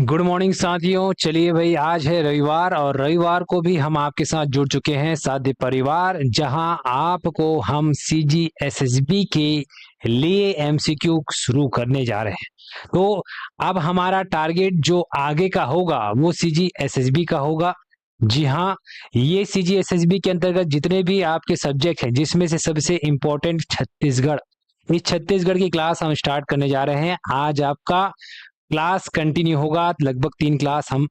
Good morning साथियों। चलिए भाई, आज है रविवार और रविवार को भी हम आपके साथ जुड़ चुके हैं साथी परिवार, जहां आपको हम सीजीएसएसबी के लिए एमसीक्यू शुरू करने जा रहे हैं। तो अब हमारा टारगेट जो आगे का होगा वो सीजीएसएसबी का होगा। जी हाँ, ये सीजीएसएसबी के अंतर्गत जितने भी आपके सब्जेक्ट हैं, जिसमें से सबसे इम्पोर्टेंट छत्तीसगढ़, इस छत्तीसगढ़ की क्लास हम स्टार्ट करने जा रहे हैं। आज आपका क्लास कंटिन्यू होगा, लगभग 3 क्लास हम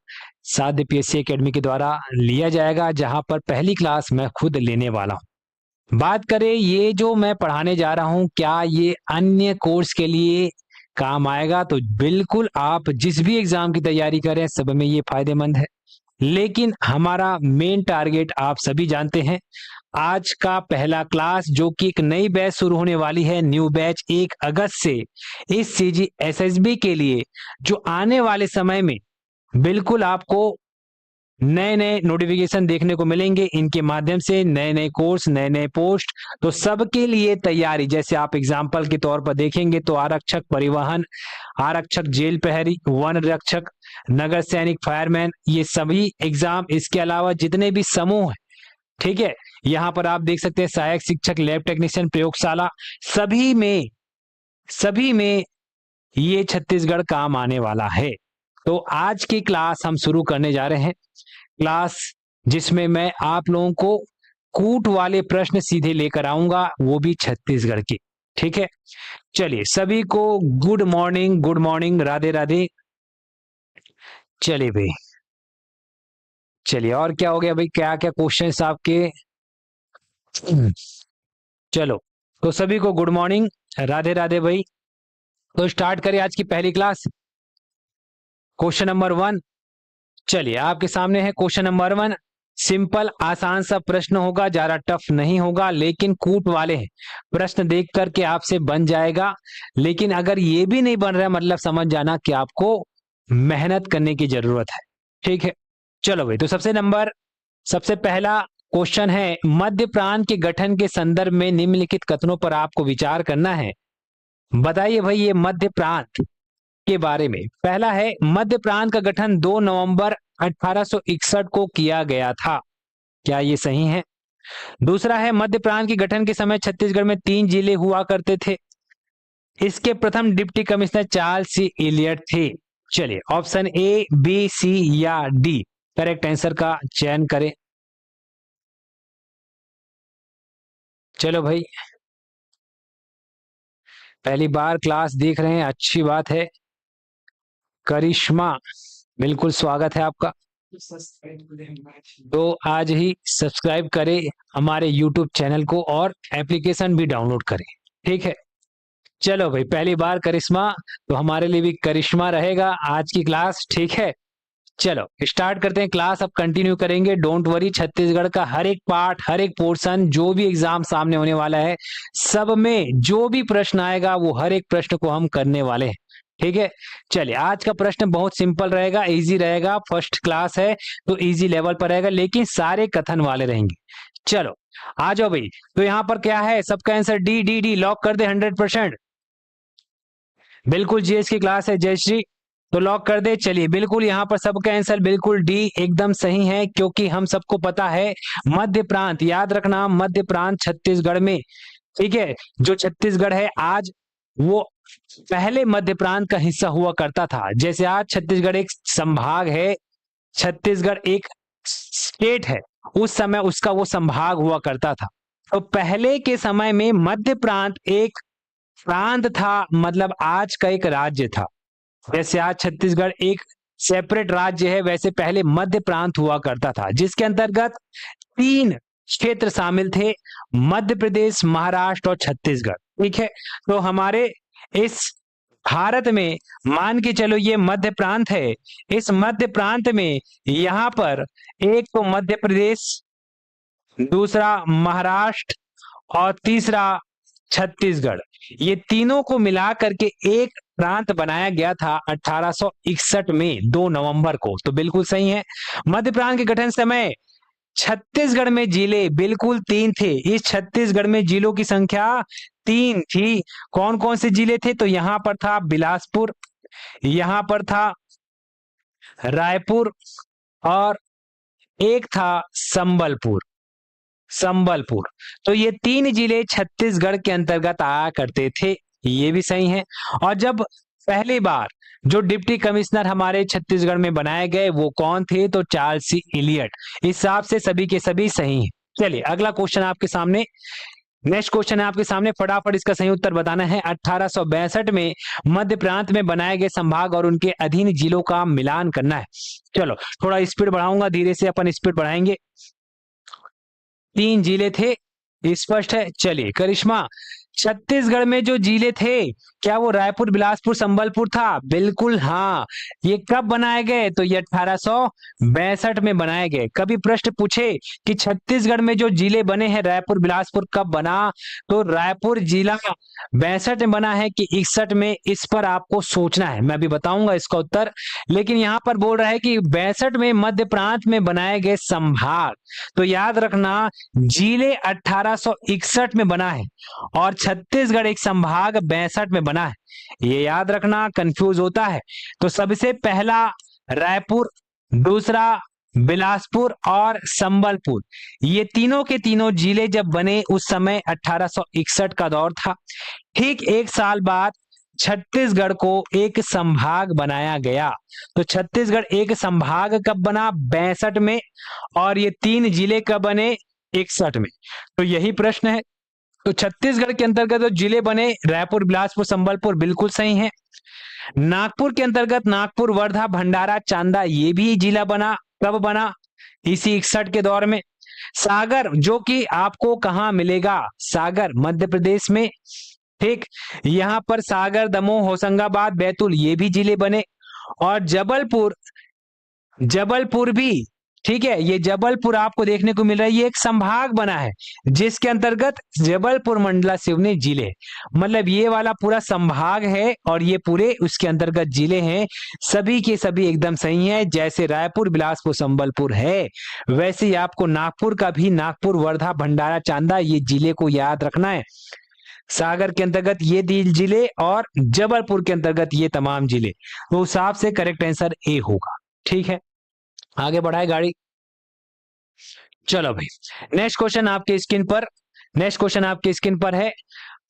साध्य पीएससी एकेडमी के द्वारा लिया जाएगा, जहां पर पहली क्लास मैं खुद लेने वाला हूं। बात करें ये जो मैं पढ़ाने जा रहा हूं, क्या ये अन्य कोर्स के लिए काम आएगा? तो बिल्कुल, आप जिस भी एग्जाम की तैयारी करें सब में ये फायदेमंद है। लेकिन हमारा मेन टारगेट आप सभी जानते हैं, आज का पहला क्लास जो कि एक नई बैच शुरू होने वाली है, न्यू बैच 1 अगस्त से इस सीजीएसएसबी के लिए, जो आने वाले समय में बिल्कुल आपको नए नए नोटिफिकेशन देखने को मिलेंगे। इनके माध्यम से नए नए कोर्स, नए नए पोस्ट, तो सबके लिए तैयारी। जैसे आप एग्जाम्पल के तौर पर देखेंगे तो आरक्षक, परिवहन आरक्षक, जेल प्रहरी, वन रक्षक, नगर सैनिक, फायरमैन, ये सभी एग्जाम, इसके अलावा जितने भी समूह है, ठीक है, यहाँ पर आप देख सकते हैं सहायक शिक्षक, लैब टेक्नीशियन, प्रयोगशाला, सभी में ये छत्तीसगढ़ काम आने वाला है। तो आज की क्लास हम शुरू करने जा रहे हैं, क्लास जिसमें मैं आप लोगों को कूट वाले प्रश्न सीधे लेकर आऊंगा, वो भी छत्तीसगढ़ के। ठीक है, चलिए सभी को good morning, good morning, Radhe Radhe. चलिए भाई, चलिए और क्या हो गया भाई, क्या क्या क्वेश्चंस आपके? चलो, तो सभी को गुड मॉर्निंग, राधे राधे भाई। तो स्टार्ट करें आज की पहली क्लास। क्वेश्चन नंबर 1, चलिए आपके सामने है क्वेश्चन नंबर 1। सिंपल आसान सा प्रश्न होगा, ज्यादा टफ नहीं होगा, लेकिन कूट वाले हैं। प्रश्न देख करके आपसे बन जाएगा, लेकिन अगर ये भी नहीं बन रहा है, मतलब समझ जाना कि आपको मेहनत करने की जरूरत है। ठीक है, चलो भाई, तो सबसे पहला क्वेश्चन है, मध्य प्रांत के गठन के संदर्भ में निम्नलिखित कथनों पर आपको विचार करना है। बताइए भाई, ये मध्य प्रांत के बारे में। पहला है, मध्य प्रांत का गठन 2 नवंबर 1861 को किया गया था। क्या ये सही है? दूसरा है, मध्य प्रांत के गठन के समय छत्तीसगढ़ में 3 जिले हुआ करते थे। इसके प्रथम डिप्टी कमिश्नर चार्ल्स सी इलियट थे। चलिए ऑप्शन ए, बी, सी या डी करेक्ट आंसर का चयन करें। चलो भाई, पहली बार क्लास देख रहे हैं, अच्छी बात है। करिश्मा, बिल्कुल स्वागत है आपका। तो आज ही सब्सक्राइब करें हमारे YouTube चैनल को और एप्लीकेशन भी डाउनलोड करें। ठीक है, चलो भाई, पहली बार करिश्मा, तो हमारे लिए भी करिश्मा रहेगा आज की क्लास। ठीक है, चलो स्टार्ट करते हैं क्लास। अब कंटिन्यू करेंगे, डोंट वरी। छत्तीसगढ़ का हर एक पार्ट, हर एक पोर्शन, जो भी एग्जाम सामने होने वाला है, सब में जो भी प्रश्न आएगा वो हर एक प्रश्न को हम करने वाले हैं। ठीक है, चलिए आज का प्रश्न बहुत सिंपल रहेगा, इजी रहेगा, फर्स्ट क्लास है तो इजी लेवल पर रहेगा, लेकिन सारे कथन वाले रहेंगे। चलो आ जाओ भाई। तो यहाँ पर क्या है, सबका answer D D D lock कर दे 100%। बिल्कुल जीएस की क्लास है जयश्री, तो लॉक कर दे। चलिए, बिल्कुल यहाँ पर सबका आंसर बिल्कुल डी एकदम सही है, क्योंकि हम सबको पता है मध्य प्रांत, याद रखना, मध्य प्रांत छत्तीसगढ़ में, ठीक है, जो छत्तीसगढ़ है आज, वो पहले मध्य प्रांत का हिस्सा हुआ करता था। जैसे आज छत्तीसगढ़ एक संभाग है, छत्तीसगढ़ एक स्टेट है, उस समय उसका वो संभाग हुआ करता था। तो पहले के समय में मध्य प्रांत एक प्रांत था, मतलब आज का एक राज्य था। जैसे आज छत्तीसगढ़ एक सेपरेट राज्य है, वैसे पहले मध्य प्रांत हुआ करता था, जिसके अंतर्गत 3 क्षेत्र शामिल थे, मध्य प्रदेश, महाराष्ट्र और छत्तीसगढ़। ठीक है, तो हमारे इस भारत में मान के चलो ये मध्य प्रांत है। इस मध्य प्रांत में यहां पर एक तो मध्य प्रदेश, दूसरा महाराष्ट्र और तीसरा छत्तीसगढ़, ये तीनों को मिला करके एक प्रांत बनाया गया था 1861 में 2 नवंबर को। तो बिल्कुल सही है। मध्य प्रांत के गठन समय छत्तीसगढ़ में जिले बिल्कुल 3 थे। इस छत्तीसगढ़ में जिलों की संख्या 3 थी। कौन कौन से जिले थे? तो यहां पर था बिलासपुर, यहां पर था रायपुर और एक था संबलपुर। संबलपुर। तो ये 3 जिले छत्तीसगढ़ के अंतर्गत आया करते थे, ये भी सही है। और जब पहली बार जो डिप्टी कमिश्नर हमारे छत्तीसगढ़ में बनाए गए वो कौन थे, तो चार्ल्स सी इलियट। इस हिसाब से सभी के सभी सही हैं। चलिए अगला क्वेश्चन आपके सामने, नेक्स्ट क्वेश्चन है आपके सामने, फटाफट इसका सही उत्तर बताना है। 1862 में मध्य प्रांत में बनाए गए संभाग और उनके अधीन जिलों का मिलान करना है। चलो थोड़ा स्पीड बढ़ाऊंगा, धीरे से अपन स्पीड बढ़ाएंगे। 3 जिले थे, स्पष्ट है। चलिए करिश्मा, छत्तीसगढ़ में जो जिले थे क्या वो रायपुर, बिलासपुर, संबलपुर था? बिल्कुल हाँ। ये कब बनाए गए, तो ये 1862 में बनाए गए। कभी प्रश्न पूछे कि छत्तीसगढ़ में जो जिले बने हैं रायपुर, बिलासपुर, कब बना, तो रायपुर जिला 62 में बना है कि 61 में, इस पर आपको सोचना है, मैं अभी बताऊंगा इसका उत्तर। लेकिन यहाँ पर बोल रहा है कि 62 में मध्य प्रांत में बनाए गए संभाग, तो याद रखना जिले 1861 में बना है और छत्तीसगढ़ एक संभाग 62 में बना है, ये याद रखना, कंफ्यूज होता है। तो सबसे पहला रायपुर, दूसरा बिलासपुर और संबलपुर, ये तीनों के तीनों जिले जब बने उस समय 1861 का दौर था। ठीक 1 साल बाद छत्तीसगढ़ को एक संभाग बनाया गया। तो छत्तीसगढ़ एक संभाग कब बना, 62 में, और ये 3 जिले कब बने, 61 में। तो यही प्रश्न है। तो छत्तीसगढ़ के अंतर्गत जो जिले बने रायपुर, बिलासपुर, संबलपुर, बिल्कुल सही है। नागपुर के अंतर्गत नागपुर, वर्धा, भंडारा, चांदा, ये भी जिला बना, कब बना, इसी 61 के दौर में। सागर, जो कि आपको कहां मिलेगा, सागर मध्य प्रदेश में, ठीक, यहां पर सागर, दमोह, होशंगाबाद, बैतूल, ये भी जिले बने। और जबलपुर, जबलपुर भी, ठीक है, ये जबलपुर आपको देखने को मिल रहा है, ये एक संभाग बना है जिसके अंतर्गत जबलपुर, मंडला, सिवनी जिले, मतलब ये वाला पूरा संभाग है और ये पूरे उसके अंतर्गत जिले हैं। सभी के सभी एकदम सही है। जैसे रायपुर, बिलासपुर, संबलपुर है, वैसे ही आपको नागपुर का भी, नागपुर, वर्धा, भंडारा, चांदा, ये जिले को याद रखना है। सागर के अंतर्गत ये जिले और जबलपुर के अंतर्गत ये तमाम जिले, तो उस हिसाब से करेक्ट आंसर ए होगा। ठीक है, आगे बढ़ाए गाड़ी। चलो भाई, नेक्स्ट क्वेश्चन आपके स्क्रीन पर, नेक्स्ट क्वेश्चन आपके स्क्रीन पर है।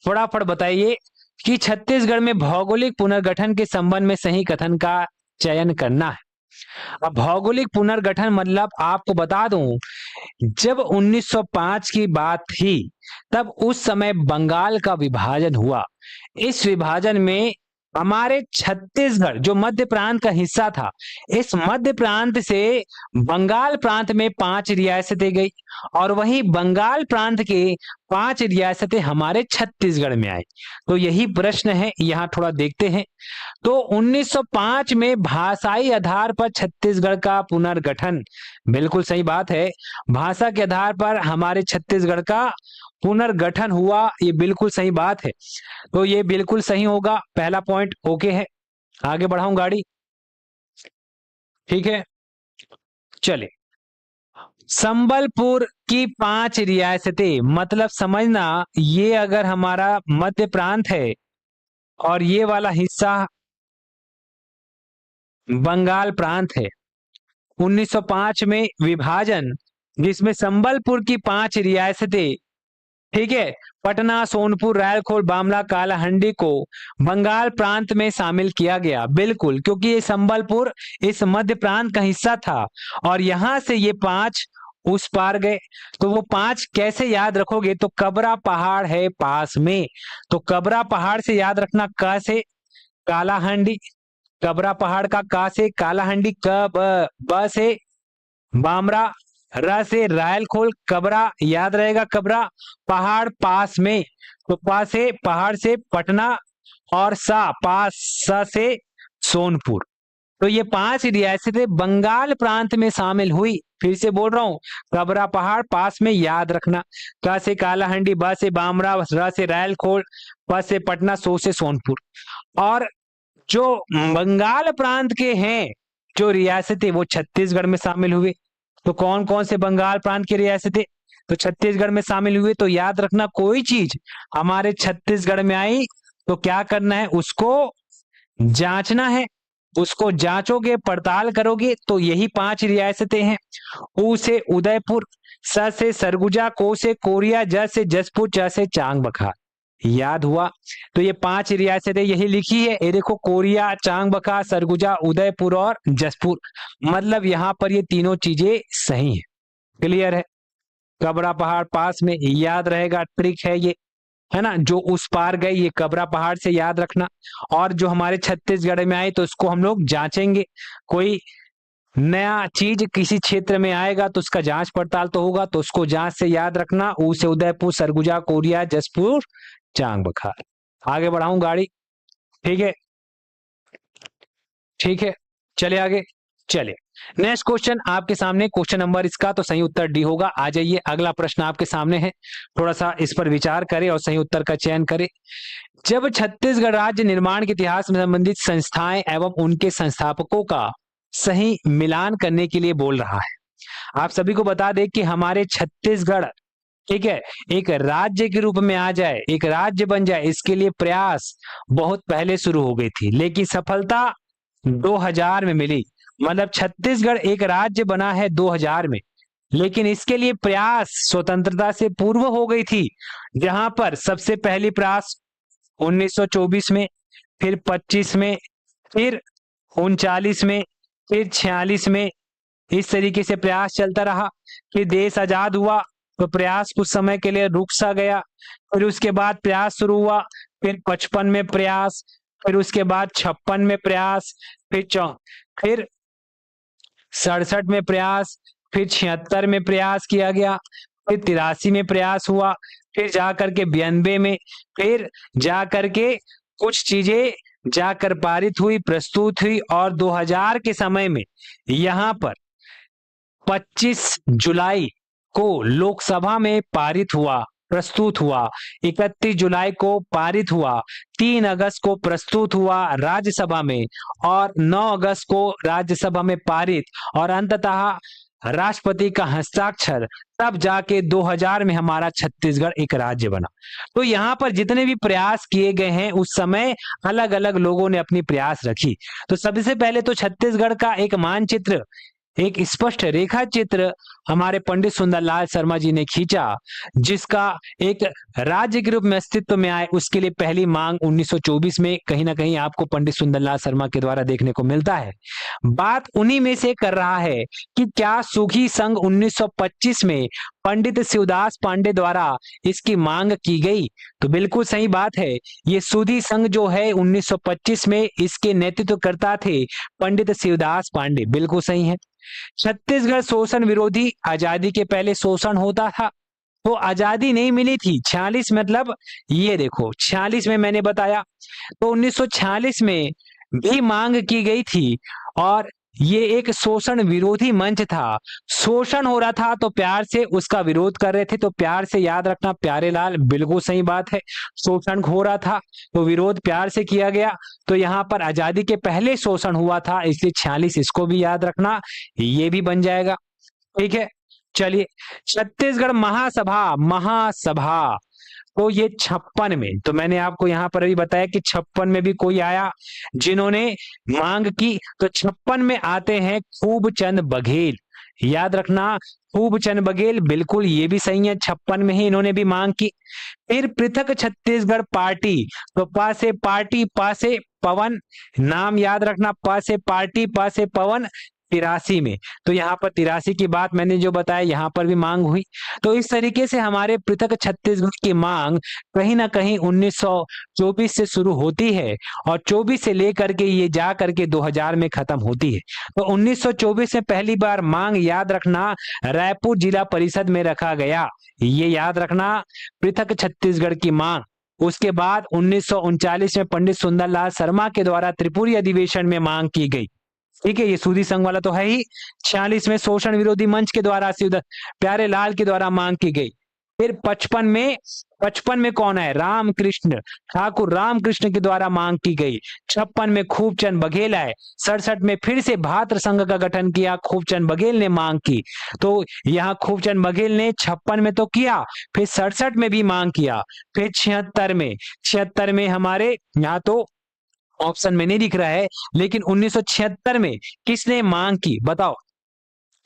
फटाफट बताइए कि छत्तीसगढ़ में भौगोलिक पुनर्गठन के संबंध में सही कथन का चयन करना है। अब भौगोलिक पुनर्गठन मतलब आपको बता दूं, जब 1905 की बात थी तब उस समय बंगाल का विभाजन हुआ। इस विभाजन में हमारे छत्तीसगढ़ जो मध्य प्रांत का हिस्सा था, इस मध्य प्रांत से बंगाल प्रांत में 5 रियासतें गई और वहीं बंगाल प्रांत के 5 रियासतें हमारे छत्तीसगढ़ में आई। तो यही प्रश्न है, यहां थोड़ा देखते हैं। तो 1905 में भाषाई आधार पर छत्तीसगढ़ का पुनर्गठन, बिल्कुल सही बात है, भाषा के आधार पर हमारे छत्तीसगढ़ का पुनर्गठन हुआ, ये बिल्कुल सही बात है। तो ये बिल्कुल सही होगा, पहला पॉइंट ओके है। आगे बढ़ाऊं गाड़ी, ठीक है। चले, संबलपुर की 5 रियासतें, मतलब समझना, ये अगर हमारा मध्य प्रांत है और ये वाला हिस्सा बंगाल प्रांत है। 1905 में विभाजन जिसमें संबलपुर की 5 रियासतें, ठीक है, पटना, सोनपुर, रायलखोल, बामला, कालाहंडी को बंगाल प्रांत में शामिल किया गया। बिल्कुल, क्योंकि ये संबलपुर इस मध्य प्रांत का हिस्सा था और यहां से ये 5 उस पार गए। तो वो 5 कैसे याद रखोगे, तो कबरा पहाड़ है पास में, तो कबरा पहाड़ से याद रखना, क से कालाहंडी, कबरा पहाड़ का का से कालाहंडी, ब से बामरा, र से रायलखोल, कबरा याद रहेगा, कबरा पहाड़ पास में, तो पा से पहाड़ से पटना और सा पास, सा से सोनपुर। तो ये 5 रियासतें बंगाल प्रांत में शामिल हुई। फिर से बोल रहा हूं, कबरा पहाड़ पास में याद रखना, क से कालाहंडी, ब से बामरा, र से रायलखोल, प से पटना, सो से सोनपुर। और जो बंगाल प्रांत के हैं जो रियासतें, वो छत्तीसगढ़ में शामिल हुए। तो कौन कौन से बंगाल प्रांत की रियासतें तो छत्तीसगढ़ में शामिल हुए। तो याद रखना, कोई चीज हमारे छत्तीसगढ़ में आई तो क्या करना है, उसको जांचना है। उसको जांचोगे, पड़ताल करोगे तो यही 5 रियासतें हैं। उ से उदयपुर, स से सरगुजा, को से कोरिया, ज से जसपुर, च से चांग बखार। याद हुआ? तो ये 5 रियासतें यही लिखी है, ये देखो, कोरिया, चांग बखार, सरगुजा, उदयपुर और जसपुर। मतलब यहाँ पर ये तीनों चीजें सही है। क्लियर है? कबरा पहाड़ पास में, याद रहेगा, ट्रिक है ये, है ना। जो उस पार गए, ये कबरा पहाड़ से याद रखना। और जो हमारे छत्तीसगढ़ में आए तो उसको हम लोग जांचेंगे। कोई नया चीज किसी क्षेत्र में आएगा तो उसका जांच पड़ताल तो होगा, तो उसको जांच से याद रखना। ऊ से उदयपुर, सरगुजा, कोरिया, जसपुर, चांग बखार। आगे बढ़ाऊं गाड़ी? ठीक है, ठीक है, चले आगे। चले, नेक्स्ट क्वेश्चन आपके सामने, क्वेश्चन नंबर इसका तो सही उत्तर डी होगा। आ जाइए, अगला प्रश्न आपके सामने है, थोड़ा सा इस पर विचार करें और सही उत्तर का चयन करें। जब छत्तीसगढ़ राज्य निर्माण के इतिहास में संबंधित संस्थाएं एवं उनके संस्थापकों का सही मिलान करने के लिए बोल रहा है। आप सभी को बता दें कि हमारे छत्तीसगढ़, ठीक है, एक राज्य के रूप में आ जाए, एक राज्य बन जाए, इसके लिए प्रयास बहुत पहले शुरू हो गई थी, लेकिन सफलता 2000 में मिली। मतलब छत्तीसगढ़ एक राज्य बना है 2000 में, लेकिन इसके लिए प्रयास स्वतंत्रता से पूर्व हो गई थी। जहां पर सबसे पहली प्रयास 1924 में, फिर 25 में, फिर 39 में, फिर 46 में, इस तरीके से प्रयास चलता रहा। फिर देश आजाद हुआ तो प्रयास कुछ समय के लिए रुक सा गया, फिर उसके बाद प्रयास शुरू हुआ, फिर 55 में प्रयास, फिर उसके बाद 56 में प्रयास, फिर 67 में प्रयास, फिर 76 में प्रयास किया गया, फिर 83 में प्रयास हुआ, फिर जाकर के 92 में, फिर जाकर के कुछ चीजें जाकर पारित हुई, प्रस्तुत हुई, और 2000 के समय में यहां पर 25 जुलाई को लोकसभा में पारित हुआ, प्रस्तुत हुआ, 31 जुलाई को पारित हुआ, 3 अगस्त को प्रस्तुत हुआ राज्यसभा में, और 9 अगस्त को राज्यसभा में पारित, और अंततः राष्ट्रपति का हस्ताक्षर, तब जाके 2000 में हमारा छत्तीसगढ़ एक राज्य बना। तो यहाँ पर जितने भी प्रयास किए गए हैं उस समय अलग अलग लोगों ने अपनी प्रयास रखी। तो सबसे पहले तो छत्तीसगढ़ का एक मानचित्र, एक स्पष्ट रेखा चित्र हमारे पंडित सुंदरलाल शर्मा जी ने खींचा, जिसका एक राज्य के रूप में अस्तित्व में आए। उसके लिए पहली मांग 1924 में कहीं ना कहीं आपको पंडित सुंदरलाल शर्मा के द्वारा देखने को मिलता है। बात उन्हीं में से कर रहा है कि क्या सूखी संघ 1925 में पंडित शिवदास पांडे द्वारा इसकी मांग की गई? तो बिल्कुल सही बात है। ये सूदी संघ जो है 1925 में, इसके नेतृत्वकर्ता थे पंडित शिवदास पांडे। बिल्कुल सही है। छत्तीसगढ़ शोषण विरोधी, आजादी के पहले शोषण होता था तो आजादी नहीं मिली थी। 46 मतलब ये देखो, 46 में मैंने बताया, तो 1946 में भी मांग की गई थी, और ये एक शोषण विरोधी मंच था। शोषण हो रहा था तो प्यार से उसका विरोध कर रहे थे, तो प्यार से याद रखना प्यारे लाल, बिल्कुल सही बात है। शोषण हो रहा था तो विरोध प्यार से किया गया, तो यहाँ पर आजादी के पहले शोषण हुआ था, इसलिए 46 इसको भी याद रखना, ये भी बन जाएगा। ठीक है, चलिए, छत्तीसगढ़ महासभा तो ये 56 में, तो मैंने आपको यहाँ पर अभी बताया कि 56 में भी कोई आया जिन्होंने मांग की, तो 56 में आते हैं खूबचंद बघेल। याद रखना, खूबचंद बघेल, बिल्कुल ये भी सही है, 56 में ही इन्होंने भी मांग की। फिर पृथक छत्तीसगढ़ पार्टी, तो पा से पार्टी, पा से पवन, नाम याद रखना, पा से पार्टी, पा से पवन, 83 में, तो यहाँ पर 83 की बात मैंने जो बताया, यहाँ पर भी मांग हुई। तो इस तरीके से हमारे पृथक छत्तीसगढ़ की मांग कहीं ना कहीं 1924 से शुरू होती है, और 24 से लेकर के ये जा करके 2000 में खत्म होती है। तो 1924 में पहली बार मांग, याद रखना, रायपुर जिला परिषद में रखा गया, ये याद रखना, पृथक छत्तीसगढ़ की मांग। उसके बाद 1939 में पंडित सुंदरलाल शर्मा के द्वारा त्रिपुरी अधिवेशन में मांग की गई। ठीक है, ये सूदी संघ वाला तो है ही। 46 में शोषण विरोधी मंच के द्वारा प्यारे लाल के द्वारा मांग की गई। फिर 55 में कौन है? रामकृष्ण ठाकुर, रामकृष्ण के द्वारा मांग की गई। 56 में खूबचंद बघेल आए। 67 में फिर से भात्र संघ का गठन किया, खूबचंद बघेल ने मांग की। तो यहाँ खूबचंद बघेल ने 56 में तो किया, फिर 67 में भी मांग किया, फिर 76 में हमारे यहाँ तो ऑप्शन में नहीं दिख रहा है, लेकिन 1976 में किसने मांग की बताओ?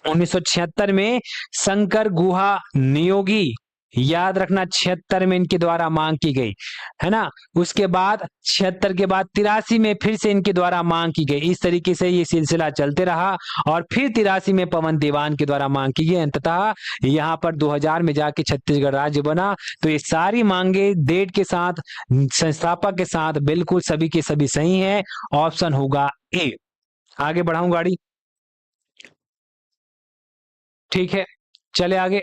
1976 में शंकर गुहा नियोगी, याद रखना 76 में इनके द्वारा मांग की गई, है ना। उसके बाद 76 के बाद 83 में फिर से इनके द्वारा मांग की गई। इस तरीके से ये सिलसिला चलते रहा और फिर 83 में पवन दीवान के द्वारा मांग की गई। अंततः यहाँ पर 2000 में जाके छत्तीसगढ़ राज्य बना। तो ये सारी मांगे डेट के साथ, संस्थापक के साथ बिल्कुल सभी के सभी सही है। ऑप्शन होगा ए। आगे बढ़ाऊं गाड़ी, ठीक है, चले आगे।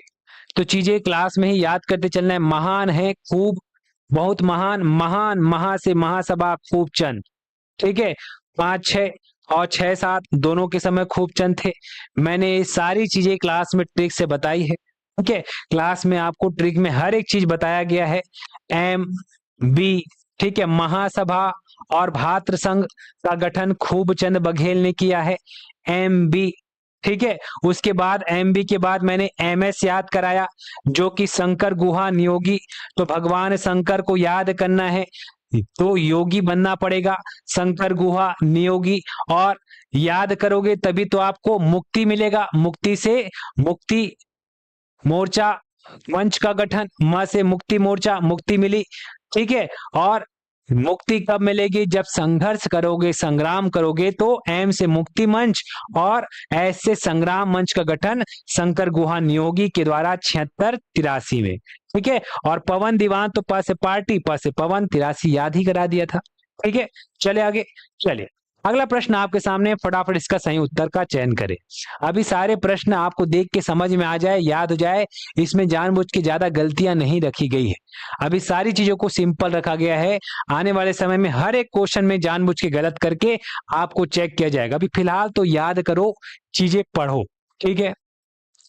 तो चीजें क्लास में ही याद करते चलना है। महान है खूब, बहुत महान, महान, महा से महासभा खूब चंद, ठीक है। 5 6 और 6 7 दोनों के समय खूब चंद थे। मैंने ये सारी चीजें क्लास में ट्रिक से बताई है, ठीक है। क्लास में आपको ट्रिक में हर एक चीज बताया गया है। एम बी, ठीक है, महासभा और भातृ संघ का गठन खूबचंद बघेल ने किया है, एम बी, ठीक है। उसके बाद एमबी के बाद मैंने एमएस याद कराया, जो कि शंकर गुहा नियोगी। तो भगवान शंकर को याद करना है तो योगी बनना पड़ेगा, शंकर गुहा नियोगी, और याद करोगे तभी तो आपको मुक्ति मिलेगा। मुक्ति से मुक्ति मोर्चा मंच का गठन, म से मुक्ति मोर्चा, मुक्ति मिली, ठीक है। और मुक्ति कब मिलेगी? जब संघर्ष करोगे, संग्राम करोगे। तो एम से मुक्ति मंच और एस से संग्राम मंच का गठन शंकर गुहा नियोगी के द्वारा 76 83 में, ठीक है। और पवन दीवान तो प से पार्टी, प से पवन, 83 याद ही करा दिया था, ठीक है। चले आगे, चलिए अगला प्रश्न आपके सामने, फटाफट इसका सही उत्तर का चयन करें। अभी सारे प्रश्न आपको देख के समझ में आ जाए, याद हो जाए, इसमें जानबूझ के ज्यादा गलतियां नहीं रखी गई है। अभी सारी चीजों को सिंपल रखा गया है। आने वाले समय में हर एक क्वेश्चन में जानबूझ के गलत करके आपको चेक किया जाएगा। अभी फिलहाल तो याद करो, चीजें पढ़ो, ठीक है,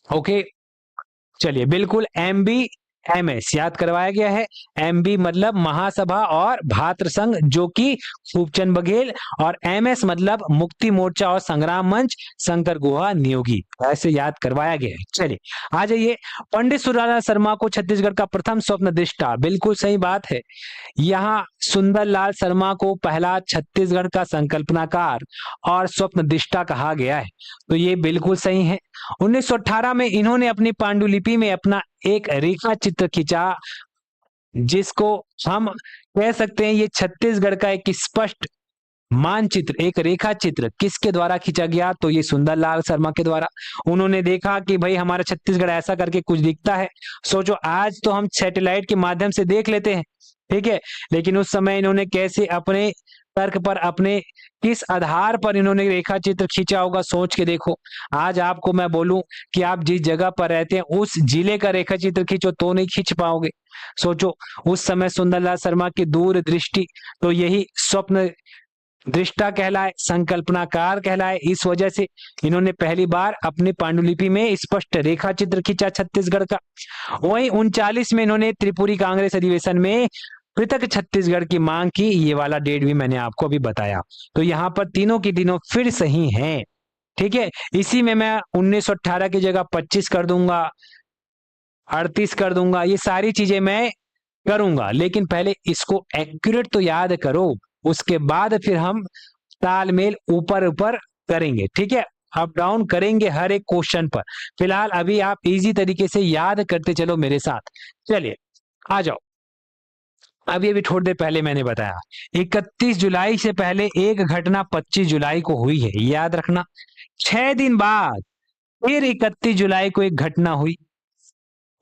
ओके। चलिए, बिल्कुल एमबी एमएस याद करवाया गया है। एमबी मतलब महासभा और भातृ संघ, जो कि खूबचंद बघेल, और एमएस मतलब मुक्ति मोर्चा और संग्राम मंच, शंकर गुहा नियोगी, ऐसे याद करवाया गया है। चलिए आ जाइए। पंडित सुरनारायण शर्मा को छत्तीसगढ़ का प्रथम स्वप्न दृष्टा, बिल्कुल सही बात है। यहाँ सुंदरलाल शर्मा को पहला छत्तीसगढ़ का संकल्पनाकार और स्वप्न दृष्टा कहा गया है, तो ये बिल्कुल सही है। 1918 में इन्होंने अपनी पांडुलिपि में अपना एक रेखा चित्र खींचा, जिसको हम कह सकते हैं ये छत्तीसगढ़ का एक स्पष्ट मानचित्र, एक रेखा चित्र किसके द्वारा खींचा गया? तो ये सुंदरलाल शर्मा के द्वारा। उन्होंने देखा कि भाई हमारा छत्तीसगढ़ ऐसा करके कुछ दिखता है। सोचो, आज तो हम सैटेलाइट के माध्यम से देख लेते हैं, ठीक है, लेकिन उस समय इन्होंने कैसे, अपने तर्क पर, अपने किस आधार पर इन्होंने रेखा चित्र खींचा होगा, सोच के देखो। आज आपको मैं बोलूं कि आप जिस जगह पर रहते हैं उस जिले का रेखा चित्र खींचो तो नहीं खींच पाओगे। सोचो, उस समय सुंदरलाल शर्मा की दूरदृष्टि, तो यही स्वप्न दृष्टा कहलाए, संकल्पनाकार कहलाए। इस वजह से इन्होंने पहली बार अपनी पांडुलिपि में स्पष्ट रेखा चित्र खींचा छत्तीसगढ़ का। वहीं 39 में इन्होंने त्रिपुरी कांग्रेस अधिवेशन में पृथक छत्तीसगढ़ की मांग की। ये वाला डेट भी मैंने आपको अभी बताया। तो यहाँ पर तीनों की तीनों फिर सही हैं, ठीक है। इसी में मैं 1918 की जगह 25 कर दूंगा, 38 कर दूंगा, ये सारी चीजें मैं करूंगा, लेकिन पहले इसको एक्यूरेट तो याद करो, उसके बाद फिर हम तालमेल ऊपर ऊपर करेंगे, ठीक है, अप डाउन करेंगे हर एक क्वेश्चन पर। फिलहाल अभी आप इजी तरीके से याद करते चलो मेरे साथ। चलिए आ जाओ। अभी अभी थोड़ी देर पहले मैंने बताया 31 जुलाई से पहले एक घटना 25 जुलाई को हुई है, याद रखना। 6 दिन बाद फिर 31 जुलाई को एक घटना हुई।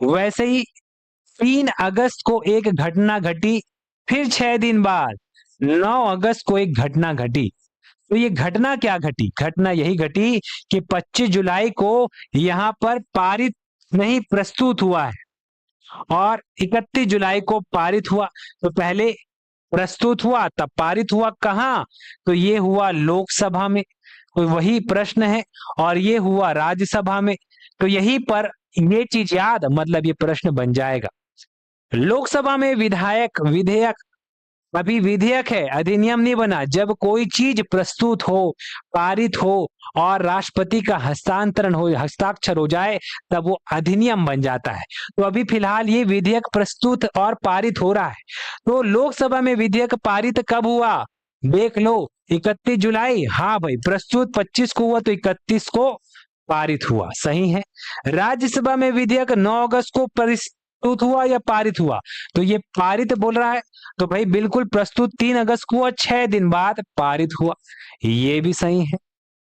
वैसे ही 3 अगस्त को एक घटना घटी, फिर 6 दिन बाद 9 अगस्त को एक घटना घटी। तो ये घटना क्या घटी? घटना यही घटी कि 25 जुलाई को यहां पर पारित नहीं प्रस्तुत हुआ है और 31 जुलाई को पारित हुआ। तो पहले प्रस्तुत हुआ तब पारित हुआ, कहां? तो ये हुआ लोकसभा में, तो वही प्रश्न है, और ये हुआ राज्यसभा में। तो यहीं पर ये चीज याद, मतलब ये प्रश्न बन जाएगा। लोकसभा में विधेयक अभी विधेयक है, अधिनियम नहीं बना। जब कोई चीज प्रस्तुत हो, पारित हो और राष्ट्रपति का हस्तांतरण हो, हस्ताक्षर हो जाए, तब वो अधिनियम बन जाता है। तो अभी फिलहाल ये विधेयक प्रस्तुत और पारित हो रहा है। तो लोकसभा में विधेयक पारित कब हुआ? देख लो, 31 जुलाई, हाँ भाई, प्रस्तुत 25 को हुआ तो 31 को पारित हुआ, सही है। राज्यसभा में विधेयक 9 अगस्त को प्रस्तुत हुआ या पारित हुआ, तो ये पारित बोल रहा है, तो भाई बिल्कुल प्रस्तुत 3 अगस्त को हुआ, 6 दिन बाद पारित हुआ, ये भी सही है।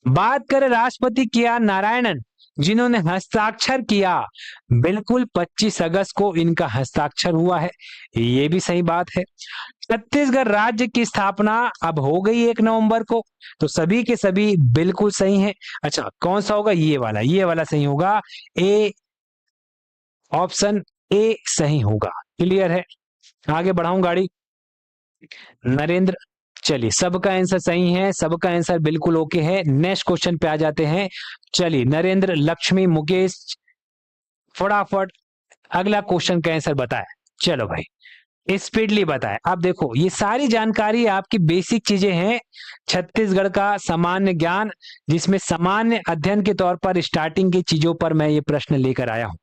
बात करें राष्ट्रपति के आर नारायणन, जिन्होंने हस्ताक्षर किया, बिल्कुल 25 अगस्त को इनका हस्ताक्षर हुआ है, ये भी सही बात है। छत्तीसगढ़ राज्य की स्थापना अब हो गई 1 नवंबर को, तो सभी के सभी बिल्कुल सही है। अच्छा, कौन सा होगा? ये वाला सही होगा, ए, ऑप्शन ए सही होगा। क्लियर है? आगे बढ़ाऊं गाड़ी। नरेंद्र, चलिए सबका आंसर सही है, सबका आंसर बिल्कुल ओके है। नेक्स्ट क्वेश्चन पे आ जाते हैं। चलिए, नरेंद्र, लक्ष्मी, मुकेश, फटाफट अगला क्वेश्चन का आंसर बताए। चलो भाई, स्पीडली बताए। अब देखो, ये सारी जानकारी आपकी बेसिक चीजें हैं, छत्तीसगढ़ का सामान्य ज्ञान, जिसमें सामान्य अध्ययन के तौर पर स्टार्टिंग की चीजों पर मैं ये प्रश्न लेकर आया हूं।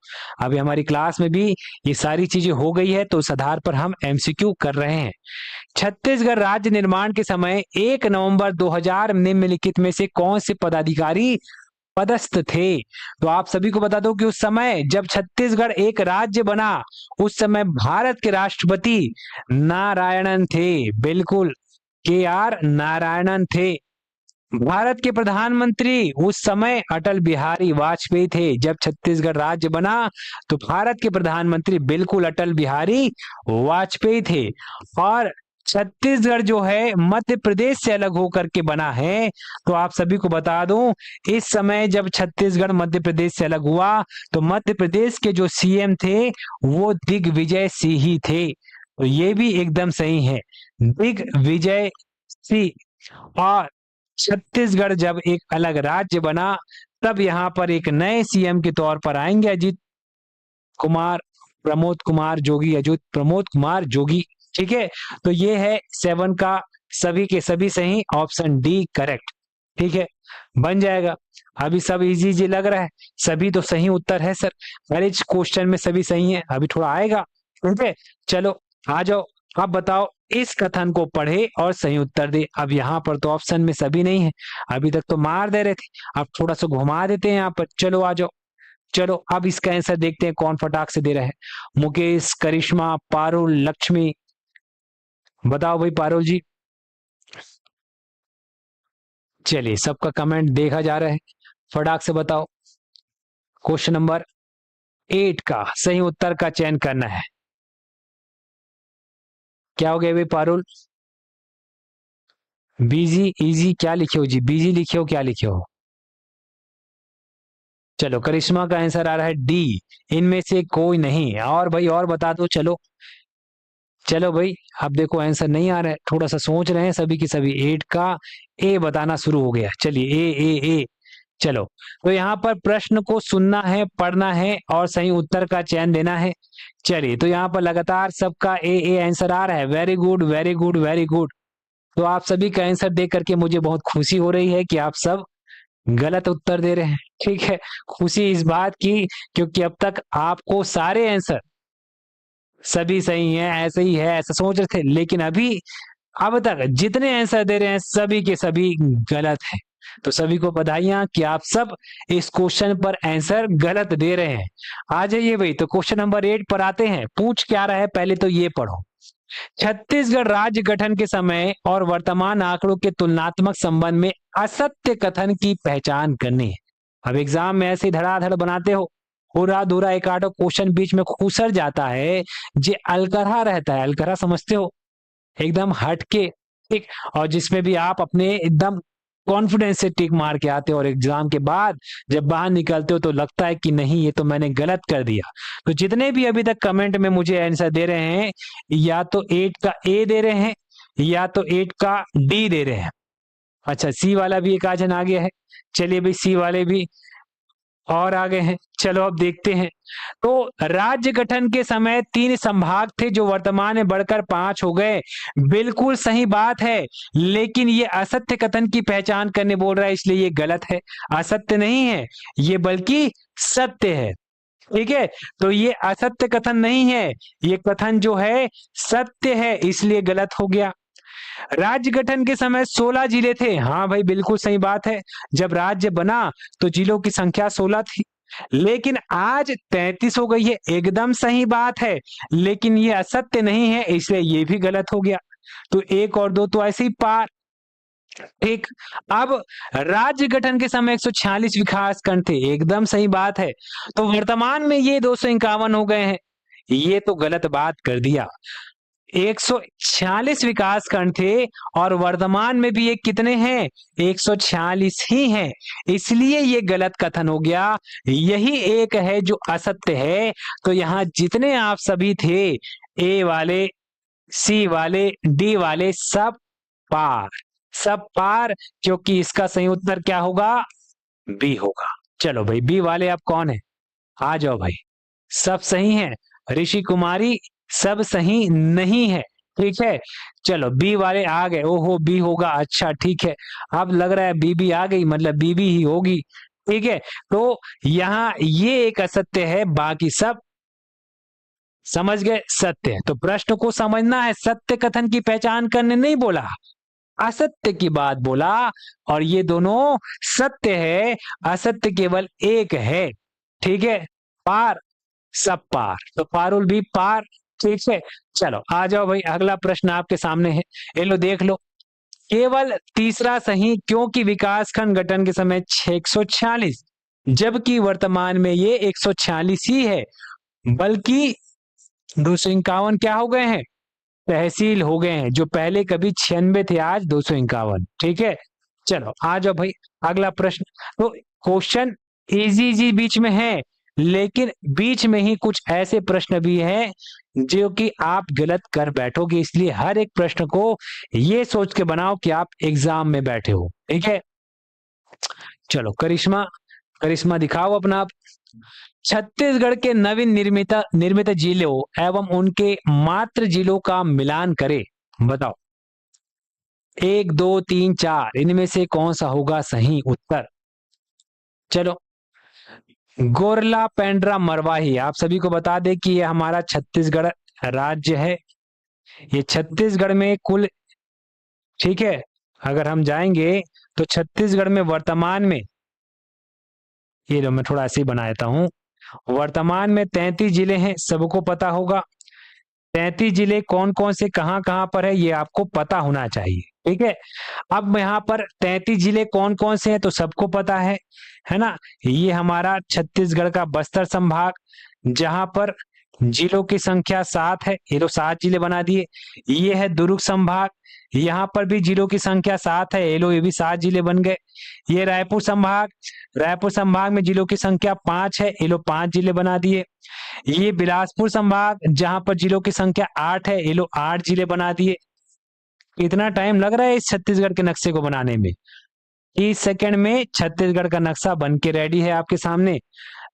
अभी हमारी क्लास में भी ये सारी चीजें हो गई है, तो उस आधार पर हम एमसीक्यू कर रहे हैं। छत्तीसगढ़ राज्य निर्माण के समय 1 नवंबर 2000 निम्नलिखित में से कौन से पदाधिकारी पदस्थ थे? तो आप सभी को बता दो कि उस समय जब छत्तीसगढ़ एक राज्य बना, उस समय भारत के राष्ट्रपति नारायणन थे, बिल्कुल के आर नारायणन थे। भारत के प्रधानमंत्री उस समय अटल बिहारी वाजपेयी थे। जब छत्तीसगढ़ राज्य बना तो भारत के प्रधानमंत्री बिल्कुल अटल बिहारी वाजपेयी थे। और छत्तीसगढ़ जो है मध्य प्रदेश से अलग होकर के बना है, तो आप सभी को बता दूं, इस समय जब छत्तीसगढ़ मध्य प्रदेश से अलग हुआ तो मध्य प्रदेश के जो सीएम थे वो दिग्विजय सिंह ही थे, तो ये भी एकदम सही है, दिग्विजय सिंह। और छत्तीसगढ़ जब एक अलग राज्य बना, तब यहाँ पर एक नए सीएम के तौर पर आएंगे प्रमोद कुमार जोगी। ठीक है, तो ये है 7 का सभी के सभी सही, ऑप्शन डी करेक्ट। ठीक है, बन जाएगा। अभी सब इजी लग रहा है, सभी तो सही उत्तर है सर, हर एक क्वेश्चन में सभी सही है, अभी थोड़ा आएगा। ठीक है, चलो आ जाओ, अब बताओ, इस कथन को पढ़े और सही उत्तर दे। अब यहाँ पर तो ऑप्शन में सभी नहीं है, अभी तक तो मार दे रहे थे, अब थोड़ा सा घुमा देते हैं यहाँ पर। चलो आ जाओ, चलो अब इसका आंसर देखते हैं कौन फटाक से दे रहा है। मुकेश, करिश्मा, पारुल, लक्ष्मी, बताओ भाई पारुल जी। चलिए, सबका कमेंट देखा जा रहा है, फटाक से बताओ। क्वेश्चन नंबर 8 का सही उत्तर का चयन करना है। क्या हो गया भाई पारुल? बिजी इजी क्या लिखे हो जी? बिजी लिखे हो, क्या लिखे हो? चलो, करिश्मा का आंसर आ रहा है डी, इनमें से कोई नहीं। और भाई और बता दो। चलो चलो भाई, अब देखो आंसर नहीं आ रहा है, थोड़ा सा सोच रहे हैं सभी की सभी। 8 का ए बताना शुरू हो गया। चलिए, ए। चलो, तो यहाँ पर प्रश्न को सुनना है, पढ़ना है और सही उत्तर का चयन देना है। चलिए, तो यहाँ पर लगातार सबका ए आंसर आ रहा है। Very good very good very good. तो आप सभी का आंसर देख करके मुझे बहुत खुशी हो रही है कि आप सब गलत उत्तर दे रहे हैं। ठीक है, खुशी इस बात की क्योंकि अब तक आपको सारे आंसर सभी सही हैं, ऐसे ही है ऐसा सोच रहे थे, लेकिन अब तक जितने आंसर दे रहे हैं सभी के सभी गलत है। तो सभी को बधाइयां कि आप सब इस क्वेश्चन पर आंसर गलत दे रहे हैं। आ जाइए भाई, तो क्वेश्चन नंबर 8 पर आते हैं। पूछ क्या रहा है, पहले तो ये पढ़ो। छत्तीसगढ़ राज्य गठन के समय और वर्तमान आंकड़ों के तुलनात्मक संबंध में असत्य कथन की पहचान करनी है। अब एग्जाम में ऐसे धड़ाधड़ बनाते हो, पूरा दूरा एक आधो क्वेश्चन बीच में खुसर जाता है, जे अलकरहा रहता है, अलकरहा समझते हो, एकदम हटके, ठीक, और जिसमें भी आप अपने एकदम कॉन्फिडेंस से टिक मार के आते हो, और एग्जाम के बाद जब बाहर निकलते हो तो लगता है कि नहीं, ये तो मैंने गलत कर दिया। तो जितने भी अभी तक कमेंट में मुझे आंसर दे रहे हैं, या तो 8 का ए दे रहे हैं या तो 8 का डी दे रहे हैं। अच्छा, सी वाला भी एक आजन आ गया है। चलिए भाई, सी वाले भी और आगे हैं। चलो अब देखते हैं। तो राज्य गठन के समय 3 संभाग थे जो वर्तमान में बढ़कर 5 हो गए, बिल्कुल सही बात है, लेकिन ये असत्य कथन की पहचान करने बोल रहा है, इसलिए ये गलत है। असत्य नहीं है ये, बल्कि सत्य है। ठीक है, तो ये असत्य कथन नहीं है, ये कथन जो है सत्य है, इसलिए गलत हो गया। राज्य गठन के समय 16 जिले थे। हाँ भाई, बिल्कुल सही बात है। जब राज्य बना तो जिलों की संख्या 16 थी, लेकिन आज 33 हो गई है। एकदम सही बात है, लेकिन ये असत्य नहीं है, इसलिए ये भी गलत हो गया। तो 1 और 2 तो ऐसे ही पार। ठीक। अब राज्य गठन के समय 146 विकास खंड थे। एकदम सही बात है। तो वर्तमान में ये 251 हो गए हैं। ये तो गलत बात कर दिया। 146 विकास खंड थे और वर्तमान में भी ये कितने हैं? 146 ही हैं। इसलिए ये गलत कथन हो गया। यही एक है जो असत्य है। तो यहां जितने आप सभी थे, ए वाले, सी वाले, डी वाले, सब पार, सब पार, क्योंकि इसका सही उत्तर क्या होगा? बी होगा। चलो भाई, बी वाले आप कौन है? आ जाओ भाई। सब सही है। ऋषि कुमारी सब सही नहीं है। ठीक है, चलो बी वाले आ गए। ओहो, बी होगा। अच्छा ठीक है, अब लग रहा है बी भी आ गई, मतलब बी भी ही होगी। ठीक है, तो यहां ये एक असत्य है, बाकी सब समझ गए सत्य है। तो प्रश्न को समझना है, सत्य कथन की पहचान करने नहीं बोला, असत्य की बात बोला। और ये दोनों सत्य है, असत्य केवल एक है। ठीक है, पार, सब पार। तो पारुल भी पार। ठीक है, चलो आ जाओ भाई, अगला प्रश्न आपके सामने है। ये लो, देख लो। केवल तीसरा सही, क्योंकि विकासखंड गठन के समय 146, जबकि वर्तमान में ये 146 ही है। बल्कि 251 क्या हो गए हैं? तहसील हो गए हैं। जो पहले कभी 96 थे, आज 251। ठीक है, चलो आ जाओ भाई, अगला प्रश्न। तो क्वेश्चन इजी जी बीच में है, लेकिन बीच में ही कुछ ऐसे प्रश्न भी हैं जो कि आप गलत कर बैठोगे। इसलिए हर एक प्रश्न को ये सोच के बनाओ कि आप एग्जाम में बैठे हो। ठीक है, चलो करिश्मा, करिश्मा दिखाओ अपना आप। छत्तीसगढ़ के नवीन निर्मित जिलों एवं उनके मात्र जिलों का मिलान करें। बताओ, 1 2 3 4 इनमें से कौन सा होगा सही उत्तर? चलो, गोरला, पेंड्रा, मरवाही, आप सभी को बता दें कि ये हमारा छत्तीसगढ़ राज्य है। ये छत्तीसगढ़ में कुल, ठीक है, अगर हम जाएंगे तो छत्तीसगढ़ में वर्तमान में, ये लो मैं थोड़ा ऐसे ही बना देता हूं, वर्तमान में 33 जिले हैं, सबको पता होगा। 33 जिले कौन कौन से कहां कहां पर है, ये आपको पता होना चाहिए। ठीक है, अब यहाँ पर 33 जिले कौन कौन से हैं तो सबको पता है ना। ये हमारा छत्तीसगढ़ का बस्तर संभाग, जहां पर जिलों की संख्या 7 है, ये तो 7 जिले बना दिए। ये है दुर्ग संभाग, यहाँ पर भी जिलों की संख्या 7 है, ये भी 7 जिले बन गए। ये रायपुर संभाग, रायपुर संभाग में जिलों की संख्या 5 है, ये 5 जिले बना दिए। ये बिलासपुर संभाग, जहां पर जिलों की संख्या 8 है, ये 8 जिले बना दिए। इतना टाइम लग रहा है इस छत्तीसगढ़ के नक्शे को बनाने में? 30 सेकंड में छत्तीसगढ़ का नक्शा बन के रेडी है आपके सामने।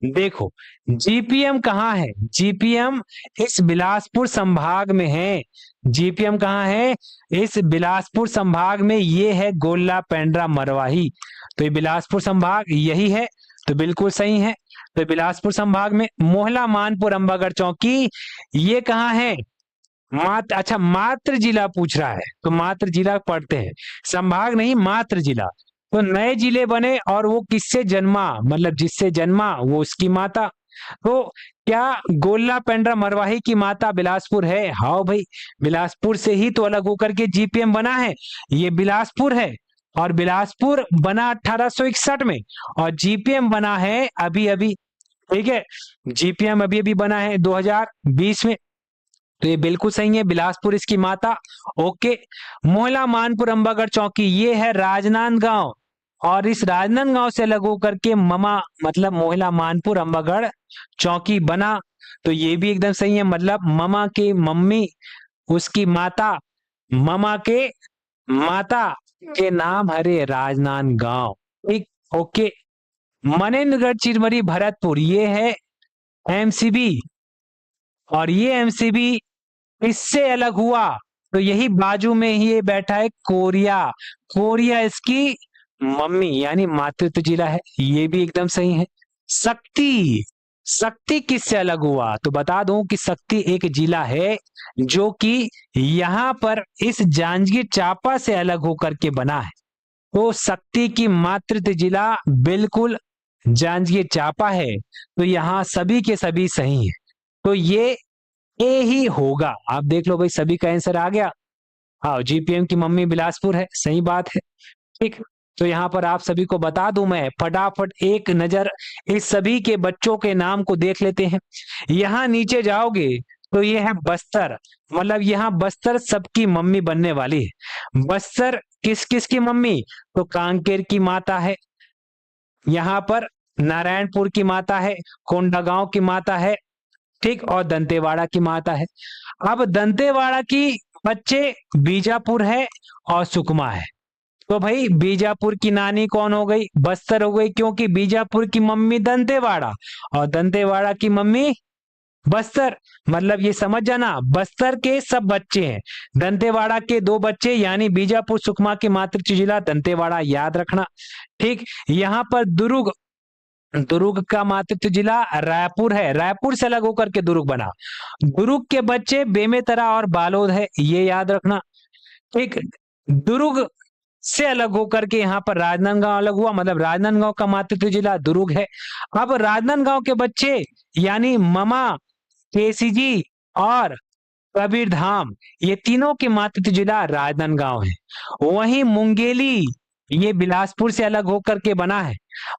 देखो, जीपीएम कहाँ है? जीपीएम इस बिलासपुर संभाग में है। जीपीएम कहाँ है? इस बिलासपुर संभाग में। ये है गोल्ला, पेंड्रा, मरवाही। तो ये बिलासपुर संभाग यही है, तो बिल्कुल सही है। तो बिलासपुर संभाग में मोहला, मानपुर, अंबागढ़, चौकी, ये कहाँ है? मात्र, अच्छा मात्र जिला पूछ रहा है, तो मात्र जिला पढ़ते हैं, संभाग नहीं, मात्र जिला। तो नए जिले बने, और वो किससे जन्मा, मतलब जिससे जन्मा वो उसकी माता। तो क्या गोल्ला, पेंड्रा, मरवाही की माता बिलासपुर है? हाँ भाई, बिलासपुर से ही तो अलग होकर के जीपीएम बना है। ये बिलासपुर है, और बिलासपुर बना 1861 में, और जीपीएम बना है अभी अभी। ठीक है, जीपीएम अभी अभी बना है 2020 में। तो ये बिल्कुल सही है, बिलासपुर इसकी माता। ओके, मोहला, मानपुर, अंबागढ़, चौकी, ये है राजनांदगांव, और इस राजनांदगांव से अलग होकर के ममा, मतलब मोहला, मानपुर, अंबागढ़, चौकी बना। तो ये भी एकदम सही है, मतलब ममा के मम्मी, उसकी माता, ममा के माता के नाम हरे राजनांदगांव। ठीक, ओके। मनेन्द्रगढ़, चिरमरी, भरतपुर, ये है एमसीबी, और ये एमसीबी इससे अलग हुआ, तो यही बाजू में ही ये बैठा है कोरिया। कोरिया इसकी मम्मी यानी मातृत्व जिला है। ये भी एकदम सही है। शक्ति, शक्ति किससे अलग हुआ? तो बता दूं कि शक्ति एक जिला है जो कि यहां पर इस जांजगीर चांपा से अलग होकर के बना है। तो शक्ति की मातृत्व जिला बिल्कुल जांजगीर चांपा है। तो यहां सभी के सभी सही है। तो ये ए ही होगा। आप देख लो भाई, सभी का आंसर आ गया। हाँ, जीपीएम की मम्मी बिलासपुर है, सही बात है। ठीक, तो यहाँ पर आप सभी को बता दूं मैं, फटाफट एक नजर इस सभी के बच्चों के नाम को देख लेते हैं। यहाँ नीचे जाओगे तो ये है बस्तर, मतलब यहाँ बस्तर सबकी मम्मी बनने वाली है। बस्तर किस किस की मम्मी? तो कांकेर की माता है, यहाँ पर नारायणपुर की माता है, कोंडागांव की माता है, ठीक, और दंतेवाड़ा की माता है। अब दंतेवाड़ा की बच्चे बीजापुर है और सुकमा है। तो भाई बीजापुर की नानी कौन हो गई? बस्तर हो गई, क्योंकि बीजापुर की मम्मी दंतेवाड़ा और दंतेवाड़ा की मम्मी बस्तर। मतलब ये समझ जाना, बस्तर के सब बच्चे हैं, दंतेवाड़ा के दो बच्चे, यानी बीजापुर सुकमा के मातृ जिला दंतेवाड़ा, याद रखना। ठीक, यहाँ पर दुर्ग, दुर्ग का मातृत्व जिला रायपुर है, रायपुर से अलग होकर के दुर्ग बना। दुर्ग के बच्चे बेमेतरा और बालोद है, ये याद रखना। ठीक, दुर्ग से अलग होकर के यहाँ पर राजनांदगांव अलग हुआ, मतलब राजनांदगांव का मातृत्व जिला दुर्ग है। अब राजनांदगांव के बच्चे यानी ममा, केसीजी और कबीरधाम, ये तीनों के मातृत्व जिला राजनांदगांव है। वहीं मुंगेली ये बिलासपुर से अलग होकर के बना है।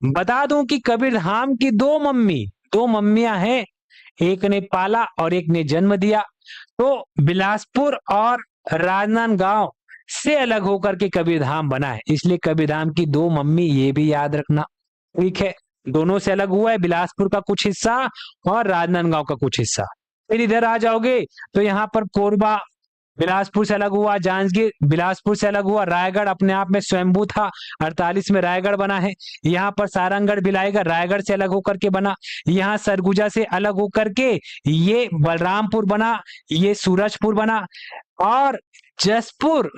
बता दूं कि कबीरधाम की दो मम्मियां हैं, एक ने पाला और एक ने जन्म दिया। तो बिलासपुर और राजनांदगांव से अलग होकर के कबीरधाम बना है, इसलिए कबीरधाम की दो मम्मी, ये भी याद रखना। ठीक है, दोनों से अलग हुआ है, बिलासपुर का कुछ हिस्सा और राजनांदगांव का कुछ हिस्सा। फिर इधर आ जाओगे तो यहाँ पर कोरबा बिलासपुर से अलग हुआ, जांजगीर बिलासपुर से अलग हुआ, रायगढ़ अपने आप में स्वयंभू था, 48 में रायगढ़ बना है। यहाँ पर सारंगगढ़ बिलाईगढ़ रायगढ़ से अलग होकर के बना। यहाँ सरगुजा से अलग होकर के ये बलरामपुर बना, ये सूरजपुर बना। और जसपुर,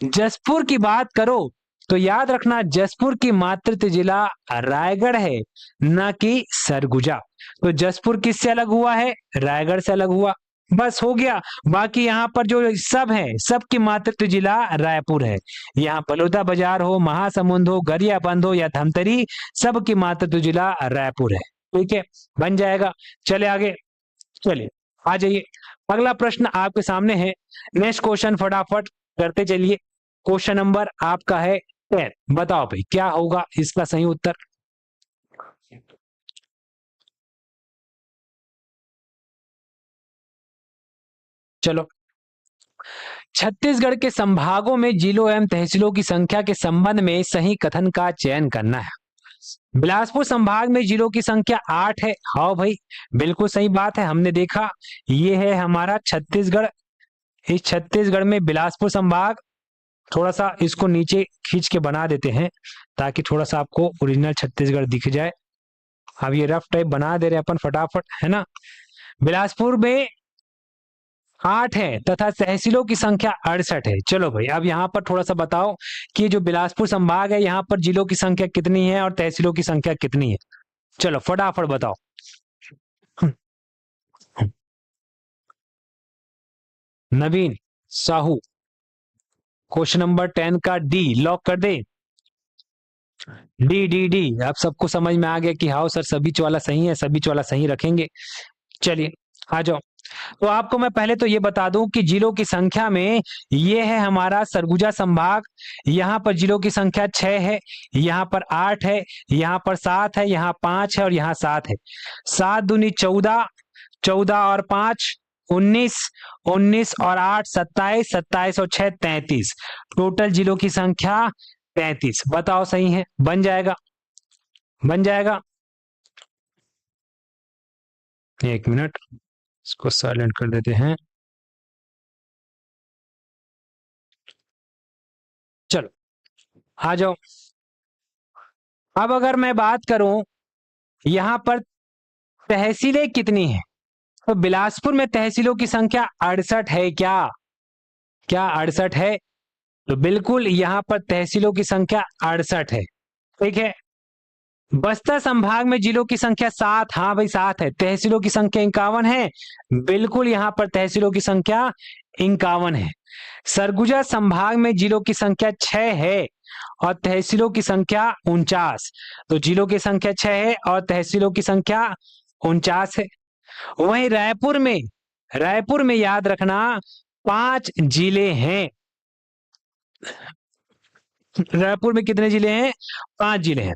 जसपुर की बात करो तो याद रखना, जसपुर की मातृत्व जिला रायगढ़ है, न कि सरगुजा। तो जसपुर किससे अलग हुआ है? रायगढ़ से अलग हुआ, बस हो गया। बाकी यहाँ पर जो सब है, सबकी मातृत्व जिला रायपुर है। यहाँ बलौदा बाजार हो, महासमुंद हो, गरियाबंद हो या धमतरी, सबकी मातृत्व जिला रायपुर है। ठीक है, बन जाएगा। चले आगे, चलिए आ जाइए। अगला प्रश्न आपके सामने है, नेक्स्ट क्वेश्चन फटाफट करते चलिए। क्वेश्चन नंबर आपका है 10। बताओ भाई क्या होगा इसका सही उत्तर? चलो, छत्तीसगढ़ के संभागों में जिलों एवं तहसीलों की संख्या के संबंध में सही कथन का चयन करना है। बिलासपुर संभाग में जिलों की संख्या 8 है। हाँ भाई, बिल्कुल सही बात है, हमने देखा ये है हमारा छत्तीसगढ़। इस छत्तीसगढ़ में बिलासपुर संभाग, थोड़ा सा इसको नीचे खींच के बना देते हैं ताकि थोड़ा सा आपको ओरिजिनल छत्तीसगढ़ दिख जाए। अब ये रफ टाइप बना दे रहे हैं अपन फटाफट, है ना। बिलासपुर में 8 है तथा तहसीलों की संख्या 68 है। चलो भाई, अब यहाँ पर थोड़ा सा बताओ कि जो बिलासपुर संभाग है यहाँ पर जिलों की संख्या कितनी है और तहसीलों की संख्या कितनी है? चलो फटाफट बताओ। नवीन साहू, क्वेश्चन नंबर 10 का डी लॉक कर दे। डी डी डी, अब सबको समझ में आ गया कि हाँ सर सभी वाला सही है, सभी वाला सही रखेंगे। चलिए आ जाओ। तो आपको मैं पहले तो ये बता दूं कि जिलों की संख्या में ये है हमारा सरगुजा संभाग, यहाँ पर जिलों की संख्या 6 है, यहाँ पर 8 है, यहाँ पर 7 है, यहाँ 5 है और यहाँ 7 है। 7 दूनी 14, 14 और 5 19, 19 और 8 27, 27 और 6 33, टोटल जिलों की संख्या 33। बताओ सही है? बन जाएगा, बन जाएगा। एक मिनट, इसको साइलेंट कर देते हैं। चलो आ जाओ। अब अगर मैं बात करूं यहां पर तहसीलें कितनी है, तो बिलासपुर में तहसीलों की संख्या 68 है। क्या क्या 68 है? तो बिल्कुल यहां पर तहसीलों की संख्या 68 है। ठीक है, बस्तर संभाग में जिलों की संख्या 7, हाँ भाई 7 है। तहसीलों की संख्या 51 है, बिल्कुल यहाँ पर तहसीलों की संख्या 51 है। सरगुजा संभाग में जिलों की संख्या 6 है और तहसीलों की संख्या 49। तो जिलों की संख्या 6 है और तहसीलों की संख्या 49 है। वहीं रायपुर में याद रखना 5 जिले हैं। रायपुर में कितने जिले हैं? 5 जिले हैं।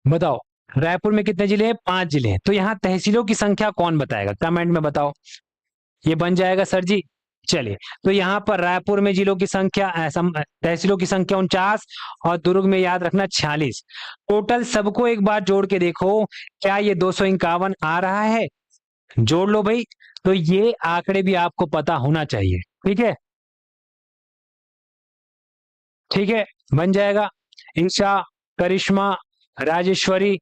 बताओ रायपुर में कितने जिले हैं? 5 जिले हैं। तो यहाँ तहसीलों की संख्या कौन बताएगा? कमेंट में बताओ। ये बन जाएगा सर जी। चलिए, तो यहाँ पर रायपुर में जिलों की संख्या तहसीलों की संख्या 49 और दुर्ग में याद रखना 46। टोटल सबको एक बार जोड़ के देखो, क्या ये 251 आ रहा है? जोड़ लो भाई। तो ये आंकड़े भी आपको पता होना चाहिए। ठीक है, ठीक है, बन जाएगा। ईशा, करिश्मा, राजेश्वरी,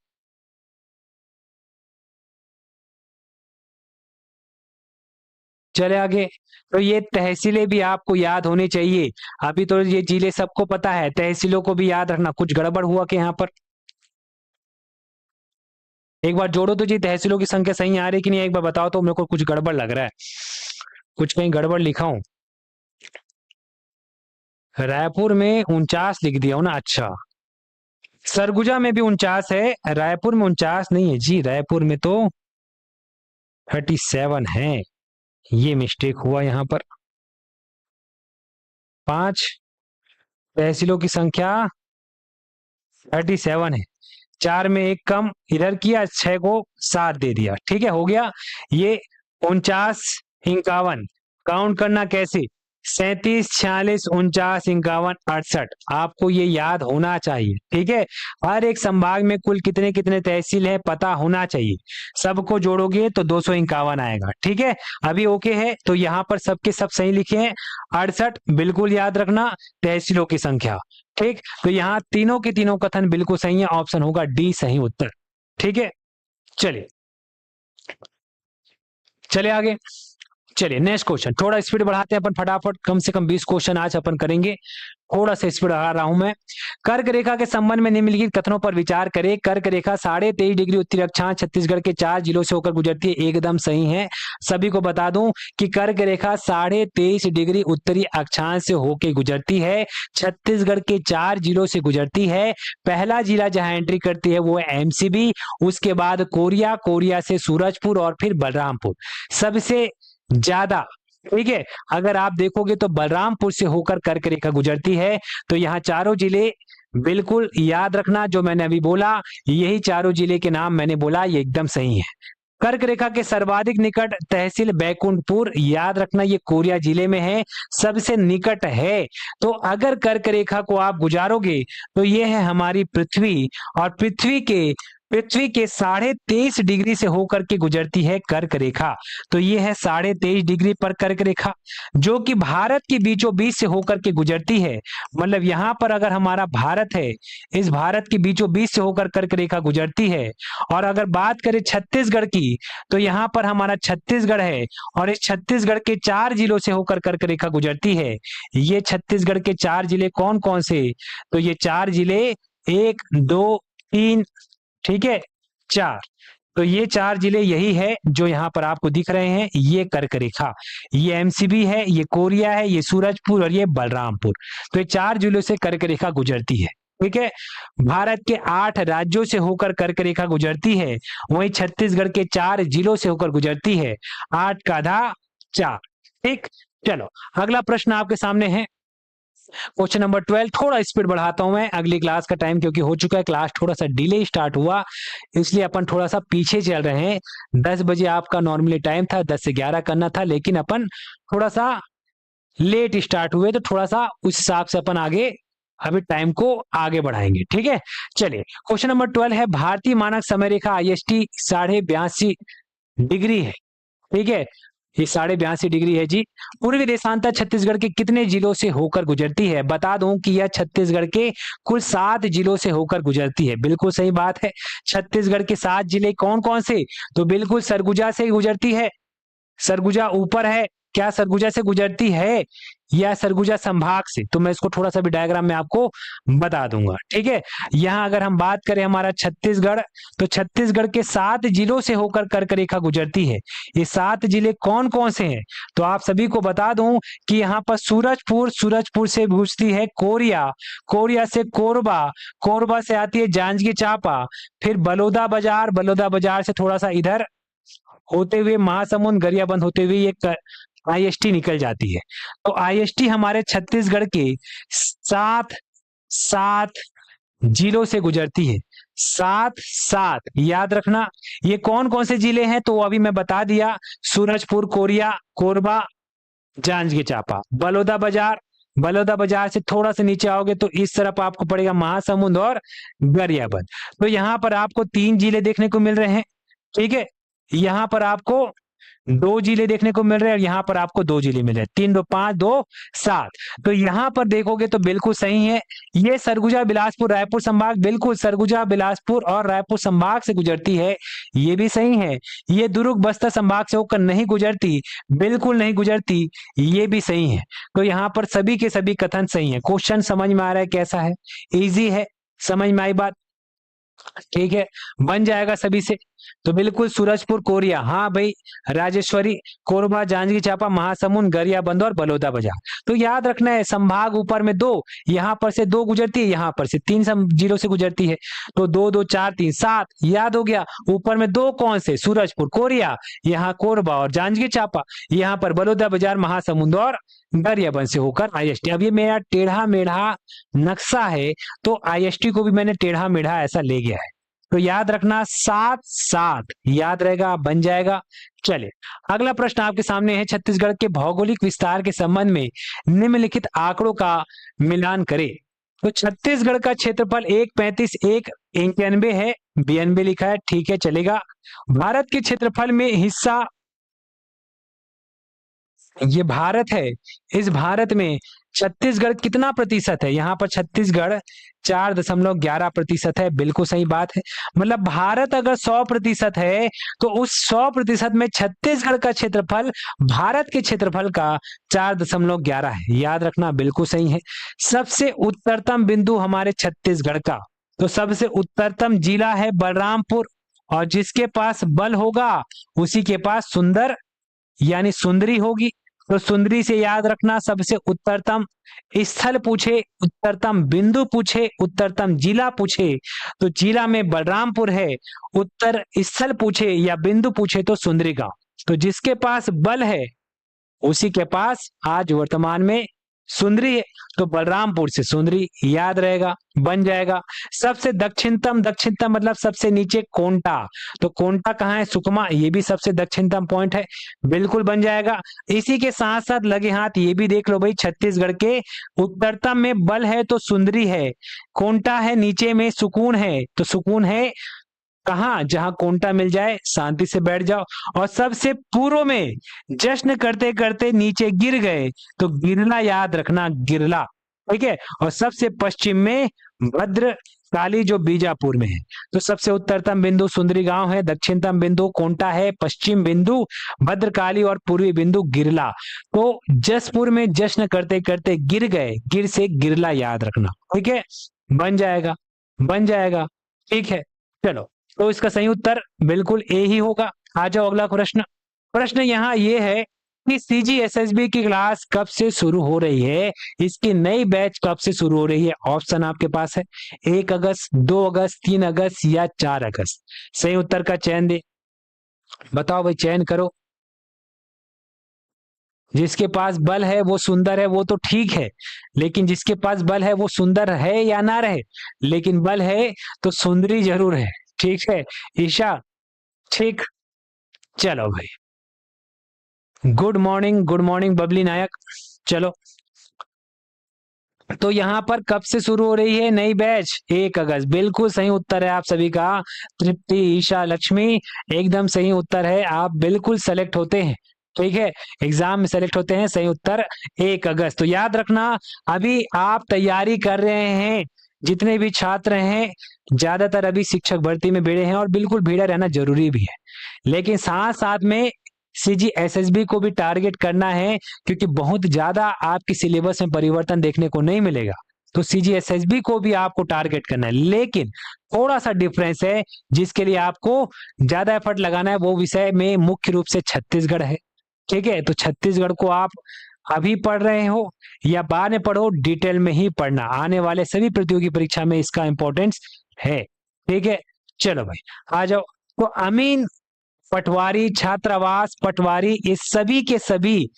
चले आगे। तो ये तहसीलें भी आपको याद होनी चाहिए। अभी तो ये जिले सबको पता है, तहसीलों को भी याद रखना। कुछ गड़बड़ हुआ कि यहाँ पर? एक बार जोड़ो तो जी, तहसीलों की संख्या सही आ रही कि नहीं एक बार बताओ तो, मेरे को कुछ गड़बड़ लग रहा है, कुछ कहीं गड़बड़ लिखा हूं। रायपुर में 49 लिख दिया हूं ना? अच्छा, सरगुजा में भी 49 है, रायपुर में 49 नहीं है जी, रायपुर में तो 37 है। ये मिस्टेक हुआ यहाँ पर। 5 तहसीलों की संख्या 37 है। 4 में 1 कम इधर किया, 6 को 7 दे दिया। ठीक है, हो गया। ये 49 51 काउंट करना कैसे? 37 46 49 51 68, आपको ये याद होना चाहिए। ठीक है, हर एक संभाग में कुल कितने कितने तहसील है पता होना चाहिए। सबको जोड़ोगे तो 251 आएगा। ठीक है, अभी ओके है। तो यहाँ पर सबके सब सही लिखे हैं। 68 बिल्कुल याद रखना, तहसीलों की संख्या। ठीक, तो यहाँ तीनों के तीनों कथन बिल्कुल सही है। ऑप्शन होगा डी सही उत्तर। ठीक है, चलिए चलिए आगे। चलिए नेक्स्ट क्वेश्चन, थोड़ा स्पीड बढ़ाते हैं अपन फटाफट, कम से कम 20 क्वेश्चन आज अपन करेंगे। थोड़ा सा स्पीड बढ़ा रहा हूं मैं। कर्क रेखा के संबंध में निम्नलिखित कथनों पर विचार करें। कर्क रेखा 23.5 डिग्री उत्तरी अक्षांश छत्तीसगढ़ के 4 जिलों से होकर गुजरती है, एकदम सही है। सभी को बता दूं कि कर्क रेखा 23.5 डिग्री उत्तरी अक्षांश से होकर गुजरती है, छत्तीसगढ़ के 4 जिलों से गुजरती है। पहला जिला जहां एंट्री करती है वो है एमसीबी, उसके बाद कोरिया, कोरिया से सूरजपुर और फिर बलरामपुर। सबसे ज्यादा, ठीक है, अगर आप देखोगे तो बलरामपुर से होकर कर्क रेखा गुजरती है। तो यहाँ चारों जिले बिल्कुल याद रखना, जो मैंने अभी बोला यही चारों जिले के नाम मैंने बोला, ये एकदम सही है। कर्क रेखा के सर्वाधिक निकट तहसील बैकुंठपुर, याद रखना ये कोरिया जिले में है, सबसे निकट है। तो अगर कर्क रेखा को आप गुजारोगे तो ये है हमारी पृथ्वी, और पृथ्वी के 23.5 डिग्री से होकर के गुजरती है कर्क रेखा। तो ये है 23.5 डिग्री पर कर्क रेखा, जो कि भारत के बीचों बीच से होकर के गुजरती है। मतलब यहां पर अगर हमारा भारत है, इस भारत के बीचों बीच से होकर कर्क रेखा गुजरती है। और अगर बात करें छत्तीसगढ़ की, तो यहाँ पर हमारा छत्तीसगढ़ है और इस छत्तीसगढ़ के 4 जिलों से होकर कर्क रेखा गुजरती है। ये छत्तीसगढ़ के 4 जिले कौन कौन से? तो ये 4 जिले 1 2 3, ठीक है, 4। तो ये 4 जिले यही है जो यहाँ पर आपको दिख रहे हैं, ये कर्क रेखा, ये एमसीबी है, ये कोरिया है, ये सूरजपुर और ये बलरामपुर। तो ये 4 जिलों से कर्क रेखा गुजरती है। ठीक है, भारत के 8 राज्यों से होकर कर्क रेखा गुजरती है, वहीं छत्तीसगढ़ के 4 जिलों से होकर गुजरती है। 8 का आधा 4। ठीक, चलो अगला प्रश्न आपके सामने है, क्वेश्चन नंबर 12। थोड़ा स्पीड बढ़ाता हूं मैं, अगली क्लास का टाइम क्योंकि हो चुका है, क्लास थोड़ा सा डिले स्टार्ट हुआ, इसलिए अपन थोड़ा सा पीछे चल रहे हैं। 10 बजे आपका नॉर्मली टाइम था, 10 से 11 करना था, लेकिन अपन थोड़ा सा लेट स्टार्ट हुए, तो थोड़ा सा उस हिसाब से अपन आगे अभी टाइम को आगे बढ़ाएंगे। ठीक है, चलिए क्वेश्चन नंबर 12 है, भारतीय मानक समय रेखा IST 82.5 डिग्री है। ठीक है, ये 82.5 डिग्री है जी। पूर्वी देशांतर छत्तीसगढ़ के कितने जिलों से होकर गुजरती है? बता दूं कि यह छत्तीसगढ़ के कुल 7 जिलों से होकर गुजरती है। बिल्कुल सही बात है, छत्तीसगढ़ के 7 जिले कौन कौन से? तो बिल्कुल सरगुजा से गुजरती है, सरगुजा ऊपर है, क्या सरगुजा से गुजरती है या सरगुजा संभाग से? तो मैं इसको थोड़ा सा भी डायग्राम में आपको बता दूंगा, ठीक है। यहाँ अगर हम बात करें हमारा छत्तीसगढ़, तो छत्तीसगढ़ के 7 जिलों से होकर कर्क रेखा गुजरती है। ये 7 जिले कौन कौन से हैं? तो आप सभी को बता दूं कि यहाँ पर सूरजपुर, सूरजपुर से गुजरती है कोरिया, कोरिया से कोरबा, कोरबा से आती है जांजगीर चांपा, फिर बलौदा बाजार, बलौदा बाजार से थोड़ा सा इधर होते हुए महासमुंद, गरियाबंद होते हुए ये आईएसटी निकल जाती है। तो आईएसटी हमारे छत्तीसगढ़ के 7 जिलों से गुजरती है। 7 याद रखना। ये कौन कौन से जिले हैं तो अभी मैं बता दिया, सूरजपुर, कोरिया, कोरबा, जांजगीर चांपा, बलौदा बाजार, बलौदा बाजार से थोड़ा सा नीचे आओगे तो इस तरफ आपको पड़ेगा महासमुंद और गरियाबंद। तो यहाँ पर आपको 3 जिले देखने को मिल रहे हैं, ठीक है। यहाँ पर आपको 2 जिले देखने को मिल रहे हैं और यहाँ पर आपको 2 जिले मिल रहे हैं, 3 2 5 2 7। तो यहाँ पर देखोगे तो बिल्कुल सही है, ये सरगुजा बिलासपुर रायपुर संभाग, बिल्कुल सरगुजा बिलासपुर और रायपुर संभाग से गुजरती है, ये भी सही है। ये दुर्ग बस्तर संभाग से होकर नहीं गुजरती, बिल्कुल नहीं गुजरती, ये भी सही है। तो यहाँ पर सभी के सभी कथन सही है। क्वेश्चन समझ में आ रहा है कैसा है? इजी है, समझ में आई बात? ठीक है, बन जाएगा सभी से। तो बिल्कुल सूरजपुर, कोरिया, हाँ भाई, राजेश्वरी, कोरबा, जांजगीर चांपा, महासमुंद, गरियाबंद और बलौदा बाजार। तो याद रखना है, संभाग ऊपर में 2, यहाँ पर से 2 गुजरती है, यहाँ पर से 3 जिलों से गुजरती है। तो 2 2 4 3 7 याद हो गया। ऊपर में 2 कौन से? सूरजपुर, कोरिया, यहाँ कोरबा और जांजगीर चांपा, यहाँ पर बलौदा बाजार, महासमुंद और गरियाबंद से होकर आईएसटी। अब ये मेरा टेढ़ा मेढ़ा नक्शा है, तो आईएसटी को भी मैंने टेढ़ा मेढ़ा ऐसा ले गया है। तो याद रखना 7 याद रहेगा, बन जाएगा। चलिए अगला प्रश्न आपके सामने है, छत्तीसगढ़ के भौगोलिक विस्तार के संबंध में निम्नलिखित आंकड़ों का मिलान करें। तो छत्तीसगढ़ का क्षेत्रफल 135 191 है, 92 लिखा है, ठीक है चलेगा। भारत के क्षेत्रफल में हिस्सा, ये भारत है, इस भारत में छत्तीसगढ़ कितना प्रतिशत है? यहाँ पर छत्तीसगढ़ 4.11% है, बिल्कुल सही बात है। मतलब भारत अगर 100% है तो उस 100% में छत्तीसगढ़ का क्षेत्रफल भारत के क्षेत्रफल का 4.11 है, याद रखना, बिल्कुल सही है। सबसे उत्तरतम बिंदु हमारे छत्तीसगढ़ का, तो सबसे उत्तरतम जिला है बलरामपुर, और जिसके पास बल होगा उसी के पास सुंदर यानी सुंदरी होगी। तो सुंदरी से याद रखना, सबसे उत्तरतम स्थल पूछे, उत्तरतम बिंदु पूछे, उत्तरतम जिला पूछे तो जिला में बलरामपुर है, उत्तर स्थल पूछे या बिंदु पूछे तो सुंदरी गांव। तो जिसके पास बल है उसी के पास आज वर्तमान में सुंदरी है, तो बलरामपुर से सुंदरी, याद रहेगा, बन जाएगा। सबसे दक्षिणतम, दक्षिणतम मतलब सबसे नीचे कोंटा, तो कोंटा कहाँ है? सुकमा, ये भी सबसे दक्षिणतम पॉइंट है, बिल्कुल बन जाएगा। इसी के साथ साथ लगे हाथ ये भी देख लो भाई, छत्तीसगढ़ के उत्तरतम में बल है तो सुंदरी है, कोंटा है, नीचे में सुकून है, तो सुकून है कहाँ? जहां कोंटा मिल जाए शांति से बैठ जाओ। और सबसे पूर्व में जश्न करते करते नीचे गिर गए तो गिरला, याद रखना, गिरला, ठीक है। और सबसे पश्चिम में भद्रकाली जो बीजापुर में है। तो सबसे उत्तरतम बिंदु सुंदरी गांव है, दक्षिणतम बिंदु कोंटा है, पश्चिम बिंदु भद्रकाली और पूर्वी बिंदु गिरला। तो जसपुर में जश्न करते करते गिर गए, गिर से गिरला, याद रखना, ठीक है, बन जाएगा, बन जाएगा, ठीक है। चलो, तो इसका सही उत्तर बिल्कुल ए ही होगा। आ जाओ अगला प्रश्न। प्रश्न यहाँ ये है कि सीजीएसएसबी की क्लास कब से शुरू हो रही है, इसकी नई बैच कब से शुरू हो रही है? ऑप्शन आपके पास है 1 अगस्त, 2 अगस्त, 3 अगस्त या 4 अगस्त। सही उत्तर का चयन दे, बताओ भाई, चयन करो। जिसके पास बल है वो सुंदर है, वो तो ठीक है, लेकिन जिसके पास बल है वो सुंदर है या ना रहे, लेकिन बल है तो सुंदरी जरूर है, ठीक है ईशा, ठीक। चलो भाई, गुड मॉर्निंग बबली नायक। चलो, तो यहाँ पर कब से शुरू हो रही है नई बैच? 1 अगस्त, बिल्कुल सही उत्तर है आप सभी का। तृप्ति, ईशा, लक्ष्मी, एकदम सही उत्तर है, आप बिल्कुल सेलेक्ट होते हैं, ठीक है, एग्जाम में सेलेक्ट होते हैं। सही उत्तर 1 अगस्त। तो याद रखना, अभी आप तैयारी कर रहे हैं, जितने भी छात्र हैं ज्यादातर अभी शिक्षक भर्ती में भिड़े हैं, और बिल्कुल भिड़ा रहना जरूरी भी है, लेकिन साथ साथ में CGSSB को भी टारगेट करना है, क्योंकि बहुत ज्यादा आपकी सिलेबस में परिवर्तन देखने को नहीं मिलेगा, तो CGSSB को भी आपको टारगेट करना है। लेकिन थोड़ा सा डिफरेंस है, जिसके लिए आपको ज्यादा एफर्ट लगाना है, वो विषय में मुख्य रूप से छत्तीसगढ़ है। ठीक है, तो छत्तीसगढ़ को आप अभी पढ़ रहे हो या बाद में पढ़ो, डिटेल में ही पढ़ना, आने वाले सभी प्रतियोगी परीक्षा में इसका इंपॉर्टेंस है। ठीक है, चलो भाई आ जाओ। तो अमीन पटवारी, छात्रावास पटवारी, ये सभी के सभी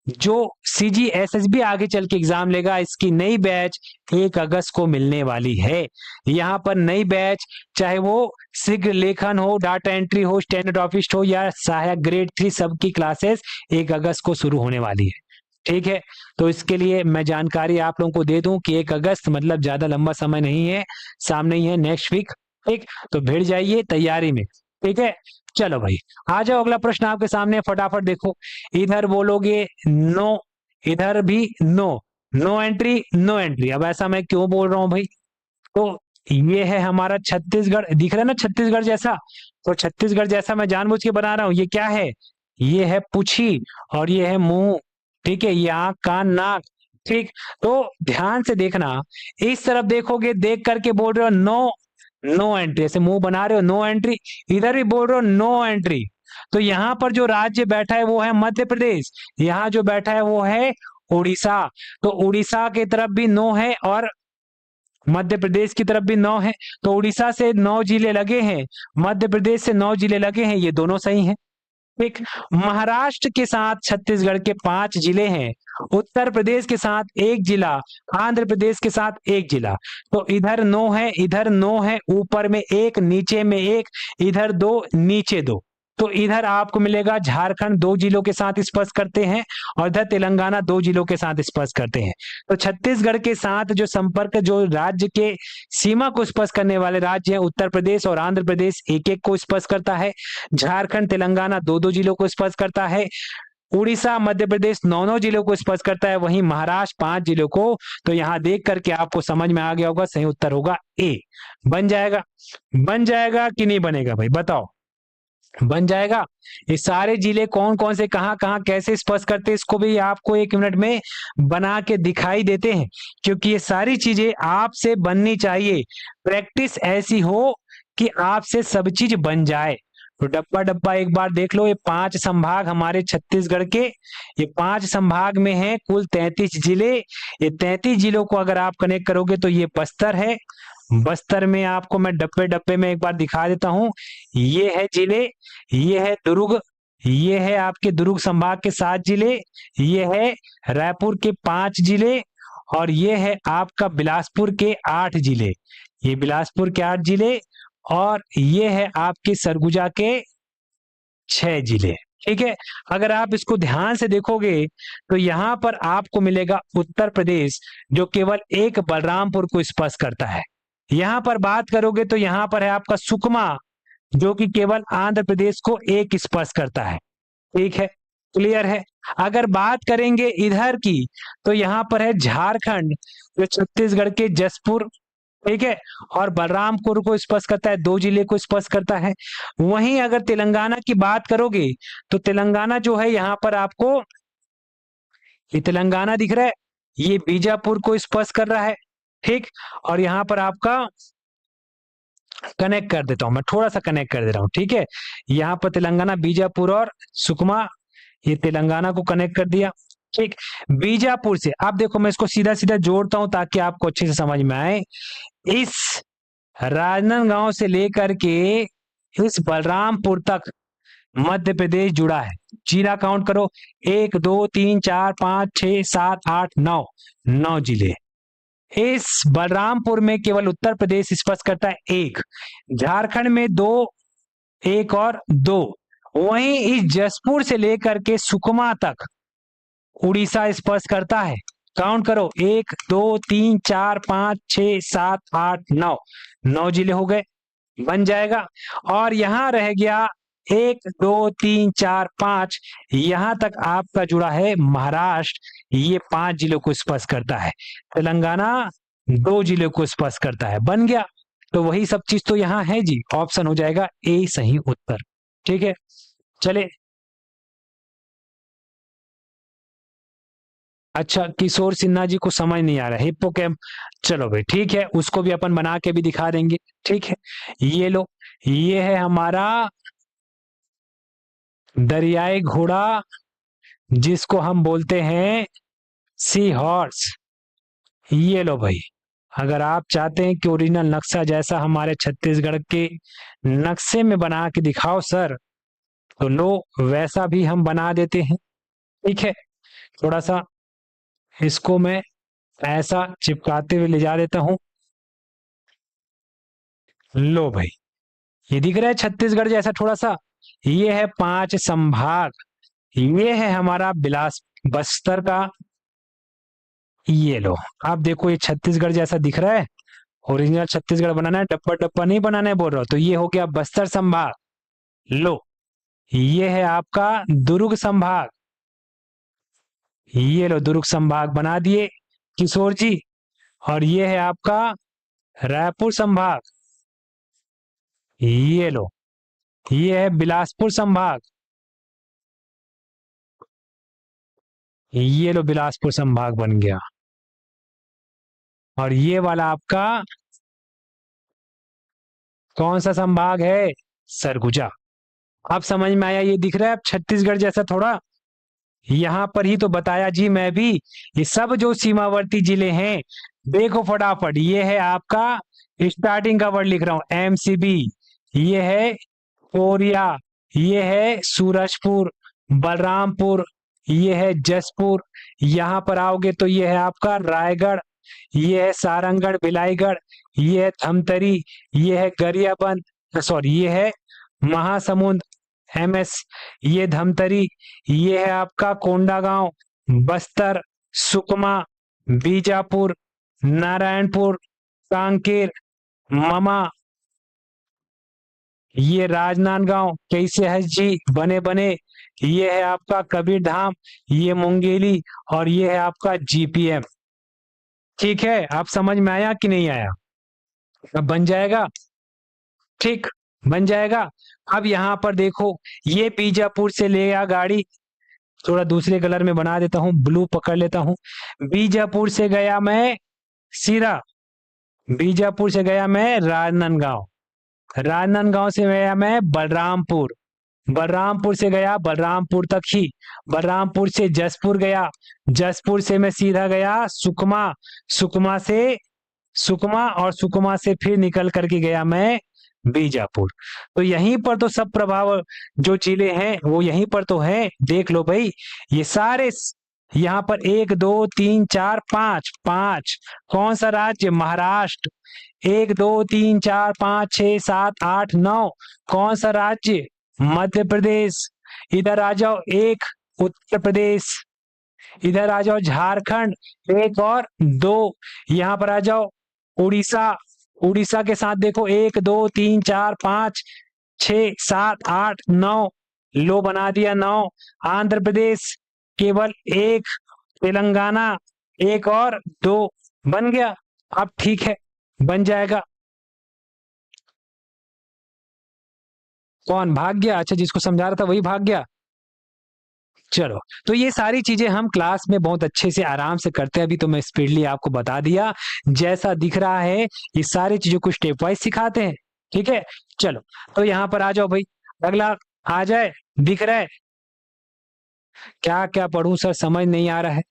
जो CGSSB आगे चल के एग्जाम लेगा, इसकी नई बैच 1 अगस्त को मिलने वाली है। यहाँ पर नई बैच, चाहे वो शीघ्र लेखन हो, डाटा एंट्री हो, स्टेनोग्राफिस्ट हो या सहायक ग्रेड 3, सबकी क्लासेस 1 अगस्त को शुरू होने वाली है। ठीक है, तो इसके लिए मैं जानकारी आप लोगों को दे दूं कि 1 अगस्त मतलब ज्यादा लंबा समय नहीं है, सामने ही है, नेक्स्ट वीक। ठीक, तो भिड़ जाइए तैयारी में। ठीक है, चलो भाई आ जाओ, अगला प्रश्न आपके सामने, फटाफट देखो। इधर बोलोगे नो, इधर भी no, no entry, no entry. अब ऐसा मैं क्यों बोल रहा हूं भाई? तो ये है हमारा छत्तीसगढ़, दिख रहा है ना छत्तीसगढ़ जैसा, तो छत्तीसगढ़ जैसा मैं जानबूझ के बना रहा हूं। ये क्या है? ये है पूछी और ये है मुंह। ठीक है, ये आंख, कान, नाक। ठीक, तो ध्यान से देखना, इस तरफ देखोगे, देख करके बोल रहे हो नो, नो एंट्री, ऐसे मुंह बना रहे हो, नो एंट्री। इधर भी बोल रहे हो नो एंट्री। तो यहाँ पर जो राज्य बैठा है वो है मध्य प्रदेश, यहाँ जो बैठा है वो है उड़ीसा। तो उड़ीसा की तरफ भी नो है और मध्य प्रदेश की तरफ भी 9 है। तो उड़ीसा से 9 जिले लगे हैं, मध्य प्रदेश से 9 जिले लगे हैं, ये दोनों सही हैं। ठीक, महाराष्ट्र के साथ छत्तीसगढ़ के 5 जिले हैं, उत्तर प्रदेश के साथ 1 जिला, आंध्र प्रदेश के साथ 1 जिला। तो इधर 9 है, इधर 9 है, ऊपर में 1, नीचे में 1, इधर 2, नीचे 2। तो इधर आपको मिलेगा झारखंड 2 जिलों के साथ स्पर्श करते हैं और इधर तेलंगाना 2 जिलों के साथ स्पर्श करते हैं। तो छत्तीसगढ़ के साथ जो संपर्क, जो राज्य के सीमा को स्पर्श करने वाले राज्य हैं, उत्तर प्रदेश और आंध्र प्रदेश 1-1 को स्पर्श करता है, झारखंड तेलंगाना 2-2 जिलों को स्पर्श करता है, उड़ीसा मध्य प्रदेश 9-9 जिलों को स्पर्श करता है, वहीं महाराष्ट्र 5 जिलों को। तो यहां देख करके आपको समझ में आ गया होगा, सही उत्तर होगा ए। बन जाएगा, बन जाएगा कि नहीं बनेगा भाई, बताओ? बन जाएगा। ये सारे जिले कौन कौन से, कहां कहां कैसे स्पर्श करते हैं, इसको भी आपको 1 मिनट में बना के दिखाई देते हैं, क्योंकि ये सारी चीजें आपसे बननी चाहिए। प्रैक्टिस ऐसी हो कि आपसे सब चीज बन जाए। तो डब्बा डब्बा एक बार देख लो, ये 5 संभाग हमारे छत्तीसगढ़ के, ये 5 संभाग में है कुल 33 जिले। ये 33 जिलों को अगर आप कनेक्ट करोगे तो ये बस्तर है, बस्तर में आपको मैं डब्बे डब्बे में एक बार दिखा देता हूं। ये है जिले, ये है दुर्ग, ये है आपके दुर्ग संभाग के 7 जिले, ये है रायपुर के 5 जिले और ये है आपका बिलासपुर के 8 जिले। ये बिलासपुर के 8 जिले और ये है आपके सरगुजा के 6 जिले। ठीक है, अगर आप इसको ध्यान से देखोगे तो यहां पर आपको मिलेगा उत्तर प्रदेश, जो केवल एक बलरामपुर को स्पर्श करता है। यहां पर बात करोगे तो यहां पर है आपका सुकमा, जो कि केवल आंध्र प्रदेश को एक स्पर्श करता है। ठीक है, क्लियर है। अगर बात करेंगे इधर की तो यहां पर है झारखंड, जो छत्तीसगढ़ के जसपुर, ठीक है, और बलरामपुर को स्पर्श करता है, 2 जिले को स्पर्श करता है। वहीं अगर तेलंगाना की बात करोगे तो तेलंगाना जो है यहां पर आपको, ये तेलंगाना दिख रहा है, ये बीजापुर को स्पर्श कर रहा है। ठीक, और यहां पर आपका कनेक्ट कर देता हूं, मैं थोड़ा सा कनेक्ट कर दे रहा हूं। ठीक है, यहां पर तेलंगाना, बीजापुर और सुकमा, ये तेलंगाना को कनेक्ट कर दिया। ठीक, बीजापुर से अब देखो, मैं इसको सीधा सीधा जोड़ता हूं ताकि आपको अच्छे से समझ में आए। इस राजनांदगांव से लेकर के इस बलरामपुर तक मध्य प्रदेश जुड़ा है। जिला काउंट करो, 1 2 3 4 5 6 7 8 9, 9 जिले। इस बलरामपुर में केवल उत्तर प्रदेश स्पर्श करता है 1, झारखंड में 2, 1 और 2। वहीं इस जसपुर से लेकर के सुकमा तक उड़ीसा स्पर्श करता है। काउंट करो, 1 2 3 4 5 6 7 8 9, 9 जिले हो गए, बन जाएगा। और यहां रह गया 1 2 3 4 5, यहां तक आपका जुड़ा है महाराष्ट्र, ये 5 जिलों को स्पर्श करता है। तेलंगाना 2 जिलों को स्पर्श करता है, बन गया। तो वही सब चीज तो यहां है जी, ऑप्शन हो जाएगा ए सही उत्तर। ठीक है, चले अच्छा, किशोर सिन्हा जी को समझ नहीं आ रहा है, हिप्पोकैम्प। चलो भाई ठीक है, उसको भी अपन बना के भी दिखा देंगे। ठीक है, ये लो, ये है हमारा दरियाई घोड़ा, जिसको हम बोलते हैं सी हॉर्स। ये लो भाई, अगर आप चाहते हैं कि ओरिजिनल नक्शा जैसा हमारे छत्तीसगढ़ के नक्शे में बना के दिखाओ सर, तो लो, वैसा भी हम बना देते हैं। ठीक है, थोड़ा सा इसको मैं ऐसा चिपकाते हुए ले जा देता हूं। लो भाई, ये दिख रहा है छत्तीसगढ़ जैसा थोड़ा सा। ये है 5 संभाग, ये है हमारा बिलास बस्तर का। ये लो, आप देखो, ये छत्तीसगढ़ जैसा दिख रहा है। ओरिजिनल छत्तीसगढ़ बनाना है, डप्पा डप्पा नहीं बनाना है बोल रहा हूं। तो ये हो गया बस्तर संभाग। लो, ये है आपका दुर्ग संभाग। ये लो, दुर्ग संभाग बना दिए किशोर जी। और ये है आपका रायपुर संभाग। ये लो, ये है बिलासपुर संभाग। ये लो, बिलासपुर संभाग बन गया। और ये वाला आपका कौन सा संभाग है? सरगुजा। अब समझ में आया? ये दिख रहा है अब छत्तीसगढ़ जैसा थोड़ा। यहां पर ही तो बताया जी मैं भी, ये सब जो सीमावर्ती जिले हैं, देखो फटाफट, ये है आपका, स्टार्टिंग का वर्ड लिख रहा हूं, एमसीबी। ये है कोरिया, ये है सूरजपुर, बलरामपुर, ये है जसपुर। यहां पर आओगे तो ये है आपका रायगढ़, ये है सारंगढ़ भिलाईगढ़, ये है धमतरी, ये है गरियाबंद, सॉरी ये है महासमुंद, एमएस, ये धमतरी, ये है आपका कोंडागांव, बस्तर, सुकमा, बीजापुर, नारायणपुर, कांकेर, ममा, ये राजनांदगांव, कैसे है जी, बने बने, ये है आपका कबीर धाम, ये मुंगेली, और ये है आपका जीपीएम। ठीक है, आप समझ में आया कि नहीं आया? अब बन जाएगा, ठीक, बन जाएगा। अब यहां पर देखो, ये बीजापुर से ले गया गाड़ी, थोड़ा दूसरे कलर में बना देता हूं, ब्लू पकड़ लेता हूं। बीजापुर से गया मैं सीरा, बीजापुर से गया मैं राजनांदगांव, राजनांदगांव से गया मैं बलरामपुर, बलरामपुर से गया बलरामपुर तक ही, बलरामपुर से जसपुर गया, जसपुर से मैं सीधा गया सुकमा, सुकमा से, सुकमा, और सुकमा से फिर निकल करके गया मैं बीजापुर। तो यहीं पर तो सब प्रभाव जो जिले हैं वो यहीं पर तो हैं। देख लो भाई, ये सारे यहाँ पर 1 2 3 4 5 5, कौन सा राज्य? महाराष्ट्र। 1 2 3 4 5 6 7 8 9, कौन सा राज्य? मध्य प्रदेश। इधर आ जाओ, 1 उत्तर प्रदेश, इधर आ जाओ झारखंड, 1 और 2, यहाँ पर आ जाओ उड़ीसा, उड़ीसा के साथ देखो 1 2 3 4 5 6 7 8 9, लो बना दिया 9, आंध्र प्रदेश केवल 1, तेलंगाना 1 और 2, बन गया। अब ठीक है, बन जाएगा। कौन भाग गया? अच्छा, जिसको समझा रहा था वही भाग गया। चलो, तो ये सारी चीजें हम क्लास में बहुत अच्छे से आराम से करते हैं। अभी तो मैं स्पीडली आपको बता दिया, जैसा दिख रहा है ये सारी चीजों को स्टेप वाइज सिखाते हैं। ठीक है, चलो, तो यहाँ पर आ जाओ भाई, अगला आ जाए, दिख रहा है? क्या क्या पढ़ूं सर, समझ नहीं आ रहा है,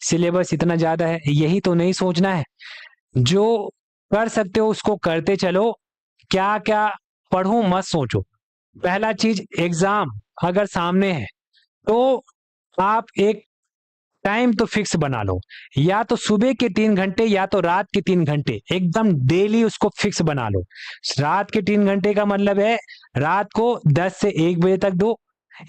सिलेबस इतना ज्यादा है, यही तो नहीं सोचना है। जो कर सकते हो उसको करते चलो, क्या क्या पढ़ूं मत सोचो। पहला चीज, एग्जाम अगर सामने है तो आप एक टाइम तो फिक्स बना लो, या तो सुबह के 3 घंटे या तो रात के 3 घंटे, एकदम डेली उसको फिक्स बना लो। रात के 3 घंटे का मतलब है रात को 10 से 1 बजे तक दो,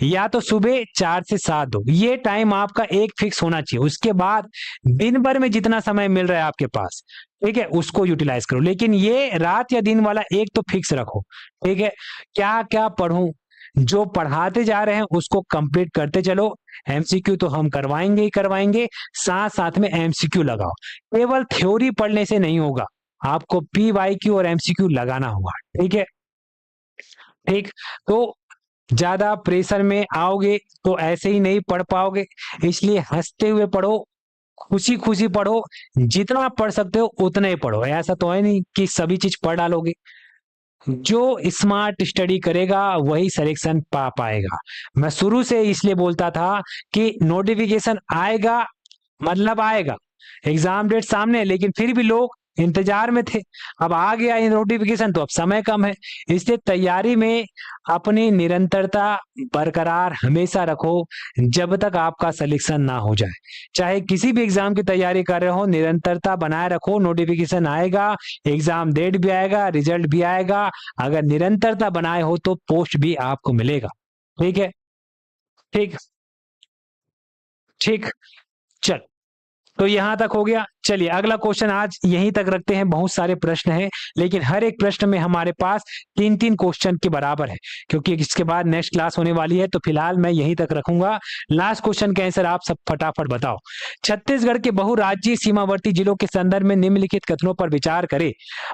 या तो सुबह 4 से 7 दो। ये टाइम आपका एक फिक्स होना चाहिए। उसके बाद दिन भर में जितना समय मिल रहा है आपके पास, ठीक है, उसको यूटिलाइज करो, लेकिन ये रात या दिन वाला एक तो फिक्स रखो। ठीक है, क्या क्या पढ़ूं, जो पढ़ाते जा रहे हैं उसको कंप्लीट करते चलो। एमसीक्यू तो हम करवाएंगे ही करवाएंगे, साथ साथ में एमसीक्यू लगाओ। केवल थ्योरी पढ़ने से नहीं होगा, आपको पीवाईक्यू और एमसीक्यू लगाना होगा। ठीक है, ठीक, तो ज्यादा प्रेशर में आओगे तो ऐसे ही नहीं पढ़ पाओगे, इसलिए हंसते हुए पढ़ो, खुशी खुशी पढ़ो, जितना पढ़ सकते हो उतना ही पढ़ो। ऐसा तो है नहीं कि सभी चीज पढ़ डालोगे। जो स्मार्ट स्टडी करेगा वही सिलेक्शन पा पाएगा। मैं शुरू से इसलिए बोलता था कि नोटिफिकेशन आएगा मतलब आएगा, एग्जाम डेट सामने है, लेकिन फिर भी लोग इंतजार में थे। अब आ गया ये नोटिफिकेशन तो अब समय कम है, इसलिए तैयारी में अपनी निरंतरता बरकरार हमेशा रखो जब तक आपका सिलेक्शन ना हो जाए। चाहे किसी भी एग्जाम की तैयारी कर रहे हो, निरंतरता बनाए रखो। नोटिफिकेशन आएगा, एग्जाम डेट भी आएगा, रिजल्ट भी आएगा। अगर निरंतरता बनाए हो तो पोस्ट भी आपको मिलेगा। ठीक है, ठीक ठीक। चल, तो यहां तक हो गया। चलिए अगला क्वेश्चन आज यहीं तक रखते हैं। बहुत सारे प्रश्न हैं, लेकिन हर एक प्रश्न में हमारे पास 3-3 क्वेश्चन के बराबर है, क्योंकि इसके बाद नेक्स्ट क्लास होने वाली है। तो फिलहाल मैं यहीं तक रखूंगा। लास्ट क्वेश्चन का आंसर आप सब फटाफट बताओ। छत्तीसगढ़ के बहुराज्यीय सीमावर्ती जिलों के संदर्भ में निम्नलिखित कथनों पर विचार करें।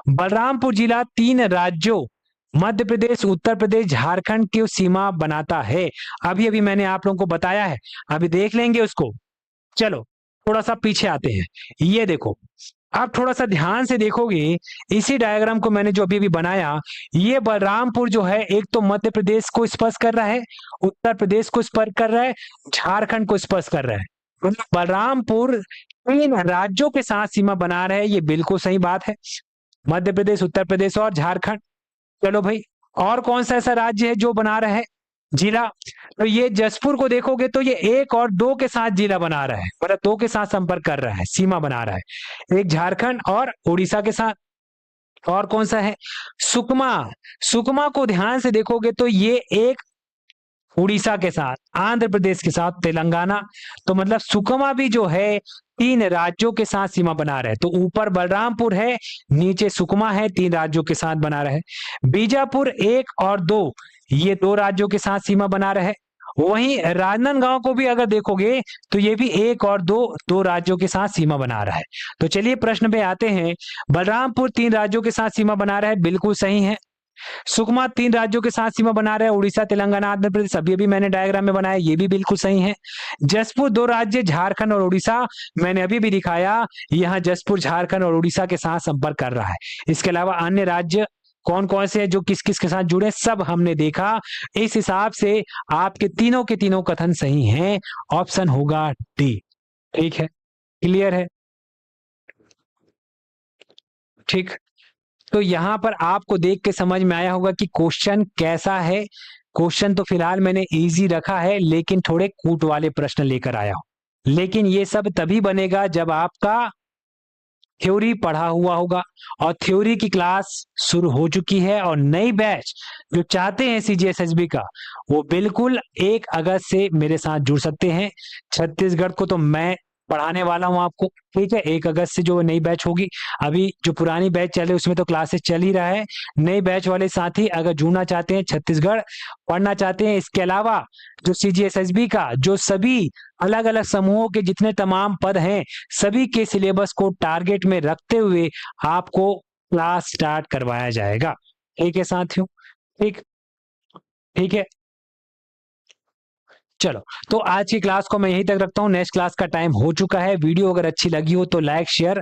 बलरामपुर जिला 3 राज्यों मध्य प्रदेश, उत्तर प्रदेश, झारखंड की सीमा बनाता है। अभी अभी मैंने आप लोगों को बताया है, अभी देख लेंगे उसको। चलो थोड़ा सा पीछे आते हैं। ये देखो, आप थोड़ा सा ध्यान से देखोगे, इसी डायग्राम को मैंने जो अभी अभी बनाया, ये बलरामपुर जो है एक तो मध्य प्रदेश को स्पर्श कर रहा है, उत्तर प्रदेश को स्पर्श कर रहा है, झारखंड को स्पर्श कर रहा है। मतलब बलरामपुर 3 राज्यों के साथ सीमा बना रहा है, ये बिल्कुल सही बात है। मध्य प्रदेश, उत्तर प्रदेश और झारखंड। चलो भाई, और कौन सा ऐसा राज्य है जो बना रहा है जिला? तो ये जसपुर को देखोगे तो ये 1 और 2 के साथ जिला बना रहा है, मतलब 2 के साथ संपर्क कर रहा है, सीमा बना रहा है, एक झारखंड और उड़ीसा के साथ। और कौन सा है? सुकमा। सुकमा को ध्यान से देखोगे तो ये एक उड़ीसा के साथ, आंध्र प्रदेश के साथ, तेलंगाना। तो मतलब सुकमा भी जो है 3 राज्यों के साथ सीमा बना रहा है। तो ऊपर बलरामपुर है, नीचे सुकमा है, 3 राज्यों के साथ बना रहा है। बीजापुर 1 और 2, ये 2 राज्यों के साथ सीमा बना रहा है। वहीं राजनांदगांव को भी अगर देखोगे तो ये भी 1 और 2 राज्यों के साथ सीमा बना रहा है। तो चलिए प्रश्न पे आते हैं। बलरामपुर 3 राज्यों के साथ सीमा बना रहा है, बिल्कुल सही है। सुकमा 3 राज्यों के साथ सीमा बना रहा है, उड़ीसा, तेलंगाना, आंध्र प्रदेश। अभी अभी मैंने डायग्राम में बनाया, ये भी बिल्कुल सही है। जसपुर 2 राज्य, झारखंड और उड़ीसा, मैंने अभी भी दिखाया, यहाँ जसपुर झारखंड और उड़ीसा के साथ संपर्क कर रहा है। इसके अलावा अन्य राज्य कौन कौन से हैं जो किस किस के साथ जुड़े, सब हमने देखा। इस हिसाब से आपके तीनों के तीनों कथन सही हैं। ऑप्शन होगा डी। ठीक है, क्लियर है? ठीक। तो यहां पर आपको देख के समझ में आया होगा कि क्वेश्चन कैसा है। क्वेश्चन तो फिलहाल मैंने इजी रखा है, लेकिन थोड़े कूट वाले प्रश्न लेकर आया हूं। लेकिन ये सब तभी बनेगा जब आपका थ्योरी पढ़ा हुआ होगा, और थ्योरी की क्लास शुरू हो चुकी है। और नई बैच जो चाहते हैं सीजीएसएसबी का, वो बिल्कुल 1 अगस्त से मेरे साथ जुड़ सकते हैं। छत्तीसगढ़ को तो मैं पढ़ाने वाला हूं आपको। ठीक है, 1 अगस्त से जो नई बैच होगी, अभी जो पुरानी बैच चल रही है उसमें तो क्लासेस चल ही रहा है। नई बैच वाले साथी अगर जुड़ना चाहते हैं, छत्तीसगढ़ पढ़ना चाहते हैं, इसके अलावा जो सीजीएसएसबी का जो सभी अलग अलग समूहों के जितने तमाम पद हैं, सभी के सिलेबस को टारगेट में रखते हुए आपको क्लास स्टार्ट करवाया जाएगा। ठीक है साथियों? ठीक, ठीक है। चलो, तो आज की क्लास को मैं यहीं तक रखता हूं। नेक्स्ट क्लास का टाइम हो चुका है। वीडियो अगर अच्छी लगी हो तो लाइक शेयर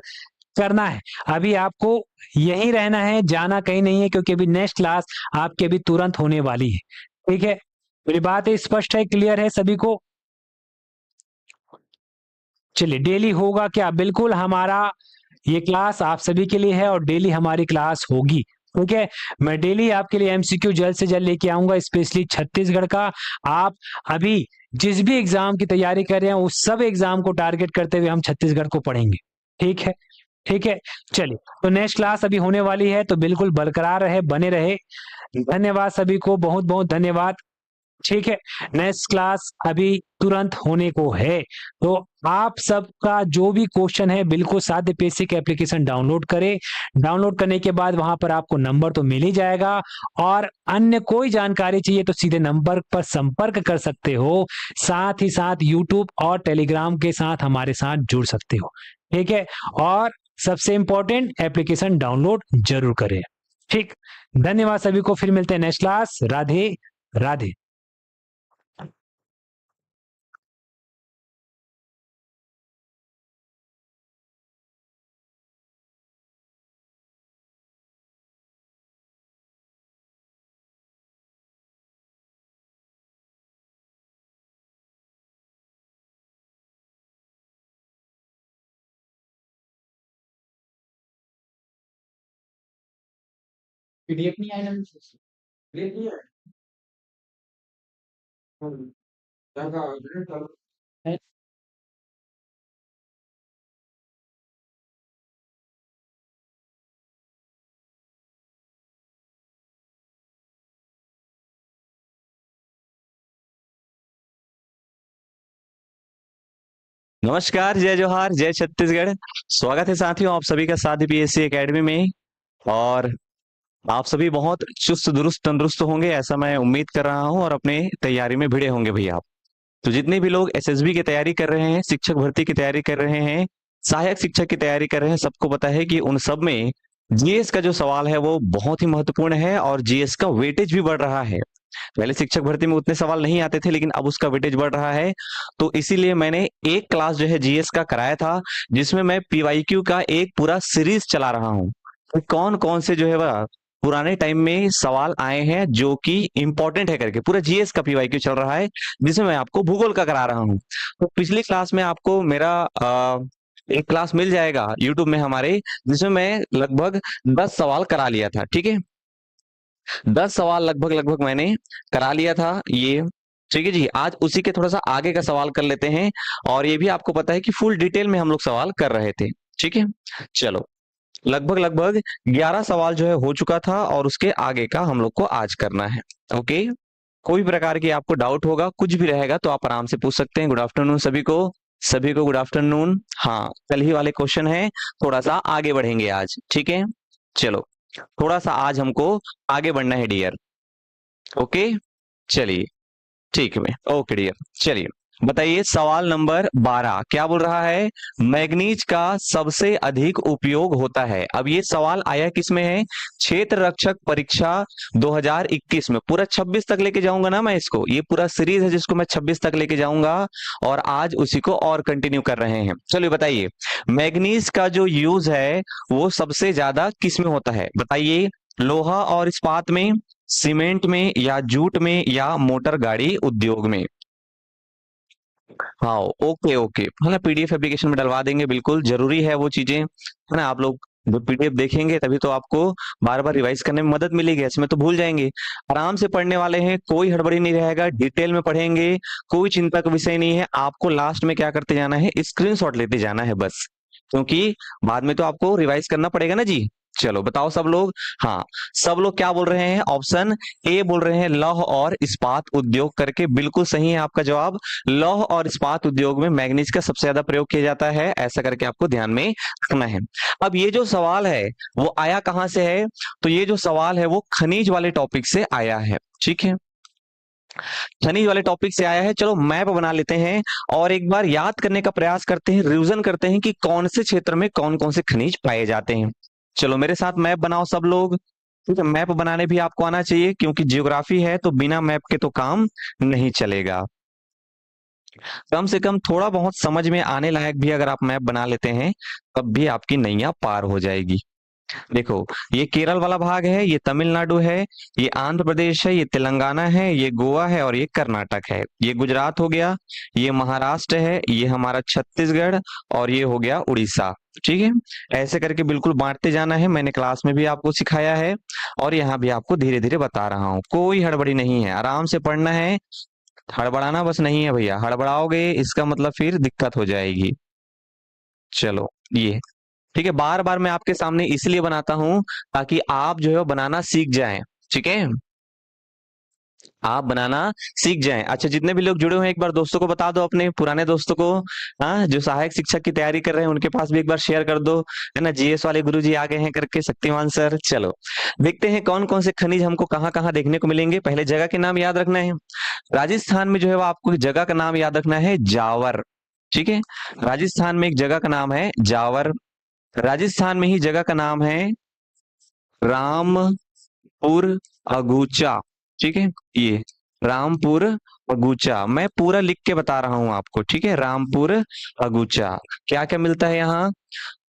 करना है। अभी आपको यहीं रहना है, जाना कहीं नहीं है, क्योंकि अभी नेक्स्ट क्लास आपके अभी तुरंत होने वाली है। ठीक है, मेरी बात है स्पष्ट है, क्लियर है सभी को? चलिए, डेली होगा क्या? बिल्कुल, हमारा ये क्लास आप सभी के लिए है और डेली हमारी क्लास होगी। ठीक है, मैं डेली आपके लिए एमसीक्यू जल्द से जल्द लेके आऊंगा, स्पेशली छत्तीसगढ़ का। आप अभी जिस भी एग्जाम की तैयारी कर रहे हैं, उस सब एग्जाम को टारगेट करते हुए हम छत्तीसगढ़ को पढ़ेंगे। ठीक है, ठीक है। चलिए, तो नेक्स्ट क्लास अभी होने वाली है, तो बिल्कुल बरकरार रहे, बने रहे। धन्यवाद सभी को, बहुत बहुत धन्यवाद। ठीक है, नेक्स्ट क्लास अभी तुरंत होने को है। तो आप सबका जो भी क्वेश्चन है, बिल्कुल साध्य पेशी की एप्लीकेशन डाउनलोड करें। डाउनलोड करने के बाद वहां पर आपको नंबर तो मिल ही जाएगा, और अन्य कोई जानकारी चाहिए तो सीधे नंबर पर संपर्क कर सकते हो। साथ ही साथ यूट्यूब और टेलीग्राम के साथ हमारे साथ जुड़ सकते हो। ठीक है, और सबसे इंपॉर्टेंट, एप्लीकेशन डाउनलोड जरूर करें। ठीक, धन्यवाद सभी को, फिर मिलते हैं next class. Radhe Radhe. PDF नहीं आया ना, पीडीएफ नहीं आया। क्या कहा है? नमस्कार, जय जोहार, जय छत्तीसगढ़। स्वागत है साथियों आप सभी का साथी पीएससी एकेडमी में। और आप सभी बहुत चुस्त दुरुस्त तंदुरुस्त होंगे ऐसा मैं उम्मीद कर रहा हूं और अपने तैयारी में भिड़े होंगे भैया आप। तो जितने भी लोग एसएसबी की तैयारी कर रहे हैं, शिक्षक भर्ती की तैयारी कर रहे हैं, सहायक शिक्षक की तैयारी कर रहे हैं, सबको पता है कि उन सब में जीएस का जो सवाल है वो बहुत ही महत्वपूर्ण है और जीएस का वेटेज भी बढ़ रहा है। पहले शिक्षक भर्ती में उतने सवाल नहीं आते थे लेकिन अब उसका वेटेज बढ़ रहा है। तो इसीलिए मैंने एक क्लास जो है जीएस का कराया था, जिसमें मैं पीवाईक्यू का एक पूरा सीरीज चला रहा हूँ। तो कौन कौन से जो है वह पुराने टाइम में सवाल आए हैं जो कि इंपॉर्टेंट है करके पूरा जीएस का पीवाईक्यू चल रहा है, जिसमें मैं आपको भूगोल का करा रहा हूँ। तो पिछली क्लास में आपको मेरा एक क्लास मिल जाएगा यूट्यूब में हमारे, जिसमें मैं लगभग 10 सवाल करा लिया था। ठीक है, 10 सवाल लगभग लगभग मैंने करा लिया था ये। ठीक है जी, आज उसी के थोड़ा सा आगे का सवाल कर लेते हैं। और ये भी आपको पता है कि फुल डिटेल में हम लोग सवाल कर रहे थे। ठीक है, चलो लगभग लगभग 11 सवाल जो है हो चुका था और उसके आगे का हम लोग को आज करना है। ओके, कोई प्रकार की आपको डाउट होगा, कुछ भी रहेगा तो आप आराम से पूछ सकते हैं। गुड आफ्टरनून सभी को, सभी को गुड आफ्टरनून। हाँ, कल ही वाले क्वेश्चन है, थोड़ा सा आगे बढ़ेंगे आज। ठीक है, चलो थोड़ा सा आज हमको आगे बढ़ना है डियर। ओके, चलिए ठीक है, ओके डियर। चलिए बताइए, सवाल नंबर 12 क्या बोल रहा है? मैग्नीज का सबसे अधिक उपयोग होता है। अब ये सवाल आया किस में है? क्षेत्र रक्षक परीक्षा 2021 में। पूरा 26 तक लेके जाऊंगा ना मैं इसको, ये पूरा सीरीज है जिसको मैं 26 तक लेके जाऊंगा और आज उसी को और कंटिन्यू कर रहे हैं। चलिए बताइए, मैग्नीज का जो यूज है वो सबसे ज्यादा किस में होता है? बताइए, लोहा और इस्पात में, सीमेंट में, या जूट में, या मोटर गाड़ी उद्योग में? हाँ, ओके ओके, है ना, पीडीएफ एप्लीकेशन में डलवा देंगे, बिल्कुल जरूरी है वो चीजें, है ना। आप लोग जब पीडीएफ देखेंगे तभी तो आपको बार बार रिवाइज करने में मदद मिलेगी, इसमें तो भूल जाएंगे। आराम से पढ़ने वाले हैं, कोई हड़बड़ी नहीं रहेगा, डिटेल में पढ़ेंगे, कोई चिंता का विषय नहीं है। आपको लास्ट में क्या करते जाना है? स्क्रीनशॉट लेते जाना है बस, क्योंकि बाद में तो आपको रिवाइज करना पड़ेगा ना जी। चलो बताओ सब लोग। हाँ, सब लोग क्या बोल रहे हैं? ऑप्शन ए बोल रहे हैं, लौह और इस्पात उद्योग करके। बिल्कुल सही है आपका जवाब। लौह और इस्पात उद्योग में मैग्नीज का सबसे ज्यादा प्रयोग किया जाता है, ऐसा करके आपको ध्यान में रखना है। अब ये जो सवाल है वो आया कहां से है? तो ये जो सवाल है वो खनिज वाले टॉपिक से आया है। ठीक है, खनिज वाले टॉपिक से आया है। चलो मैप बना लेते हैं और एक बार याद करने का प्रयास करते हैं, रिवीजन करते हैं कि कौन से क्षेत्र में कौन कौन से खनिज पाए जाते हैं। चलो मेरे साथ मैप बनाओ सब लोग। ठीक है, मैप बनाने भी आपको आना चाहिए क्योंकि जियोग्राफी है तो बिना मैप के तो काम नहीं चलेगा। कम से कम थोड़ा बहुत समझ में आने लायक भी अगर आप मैप बना लेते हैं तब भी आपकी नैया पार हो जाएगी। देखो, ये केरल वाला भाग है, ये तमिलनाडु है, ये आंध्र प्रदेश है, ये तेलंगाना है, ये गोवा है और ये कर्नाटक है। ये गुजरात हो गया, ये महाराष्ट्र है, ये हमारा छत्तीसगढ़ और ये हो गया उड़ीसा। ठीक है, ऐसे करके बिल्कुल बांटते जाना है, मैंने क्लास में भी आपको सिखाया है और यहाँ भी आपको धीरे धीरे बता रहा हूँ। कोई हड़बड़ी नहीं है, आराम से पढ़ना है, हड़बड़ाना बस नहीं है भैया। हड़बड़ाओगे इसका मतलब फिर दिक्कत हो जाएगी। चलो ये ठीक है, बार बार मैं आपके सामने इसलिए बनाता हूं ताकि आप जो है वो बनाना सीख जाएं। ठीक है, आप बनाना सीख जाएं। अच्छा, जितने भी लोग जुड़े हुए हैं एक बार दोस्तों को बता दो, अपने पुराने दोस्तों को। हाँ, जो सहायक शिक्षक की तैयारी कर रहे हैं उनके पास भी एक बार शेयर कर दो, है ना। जीएस वाले गुरुजी आ गए हैं करके, शक्तिमान सर। चलो देखते हैं कौन कौन से खनिज हमको कहाँ कहाँ देखने को मिलेंगे। पहले जगह के नाम याद रखना है। राजस्थान में जो है वो आपको जगह का नाम याद रखना है, जावर। ठीक है, राजस्थान में एक जगह का नाम है जावर। राजस्थान में ही जगह का नाम है रामपुर अगूचा। ठीक है, ये रामपुर अगूचा, मैं पूरा लिख के बता रहा हूं आपको। ठीक है, रामपुर अगूचा क्या क्या मिलता है यहाँ?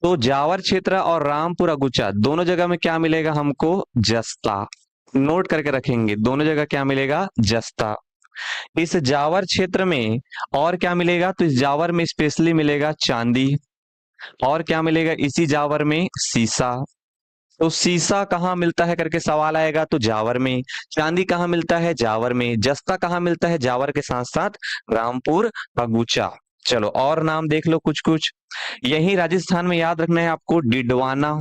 तो जावर क्षेत्र और रामपुर अगूचा दोनों जगह में क्या मिलेगा हमको? जस्ता। नोट करके रखेंगे, दोनों जगह क्या मिलेगा? जस्ता। इस जावर क्षेत्र में और क्या मिलेगा? तो इस जावर में स्पेशली मिलेगा चांदी। और क्या मिलेगा इसी जावर में? सीसा। तो सीसा कहाँ मिलता है करके सवाल आएगा तो जावर में। चांदी कहाँ मिलता है? जावर में। जस्ता कहाँ मिलता है? जावर के साथ साथ रामपुर बगूचा। चलो और नाम देख लो कुछ कुछ। यही राजस्थान में याद रखना है आपको डिडवाना,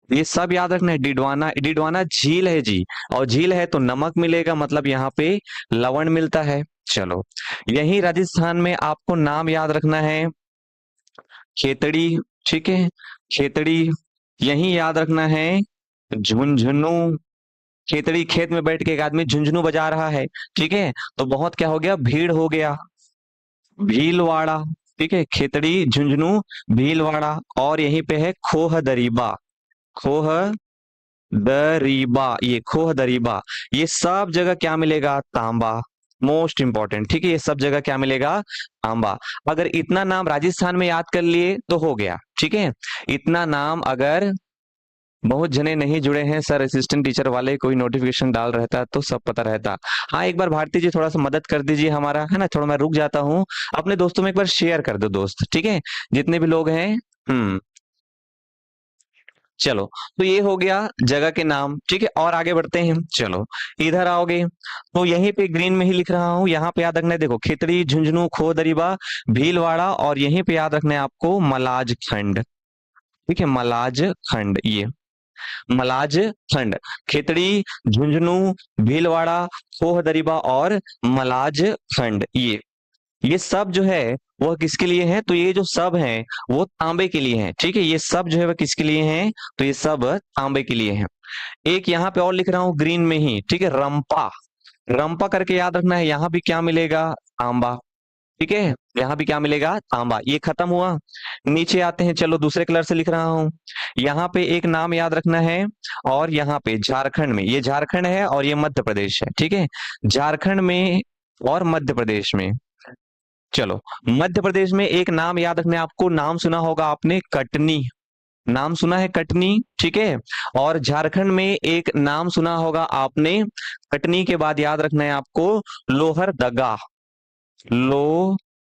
ये सब याद रखना है। डिडवाना, डिडवाना झील है जी, और झील है तो नमक मिलेगा, मतलब यहाँ पे लवण मिलता है। चलो यही राजस्थान में आपको नाम याद रखना है खेतड़ी, ठीक है, खेतड़ी। यही याद रखना है झुंझुनू, खेतड़ी, खेत में बैठ के एक आदमी झुंझुनू बजा रहा है, ठीक है, तो बहुत क्या हो गया? भीड़ हो गया। भीलवाड़ा, ठीक है, खेतड़ी, झुंझुनू, भीलवाड़ा। और यहीं पे है खोह दरीबा, खोह दरीबा, ये खोह दरीबा। ये सब जगह क्या मिलेगा? तांबा, मोस्ट इंपॉर्टेंट, ठीक है, ये सब जगह क्या मिलेगा? तांबा। अगर इतना नाम राजस्थान में याद कर लिए तो हो गया, ठीक है। इतना नाम अगर बहुत जने नहीं जुड़े हैं सर, असिस्टेंट टीचर वाले, कोई नोटिफिकेशन डाल रहता तो सब पता रहता। हाँ एक बार भारती जी थोड़ा सा मदद कर दीजिए हमारा, है ना, थोड़ा मैं रुक जाता हूँ। अपने दोस्तों में एक बार शेयर कर दो दोस्त, ठीक है, जितने भी लोग हैं। चलो तो ये हो गया जगह के नाम, ठीक है, और आगे बढ़ते हैं। चलो इधर आओगे तो यहीं पे ग्रीन में ही लिख रहा हूं, यहाँ पे याद रखना है, देखो खितड़ी, झुंझुनू, खो दरीबा, भीलवाड़ा, और यहीं पे याद रखना है आपको मलाज खंड, ठीक है, मलाज खंड। ये मलाज खंड, खितड़ी, झुंझुनू, भीलवाड़ा, खोह दरीबा और मलाज खंड, ये सब जो है वह किसके लिए है? तो ये जो सब है वो तांबे के लिए है, ठीक है, ये सब जो है वह किसके लिए है? तो ये सब तांबे के लिए है। एक यहाँ पे और लिख रहा हूं ग्रीन में ही, ठीक है, रंपा, रंपा करके याद रखना है, यहाँ भी क्या मिलेगा? तांबा, ठीक है, यहाँ भी क्या मिलेगा? तांबा। ये खत्म हुआ। नीचे आते हैं, चलो दूसरे कलर से लिख रहा हूं। यहाँ पे एक नाम याद रखना है, और यहाँ पे झारखंड में, ये झारखंड है और ये मध्य प्रदेश है, ठीक है, झारखंड में और मध्य प्रदेश में। चलो मध्य प्रदेश में एक नाम याद रखना है आपको, नाम सुना होगा आपने, कटनी, नाम सुना है कटनी, ठीक है। और झारखंड में एक नाम सुना होगा आपने, कटनी के बाद याद रखना है आपको लोहरदगा,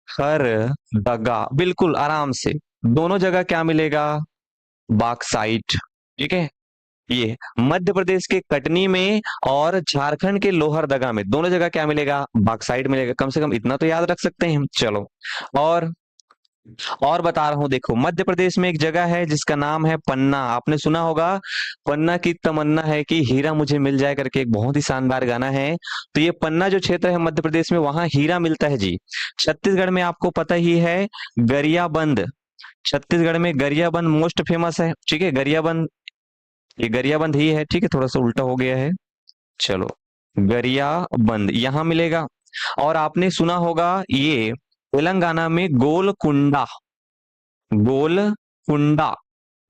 लोहरदगा, बिल्कुल आराम से। दोनों जगह क्या मिलेगा? बॉक्साइट, ठीक है, ये मध्य प्रदेश के कटनी में और झारखंड के लोहरदगा में, दोनों जगह क्या मिलेगा? बॉक्साइट मिलेगा। कम से कम इतना तो याद रख सकते हैं। चलो और और बता रहा हूं, देखो मध्य प्रदेश में एक जगह है जिसका नाम है पन्ना, आपने सुना होगा, पन्ना की तमन्ना है कि हीरा मुझे मिल जाए करके, एक बहुत ही शानदार गाना है। तो ये पन्ना जो क्षेत्र है मध्य प्रदेश में, वहां हीरा मिलता है जी। छत्तीसगढ़ में आपको पता ही है गरियाबंद, छत्तीसगढ़ में गरियाबंद मोस्ट फेमस है, ठीक है, गरियाबंद, ये गरियाबंद ही है, ठीक है, थोड़ा सा उल्टा हो गया है। चलो गरियाबंद यहाँ मिलेगा। और आपने सुना होगा ये तेलंगाना में गोलकुंडा, गोलकुंडा,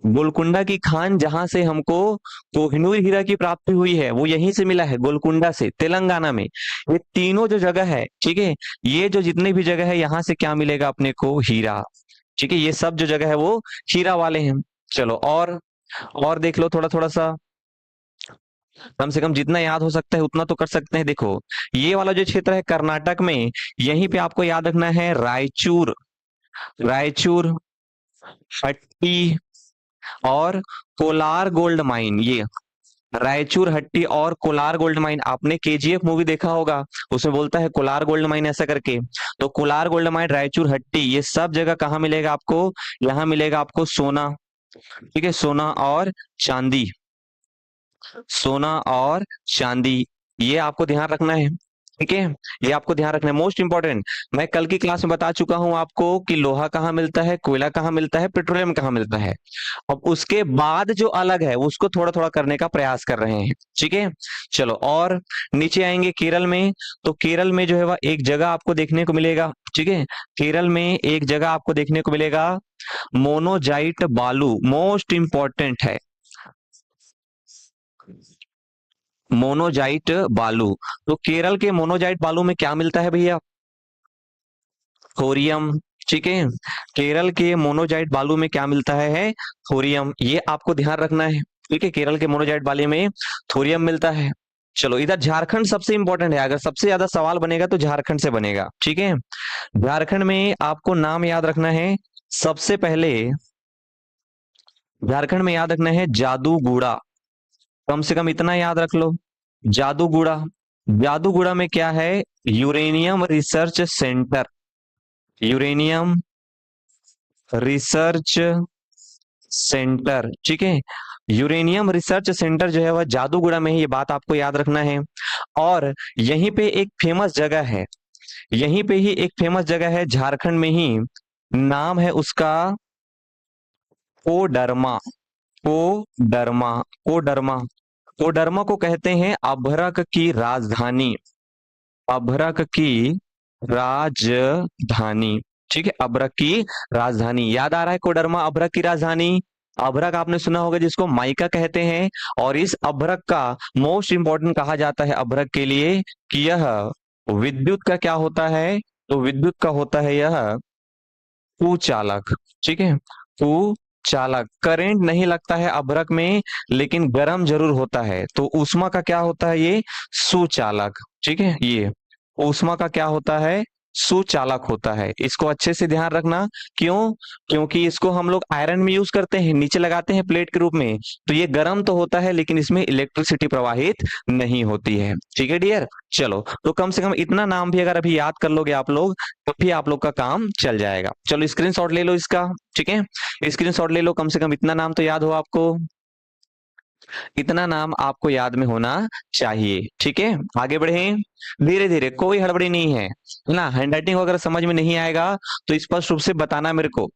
गोलकुंडा की खान, जहां से हमको कोहिनूर हीरा की प्राप्ति हुई है, वो यहीं से मिला है, गोलकुंडा से, तेलंगाना में। ये तीनों जो जगह है, ठीक है, ये जो जितनी भी जगह है यहाँ से क्या मिलेगा अपने को? हीरा, ठीक है, ये सब जो जगह है वो हीरा वाले हैं। चलो और देख लो थोड़ा थोड़ा सा, कम से कम जितना याद हो सकता है उतना तो कर सकते हैं। देखो ये वाला जो क्षेत्र है कर्नाटक में, यहीं पे आपको याद रखना है रायचूर, रायचूर, हट्टी और कोलार गोल्ड माइन। ये रायचूर, हट्टी और कोलार गोल्ड माइन, आपने केजीएफ मूवी देखा होगा, उसमें बोलता है कोलार गोल्ड माइन ऐसा करके। तो कोलार गोल्ड माइन, रायचूर, हट्टी, ये सब जगह कहाँ मिलेगा आपको? यहाँ मिलेगा आपको सोना, ठीक है, सोना और चांदी, सोना और चांदी, ये आपको ध्यान रखना है, ठीक है, ये आपको ध्यान रखना है, मोस्ट इंपॉर्टेंट। मैं कल की क्लास में बता चुका हूं आपको कि लोहा कहाँ मिलता है, कोयला कहाँ मिलता है, पेट्रोलियम कहाँ मिलता है। अब उसके बाद जो अलग है उसको थोड़ा थोड़ा करने का प्रयास कर रहे हैं, ठीक है। चलो और नीचे आएंगे केरल में, तो केरल में जो है वह एक जगह आपको देखने को मिलेगा, ठीक है, केरल में एक जगह आपको देखने को मिलेगा मोनोजाइट बालू, मोस्ट इंपॉर्टेंट है, मोनोजाइट बालू। तो केरल के मोनोजाइट बालू में क्या मिलता है भैया? थोरियम, ठीक है, केरल के मोनोजाइट बालू में क्या मिलता है? थोरियम, ये आपको ध्यान रखना है, ठीक है, केरल के मोनोजाइट बालू में थोरियम मिलता है। चलो इधर झारखंड सबसे इंपॉर्टेंट है, अगर सबसे ज्यादा सवाल बनेगा तो झारखंड से बनेगा, ठीक है। झारखंड में आपको नाम याद रखना है, सबसे पहले झारखंड में याद रखना है जादूगुड़ा, कम से कम इतना याद रख लो, जादूगुड़ा। जादूगुड़ा में क्या है? Uranium research centre, uranium research centre, ठीक है। यूरेनियम रिसर्च सेंटर जो है वह जादूगुड़ा में है, ये बात आपको याद रखना है। और यहीं पे एक फेमस जगह है, यहीं पे ही एक फेमस जगह है झारखंड में ही, नाम है उसका कोडरमा, कोडरमा, कोडरमा। कोडरमा को कहते हैं अभ्रक की राजधानी, अभ्रक की राजधानी, ठीक है, अभ्रक की राजधानी। याद आ रहा है कोडरमा अभ्रक की राजधानी? अभ्रक आपने सुना होगा जिसको माइका कहते हैं, और इस अभ्रक का मोस्ट इंपॉर्टेंट कहा जाता है अभ्रक के लिए कि यह विद्युत का क्या होता है? तो विद्युत का होता है यह कुचालक, ठीक है, कुचालक। करंट नहीं लगता है अभ्रक में, लेकिन गर्म जरूर होता है, तो ऊष्मा का क्या होता है? ये सुचालक, ठीक है, ये ऊष्मा का क्या होता है? सुचालक होता है। इसको अच्छे से ध्यान रखना। क्यों? क्योंकि इसको हम लोग आयरन में यूज करते हैं, नीचे लगाते हैं प्लेट के रूप में, तो ये गर्म तो होता है लेकिन इसमें इलेक्ट्रिसिटी प्रवाहित नहीं होती है, ठीक है डियर। चलो, तो कम से कम इतना नाम भी अगर अभी याद कर लोगे आप लोग, तो भी आप लोग का काम चल जाएगा। चलो स्क्रीनशॉट ले लो इसका, ठीक है, स्क्रीनशॉट ले लो, कम से कम इतना नाम तो याद हो आपको, इतना नाम आपको याद में होना चाहिए, ठीक है। आगे बढ़े धीरे धीरे, कोई हड़बड़ी नहीं है ना। हैंडराइटिंग वगैरह समझ में नहीं आएगा तो स्पष्ट रूप से बताना मेरे को।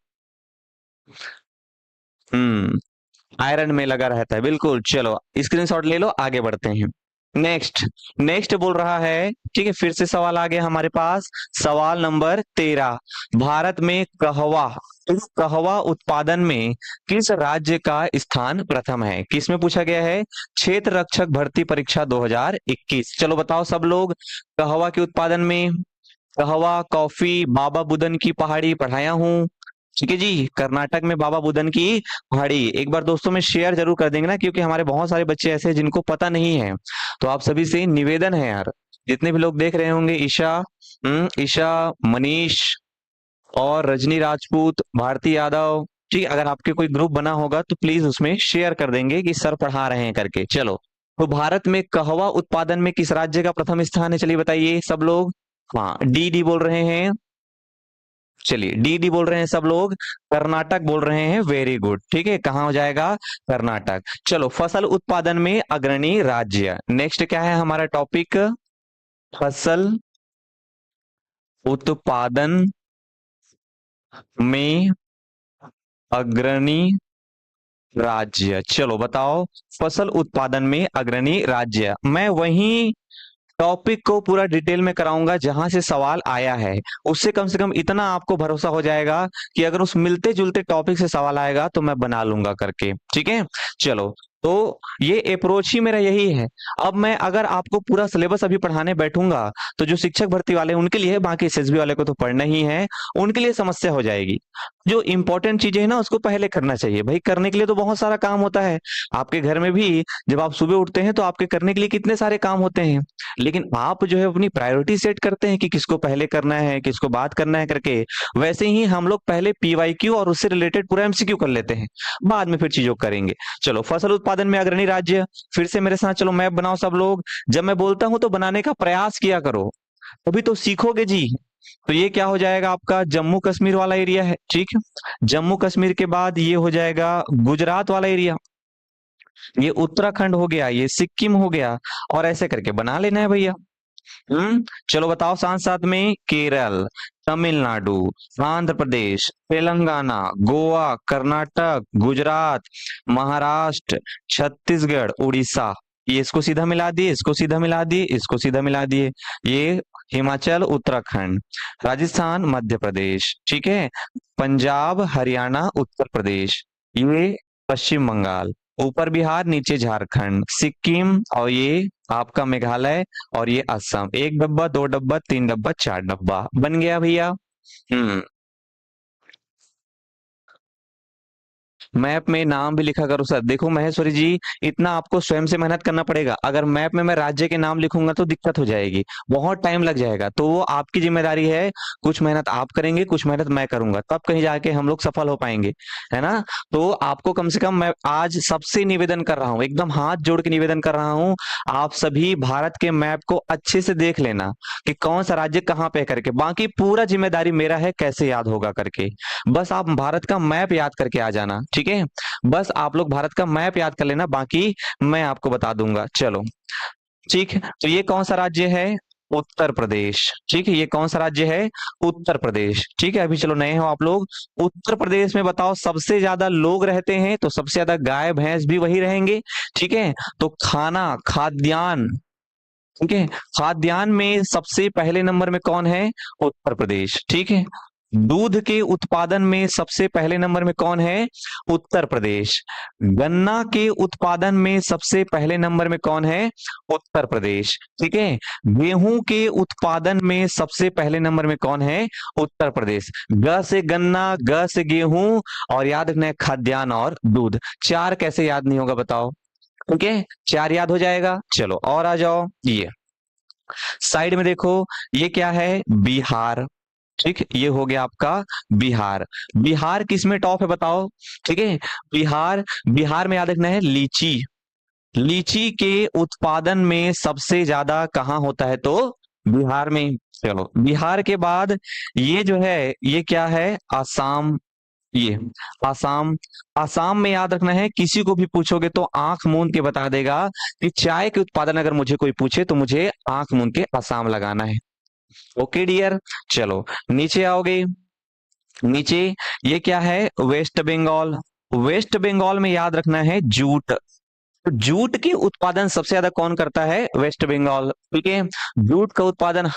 आयरन में लगा रहता है, बिल्कुल। चलो स्क्रीनशॉट ले लो, आगे बढ़ते हैं। नेक्स्ट, नेक्स्ट बोल रहा है, ठीक है, फिर से सवाल आ गया हमारे पास, सवाल नंबर 13। भारत में कहवा, इस कहवा उत्पादन में किस राज्य का स्थान प्रथम है? किस में पूछा गया है? क्षेत्र रक्षक भर्ती परीक्षा 2021। चलो बताओ सब लोग, कहवा के उत्पादन में, कहवा कॉफी बाबा बुदन की पहाड़ी पढ़ाया हूं, ठीक है जी, कर्नाटक में बाबा बुदन की पहाड़ी। एक बार दोस्तों में शेयर जरूर कर देंगे ना, क्योंकि हमारे बहुत सारे बच्चे ऐसे हैं जिनको पता नहीं है। तो आप सभी से निवेदन है यार, जितने भी लोग देख रहे होंगे, ईशा, ईशा, मनीष और रजनी राजपूत, भारती यादव, ठीक, अगर आपके कोई ग्रुप बना होगा तो प्लीज उसमें शेयर कर देंगे कि सर पढ़ा रहे हैं करके। चलो, तो भारत में कहवा उत्पादन में किस राज्य का प्रथम स्थान है? चलिए बताइए सब लोग। हाँ, डी डी बोल रहे हैं, चलिए डी डी बोल रहे हैं सब लोग, कर्नाटक बोल रहे हैं, वेरी गुड, ठीक है, कहाँ हो जाएगा? कर्नाटक। चलो, फसल उत्पादन में अग्रणी राज्य, नेक्स्ट क्या है हमारा टॉपिक? फसल उत्पादन में अग्रणी राज्य। चलो बताओ, फसल उत्पादन में अग्रणी राज्य। मैं वही टॉपिक को पूरा डिटेल में कराऊंगा जहां से सवाल आया है, उससे कम से कम इतना आपको भरोसा हो जाएगा कि अगर उस मिलते जुलते टॉपिक से सवाल आएगा तो मैं बना लूंगा करके, ठीक है। चलो, तो ये अप्रोच ही मेरा यही है। अब मैं अगर आपको पूरा सिलेबस अभी पढ़ाने बैठूंगा तो जो शिक्षक भर्ती वाले उनके लिए है, बाकी एसएसबी वाले को तो पढ़ना ही है, उनके लिए समस्या हो जाएगी। जो इंपॉर्टेंट चीजें है ना उसको पहले करना चाहिए भाई। करने के लिए तो बहुत सारा काम होता है, आपके घर में भी जब आप सुबह उठते हैं तो आपके करने के लिए कितने सारे काम होते हैं, लेकिन आप जो है अपनी प्रायोरिटी सेट करते हैं कि किसको पहले करना है, किसको बात करना है करके। वैसे ही हम लोग पहले पीवाईक्यू और उससे रिलेटेड पूरा एमसीक्यू कर लेते हैं, बाद में फिर चीजों को करेंगे। चलो, फसल उत्पादन में अग्रणी राज्य, फिर से मेरे साथ चलो मैप बनाओ सब लोग। जब मैं बोलता हूं तो बनाने का प्रयास किया करो, तभी तो सीखोगे जी। तो ये क्या हो जाएगा आपका? जम्मू कश्मीर वाला एरिया है, ठीक है। जम्मू कश्मीर के बाद ये हो जाएगा गुजरात वाला एरिया, ये उत्तराखंड हो गया, ये सिक्किम हो गया, और ऐसे करके बना लेना है भैया। चलो बताओ साथ साथ में, केरल, तमिलनाडु, आंध्र प्रदेश, तेलंगाना, गोवा, कर्नाटक, गुजरात, महाराष्ट्र, छत्तीसगढ़, उड़ीसा। ये इसको सीधा मिला दिए, इसको सीधा मिला दिए, इसको सीधा मिला दिए। ये हिमाचल, उत्तराखंड, राजस्थान, मध्य प्रदेश, ठीक है, पंजाब, हरियाणा, उत्तर प्रदेश, ये पश्चिम बंगाल, ऊपर बिहार, नीचे झारखंड, सिक्किम, और ये आपका मेघालय, और ये असम। एक डब्बा, दो डब्बा, तीन डब्बा, चार डब्बा बन गया भैया। मैप में नाम भी लिखा करो सर। देखो महेश्वरी जी, इतना आपको स्वयं से मेहनत करना पड़ेगा। अगर मैप में मैं राज्य के नाम लिखूंगा तो दिक्कत हो जाएगी, बहुत टाइम लग जाएगा। तो वो आपकी जिम्मेदारी है, कुछ मेहनत आप करेंगे, कुछ मेहनत मैं करूंगा, तब कहीं जाके हम लोग सफल हो पाएंगे, है ना। तो आपको कम से कम मैं आज सबसे निवेदन कर रहा हूँ, एकदम हाथ जोड़ के निवेदन कर रहा हूँ, आप सभी भारत के मैप को अच्छे से देख लेना कि कौन सा राज्य कहाँ पे है करके। बाकी पूरा जिम्मेदारी मेरा है कैसे याद होगा करके। बस आप भारत का मैप याद करके आ जाना, ठीक है। बस आप लोग भारत का मैप याद कर लेना, बाकी मैं आपको बता दूंगा। चलो ठीक है, तो ये कौन सा राज्य है? उत्तर प्रदेश। ठीक है, ये कौन सा राज्य है? उत्तर प्रदेश। ठीक है, अभी चलो नए हो आप लोग। उत्तर प्रदेश में बताओ सबसे ज्यादा लोग रहते हैं, तो सबसे ज्यादा गाय भैंस भी वही रहेंगे। ठीक है, तो खाना, खाद्यान्न, ठीक है, खाद्यान्न में सबसे पहले नंबर में कौन है? उत्तर प्रदेश। ठीक है, दूध के उत्पादन में सबसे पहले नंबर में कौन है? उत्तर प्रदेश। गन्ना के उत्पादन में सबसे पहले नंबर में कौन है? उत्तर प्रदेश। ठीक है, गेहूं के उत्पादन में सबसे पहले नंबर में कौन है? उत्तर प्रदेश। ग से गन्ना, ग से गेहूं, और याद रखना है खाद्यान्न और दूध। चार कैसे याद नहीं होगा बताओ? ठीक है, चार याद हो जाएगा। चलो और आ जाओ, ये साइड में देखो, ये क्या है? बिहार। ठीक, ये हो गया आपका बिहार। बिहार किस में टॉप है बताओ? ठीक है, बिहार, बिहार में याद रखना है लीची। लीची के उत्पादन में सबसे ज्यादा कहाँ होता है? तो बिहार में। चलो बिहार के बाद ये जो है, ये क्या है? आसाम। ये आसाम। आसाम में याद रखना है, किसी को भी पूछोगे तो आंख मूंद के बता देगा कि चाय के उत्पादन अगर मुझे कोई पूछे तो मुझे आंख मूंद के आसाम लगाना है। ओके डियर, चलो नीचे आओगे। नीचे ये क्या है? वेस्ट बंगाल। वेस्ट बंगाल में याद रखना है जूट। तो जूट के उत्पादन सबसे ज्यादा कौन करता है? वेस्ट बंगाल। ठीक है, जूट का उत्पादन,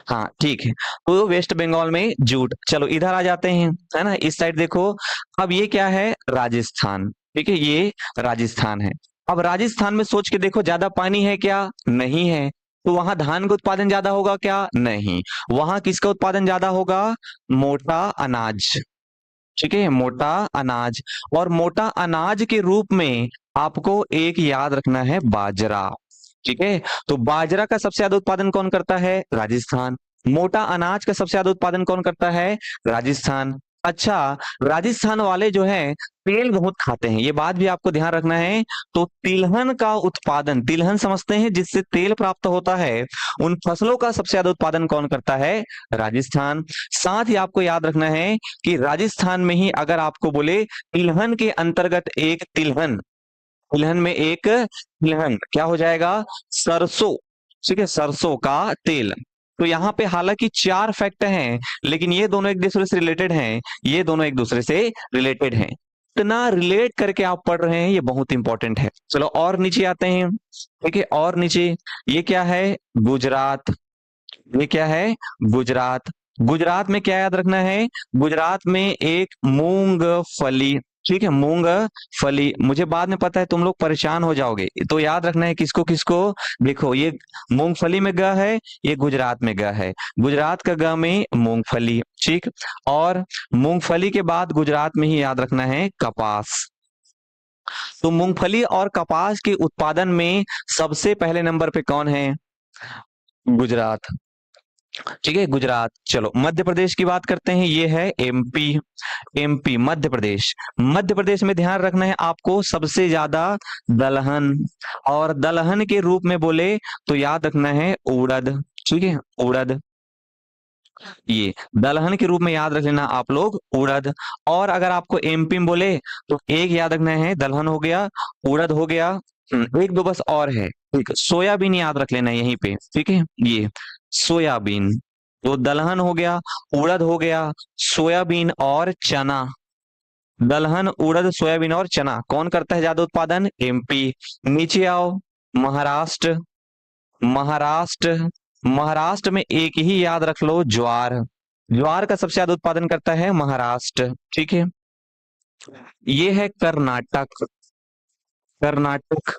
हाँ ठीक है, तो वेस्ट बंगाल में जूट। चलो इधर आ जाते हैं, है ना, इस साइड देखो। अब ये क्या है? राजस्थान। ठीक है, ये राजस्थान है। अब राजस्थान में सोच के देखो, ज्यादा पानी है क्या? नहीं है। तो वहां धान का उत्पादन ज्यादा होगा क्या? नहीं। वहां किसका उत्पादन ज्यादा होगा? मोटा अनाज। ठीक है, मोटा अनाज। और मोटा अनाज के रूप में आपको एक याद रखना है, बाजरा। ठीक है, तो बाजरा का सबसे ज्यादा उत्पादन कौन करता है? राजस्थान। मोटा अनाज का सबसे ज्यादा उत्पादन कौन करता है? राजस्थान। अच्छा, राजस्थान वाले जो है तेल बहुत खाते हैं, ये बात भी आपको ध्यान रखना है। तो तिलहन का उत्पादन, तिलहन समझते हैं जिससे तेल प्राप्त होता है, उन फसलों का सबसे ज्यादा उत्पादन कौन करता है? राजस्थान। साथ ही आपको याद रखना है कि राजस्थान में ही अगर आपको बोले तिलहन के अंतर्गत एक तिलहन, तिलहन में एक तिलहन क्या हो जाएगा? सरसों। ठीक है, सरसों का तेल। तो यहाँ पे हालांकि चार फैक्ट हैं, लेकिन ये दोनों एक दूसरे से रिलेटेड हैं, ये दोनों एक दूसरे से रिलेटेड हैं। इतना रिलेट करके आप पढ़ रहे हैं, ये बहुत इंपॉर्टेंट है। चलो और नीचे आते हैं। ठीक है, और नीचे ये क्या है? गुजरात। ये क्या है? गुजरात। गुजरात में क्या याद रखना है? गुजरात में एक मूंगफली। ठीक है, मूंगफली। मुझे बाद में पता है तुम लोग परेशान हो जाओगे, तो याद रखना है किसको किसको। देखो ये मूंगफली में ग है, ये गुजरात में ग है। गुजरात का ग में मूंगफली। ठीक, और मूंगफली के बाद गुजरात में ही याद रखना है कपास। तो मूंगफली और कपास के उत्पादन में सबसे पहले नंबर पे कौन है? गुजरात। ठीक है, गुजरात। चलो मध्य प्रदेश की बात करते हैं, ये है एमपी। एमपी, मध्य प्रदेश। मध्य प्रदेश में ध्यान रखना है आपको सबसे ज्यादा दलहन, और दलहन के रूप में बोले तो याद रखना है उड़द। ठीक है, उड़द। ये दलहन के रूप में याद रख लेना आप लोग, उड़द। और अगर आपको एमपी में बोले तो एक याद रखना है, दलहन हो गया, उड़द हो गया, एक दो बस और है। ठीक, सोयाबीन याद रख लेना यहीं पे। ठीक है, ये सोयाबीन। तो दलहन हो गया, उड़द हो गया, सोयाबीन और चना। दलहन, उड़द, सोयाबीन और चना कौन करता है ज्यादा उत्पादन? एमपी। नीचे आओ, महाराष्ट्र। महाराष्ट्र, महाराष्ट्र में एक ही याद रख लो, ज्वार। ज्वार का सबसे ज्यादा उत्पादन करता है महाराष्ट्र। ठीक है, ये है कर्नाटक। कर्नाटक,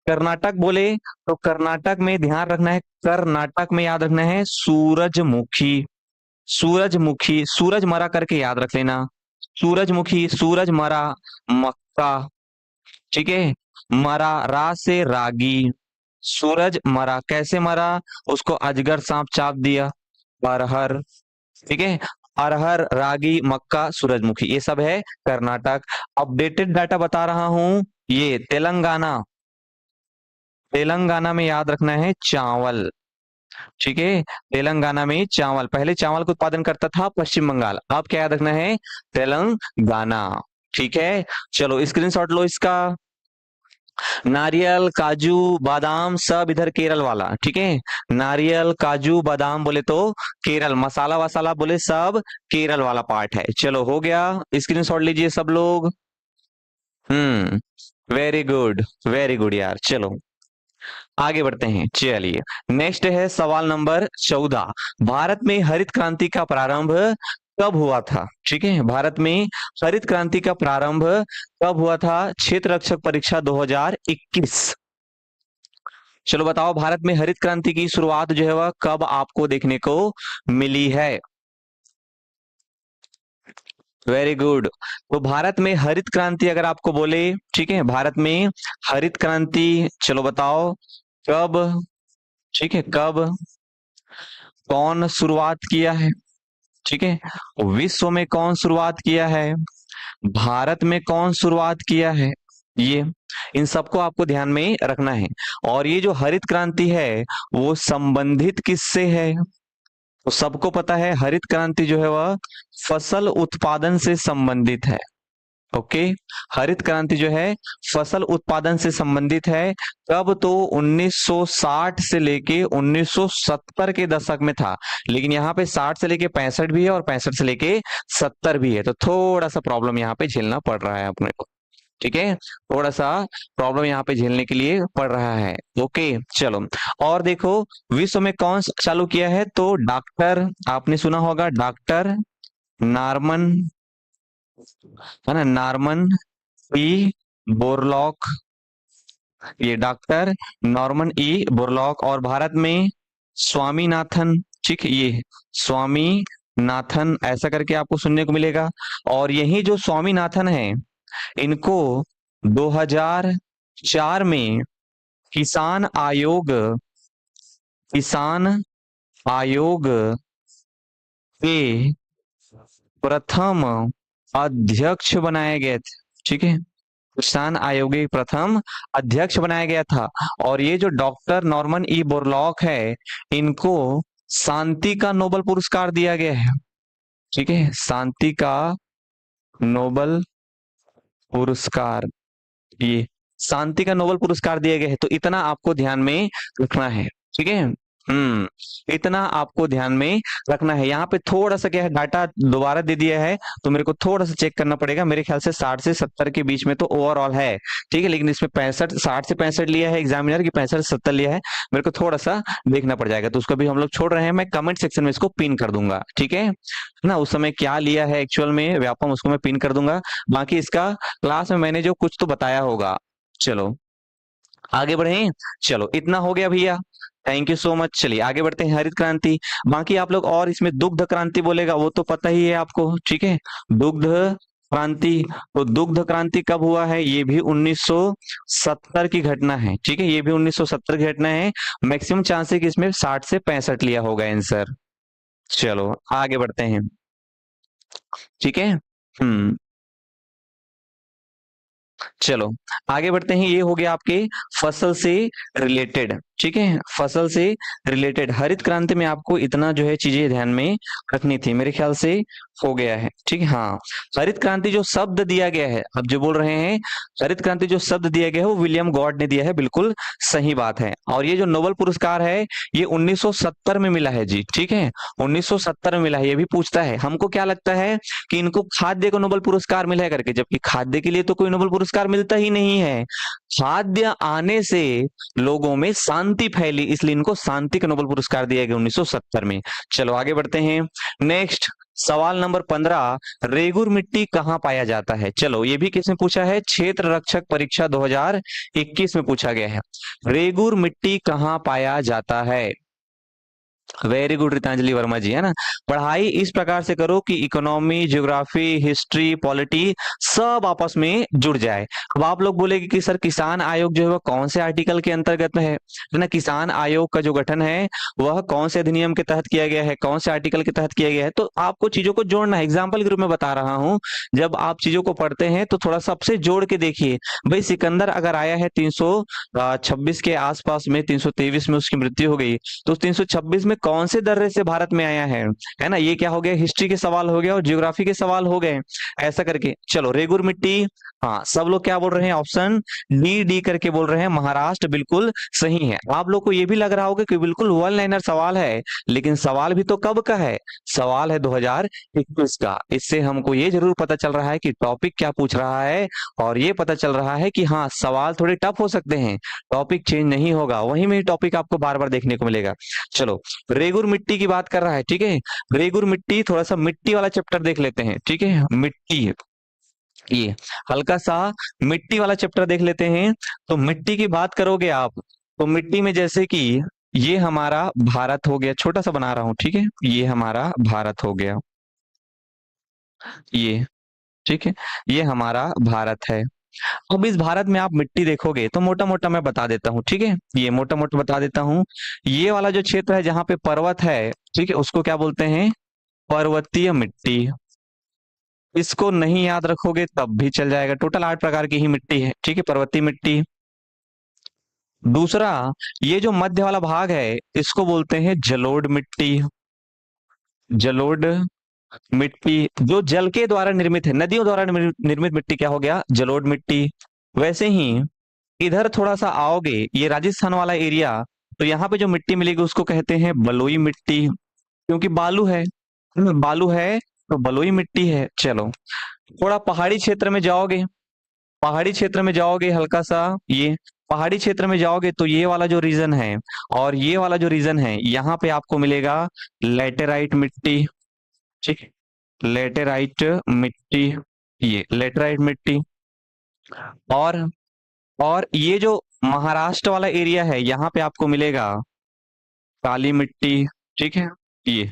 कर्नाटक बोले तो कर्नाटक में ध्यान रखना है, कर्नाटक में याद रखना है सूरजमुखी। सूरजमुखी, सूरज मरा करके याद रख लेना। सूरजमुखी, सूरज मरा, मक्का, ठीक है, मरा, रा से रागी, सूरज मरा, कैसे मरा, उसको अजगर सांप चाप दिया, अरहर, ठीक है, अरहर, रागी, मक्का, सूरजमुखी, ये सब है कर्नाटक। अपडेटेड डाटा बता रहा हूं, ये तेलंगाना, तेलंगाना में याद रखना है चावल, ठीक है, तेलंगाना में चावल, पहले चावल का उत्पादन करता था पश्चिम बंगाल, अब क्या याद रखना है, तेलंगाना, ठीक है। चलो स्क्रीनशॉट लो इसका। नारियल, काजू, बादाम सब इधर केरल वाला, ठीक है, नारियल, काजू, बादाम बोले तो केरल, मसाला वसाला बोले सब केरल वाला पार्ट है। चलो हो गया, स्क्रीनशॉट लीजिए सब लोग। वेरी गुड यार। चलो आगे बढ़ते हैं, चलिए नेक्स्ट है सवाल नंबर 14। भारत में हरित क्रांति का प्रारंभ कब हुआ था, ठीक है, भारत में हरित क्रांति का प्रारंभ कब हुआ था, क्षेत्र रक्षक परीक्षा 2021। चलो बताओ, भारत में हरित क्रांति की शुरुआत जो है वह कब आपको देखने को मिली है। Very good. तो भारत में हरित क्रांति अगर आपको बोले, ठीक है, भारत में हरित क्रांति, चलो बताओ कब, ठीक है, कब, कौन शुरुआत किया है, ठीक है, विश्व में कौन शुरुआत किया है, भारत में कौन शुरुआत किया है, ये इन सबको आपको ध्यान में रखना है। और ये जो हरित क्रांति है वो संबंधित किससे है, तो सबको पता है हरित क्रांति जो है वह फसल उत्पादन से संबंधित है। ओके, हरित क्रांति जो है फसल उत्पादन से संबंधित है। कब, तो 1960 से लेके 1970 के दशक में था, लेकिन यहाँ पे 60 से लेके 65 भी है और 65 से लेके 70 भी है, तो थोड़ा सा प्रॉब्लम यहाँ पे झेलना पड़ रहा है अपने को, ठीक है, थोड़ा सा प्रॉब्लम यहाँ पे झेलने के लिए पड़ रहा है। ओके चलो, और देखो विश्व में कौन चालू किया है, तो डॉक्टर, आपने सुना होगा डॉक्टर नॉर्मन, है ना, नॉर्मन ई बोरलॉक, ये डॉक्टर नॉर्मन ई बोरलॉक। और भारत में स्वामीनाथन, ठीक, ये स्वामीनाथन ऐसा करके आपको सुनने को मिलेगा। और यही जो स्वामीनाथन है, इनको 2004 में किसान आयोग के प्रथम अध्यक्ष बनाए गए थे, ठीक है, किसान आयोग के प्रथम अध्यक्ष बनाया गया था। और ये जो डॉक्टर नॉर्मन ई बोरलॉक है, इनको शांति का नोबेल पुरस्कार दिया गया है, ठीक है, शांति का नोबेल पुरस्कार, ये शांति का नोबेल पुरस्कार दिया गया है। तो इतना आपको ध्यान में रखना है, ठीक है, इतना आपको ध्यान में रखना है। यहाँ पे थोड़ा सा क्या है, डाटा दोबारा दे दिया है तो मेरे को थोड़ा सा चेक करना पड़ेगा। मेरे ख्याल से 60 से 70 के बीच में तो ओवरऑल है, ठीक है, लेकिन इसमें 60 से 65 लिया है एग्जामिनर की, 65 से 70 लिया है, मेरे को थोड़ा सा देखना पड़ जाएगा, तो उसको भी हम लोग छोड़ रहे हैं। मैं कमेंट सेक्शन में इसको पिन कर दूंगा, ठीक है ना, उस समय क्या लिया है एक्चुअल में व्यापम, उसको मैं पिन कर दूंगा। बाकी इसका क्लास में मैंने जो कुछ तो बताया होगा। चलो आगे बढ़े, चलो इतना हो गया भैया, थैंक यू सो मच। चलिए आगे बढ़ते हैं, हरित क्रांति। बाकी आप लोग और इसमें दुग्ध क्रांति बोलेगा वो तो पता ही है आपको, ठीक है, दुग्ध क्रांति। तो दुग्ध क्रांति कब हुआ है, ये भी 1970 की घटना है, ठीक है, ये भी 1970 की घटना है। मैक्सिमम चांस है कि इसमें 60 से 65 लिया होगा आंसर। चलो आगे बढ़ते हैं, ठीक है, चलो आगे बढ़ते हैं। ये हो गया आपके फसल से रिलेटेड, ठीक है, फसल से रिलेटेड हरित क्रांति में आपको इतना जो है चीजें ध्यान में रखनी थी, मेरे ख्याल से हो गया है, ठीक है। हाँ, हरित क्रांति जो शब्द दिया गया है, अब जो बोल रहे हैं हरित क्रांति जो शब्द दिया गया है वो विलियम गॉड ने दिया है, बिल्कुल सही बात है। और ये जो नोबेल पुरस्कार है ये 1970 में मिला है जी, ठीक है, 1970 में मिला है। ये भी पूछता है, हमको क्या लगता है कि इनको खाद्य को नोबेल पुरस्कार मिला है करके, जबकि खाद्य के लिए तो कोई नोबेल पुरस्कार मिलता ही नहीं है। खाद्य आने से लोगों में शांति फैली, इसलिए इनको शांति का नोबेल पुरस्कार दिया गया 1970 में। चलो आगे बढ़ते हैं, नेक्स्ट सवाल नंबर 15, रेगुर मिट्टी कहाँ पाया जाता है। चलो ये भी किसने पूछा है, क्षेत्र रक्षक परीक्षा 2021 में पूछा गया है, रेगुर मिट्टी कहाँ पाया जाता है। वेरी गुड रितांजलि वर्मा जी, है ना। पढ़ाई इस प्रकार से करो कि इकोनॉमी, ज्योग्राफी, हिस्ट्री, पॉलिटी सब आपस में जुड़ जाए। अब आप लोग बोलेगे कि सर किसान आयोग जो है वह कौन से आर्टिकल के अंतर्गत में है ना। किसान आयोग का जो गठन है वह कौन से अधिनियम के तहत किया गया है, कौन से आर्टिकल के तहत किया गया है, तो आपको चीजों को जोड़ना है। एग्जाम्पल के रूप में बता रहा हूं, जब आप चीजों को पढ़ते हैं तो थोड़ा सबसे जोड़ के देखिए। भाई सिकंदर अगर आया है 326 के आसपास में, 323 में उसकी मृत्यु हो गई, तो 326 में कौन से दर्रे से भारत में आया है ना। ये क्या हो गया, हिस्ट्री के सवाल हो गया और ज्योग्राफी के सवाल हो गए, ऐसा करके। चलो रेगुर मिट्टी, हाँ सब लोग क्या बोल रहे हैं, ऑप्शन डी डी करके बोल रहे हैं, महाराष्ट्र बिल्कुल सही है। आप लोग को ये भी लग रहा होगा कि बिल्कुल वन लाइनर सवाल है, लेकिन सवाल भी तो कब का है, सवाल है 2021 का। इससे हमको ये जरूर पता चल रहा है कि टॉपिक क्या पूछ रहा है, और ये पता चल रहा है कि हाँ सवाल थोड़े टफ हो सकते हैं, टॉपिक चेंज नहीं होगा, वहीं में टॉपिक आपको बार बार देखने को मिलेगा। चलो रेगुर मिट्टी की बात कर रहा है, ठीक है। रेगुर मिट्टी, थोड़ा सा मिट्टी वाला चैप्टर देख लेते हैं, ठीक है। मिट्टी, ये हल्का सा मिट्टी वाला चैप्टर देख लेते हैं। तो मिट्टी की बात करोगे आप, तो मिट्टी में जैसे कि ये हमारा भारत हो गया, छोटा सा बना रहा हूं, ठीक है, ये हमारा भारत हो गया, ये ठीक है, ये हमारा भारत है। अब इस भारत में आप मिट्टी देखोगे तो मोटा मोटा मैं बता देता हूँ, ठीक है, ये मोटा मोटा बता देता हूँ। ये वाला जो क्षेत्र है जहाँ पे पर्वत है, ठीक है, उसको क्या बोलते हैं, पर्वतीय मिट्टी। इसको नहीं याद रखोगे तब भी चल जाएगा, टोटल 8 प्रकार की ही मिट्टी है, ठीक है, पर्वतीय मिट्टी। दूसरा, ये जो मध्य वाला भाग है इसको बोलते हैं जलोढ़ मिट्टी। जलोढ़ मिट्टी जो जल के द्वारा निर्मित है, नदियों द्वारा निर्मित मिट्टी क्या हो गया, जलोढ़ मिट्टी। वैसे ही इधर थोड़ा सा आओगे, ये राजस्थान वाला एरिया, तो यहाँ पे जो मिट्टी मिलेगी उसको कहते हैं बलुई मिट्टी, क्योंकि बालू है, बालू है तो बलुई मिट्टी है। चलो थोड़ा पहाड़ी क्षेत्र में जाओगे, पहाड़ी क्षेत्र में जाओगे हल्का सा, ये पहाड़ी क्षेत्र में जाओगे तो ये वाला जो रीजन है और ये वाला जो रीजन है, यहाँ पे आपको मिलेगा लेटेराइट मिट्टी, ठीक है, लेटेराइट मिट्टी, ये लेटेराइट मिट्टी। और और ये जो महाराष्ट्र वाला एरिया है यहाँ पे आपको मिलेगा काली मिट्टी, ठीक है, ये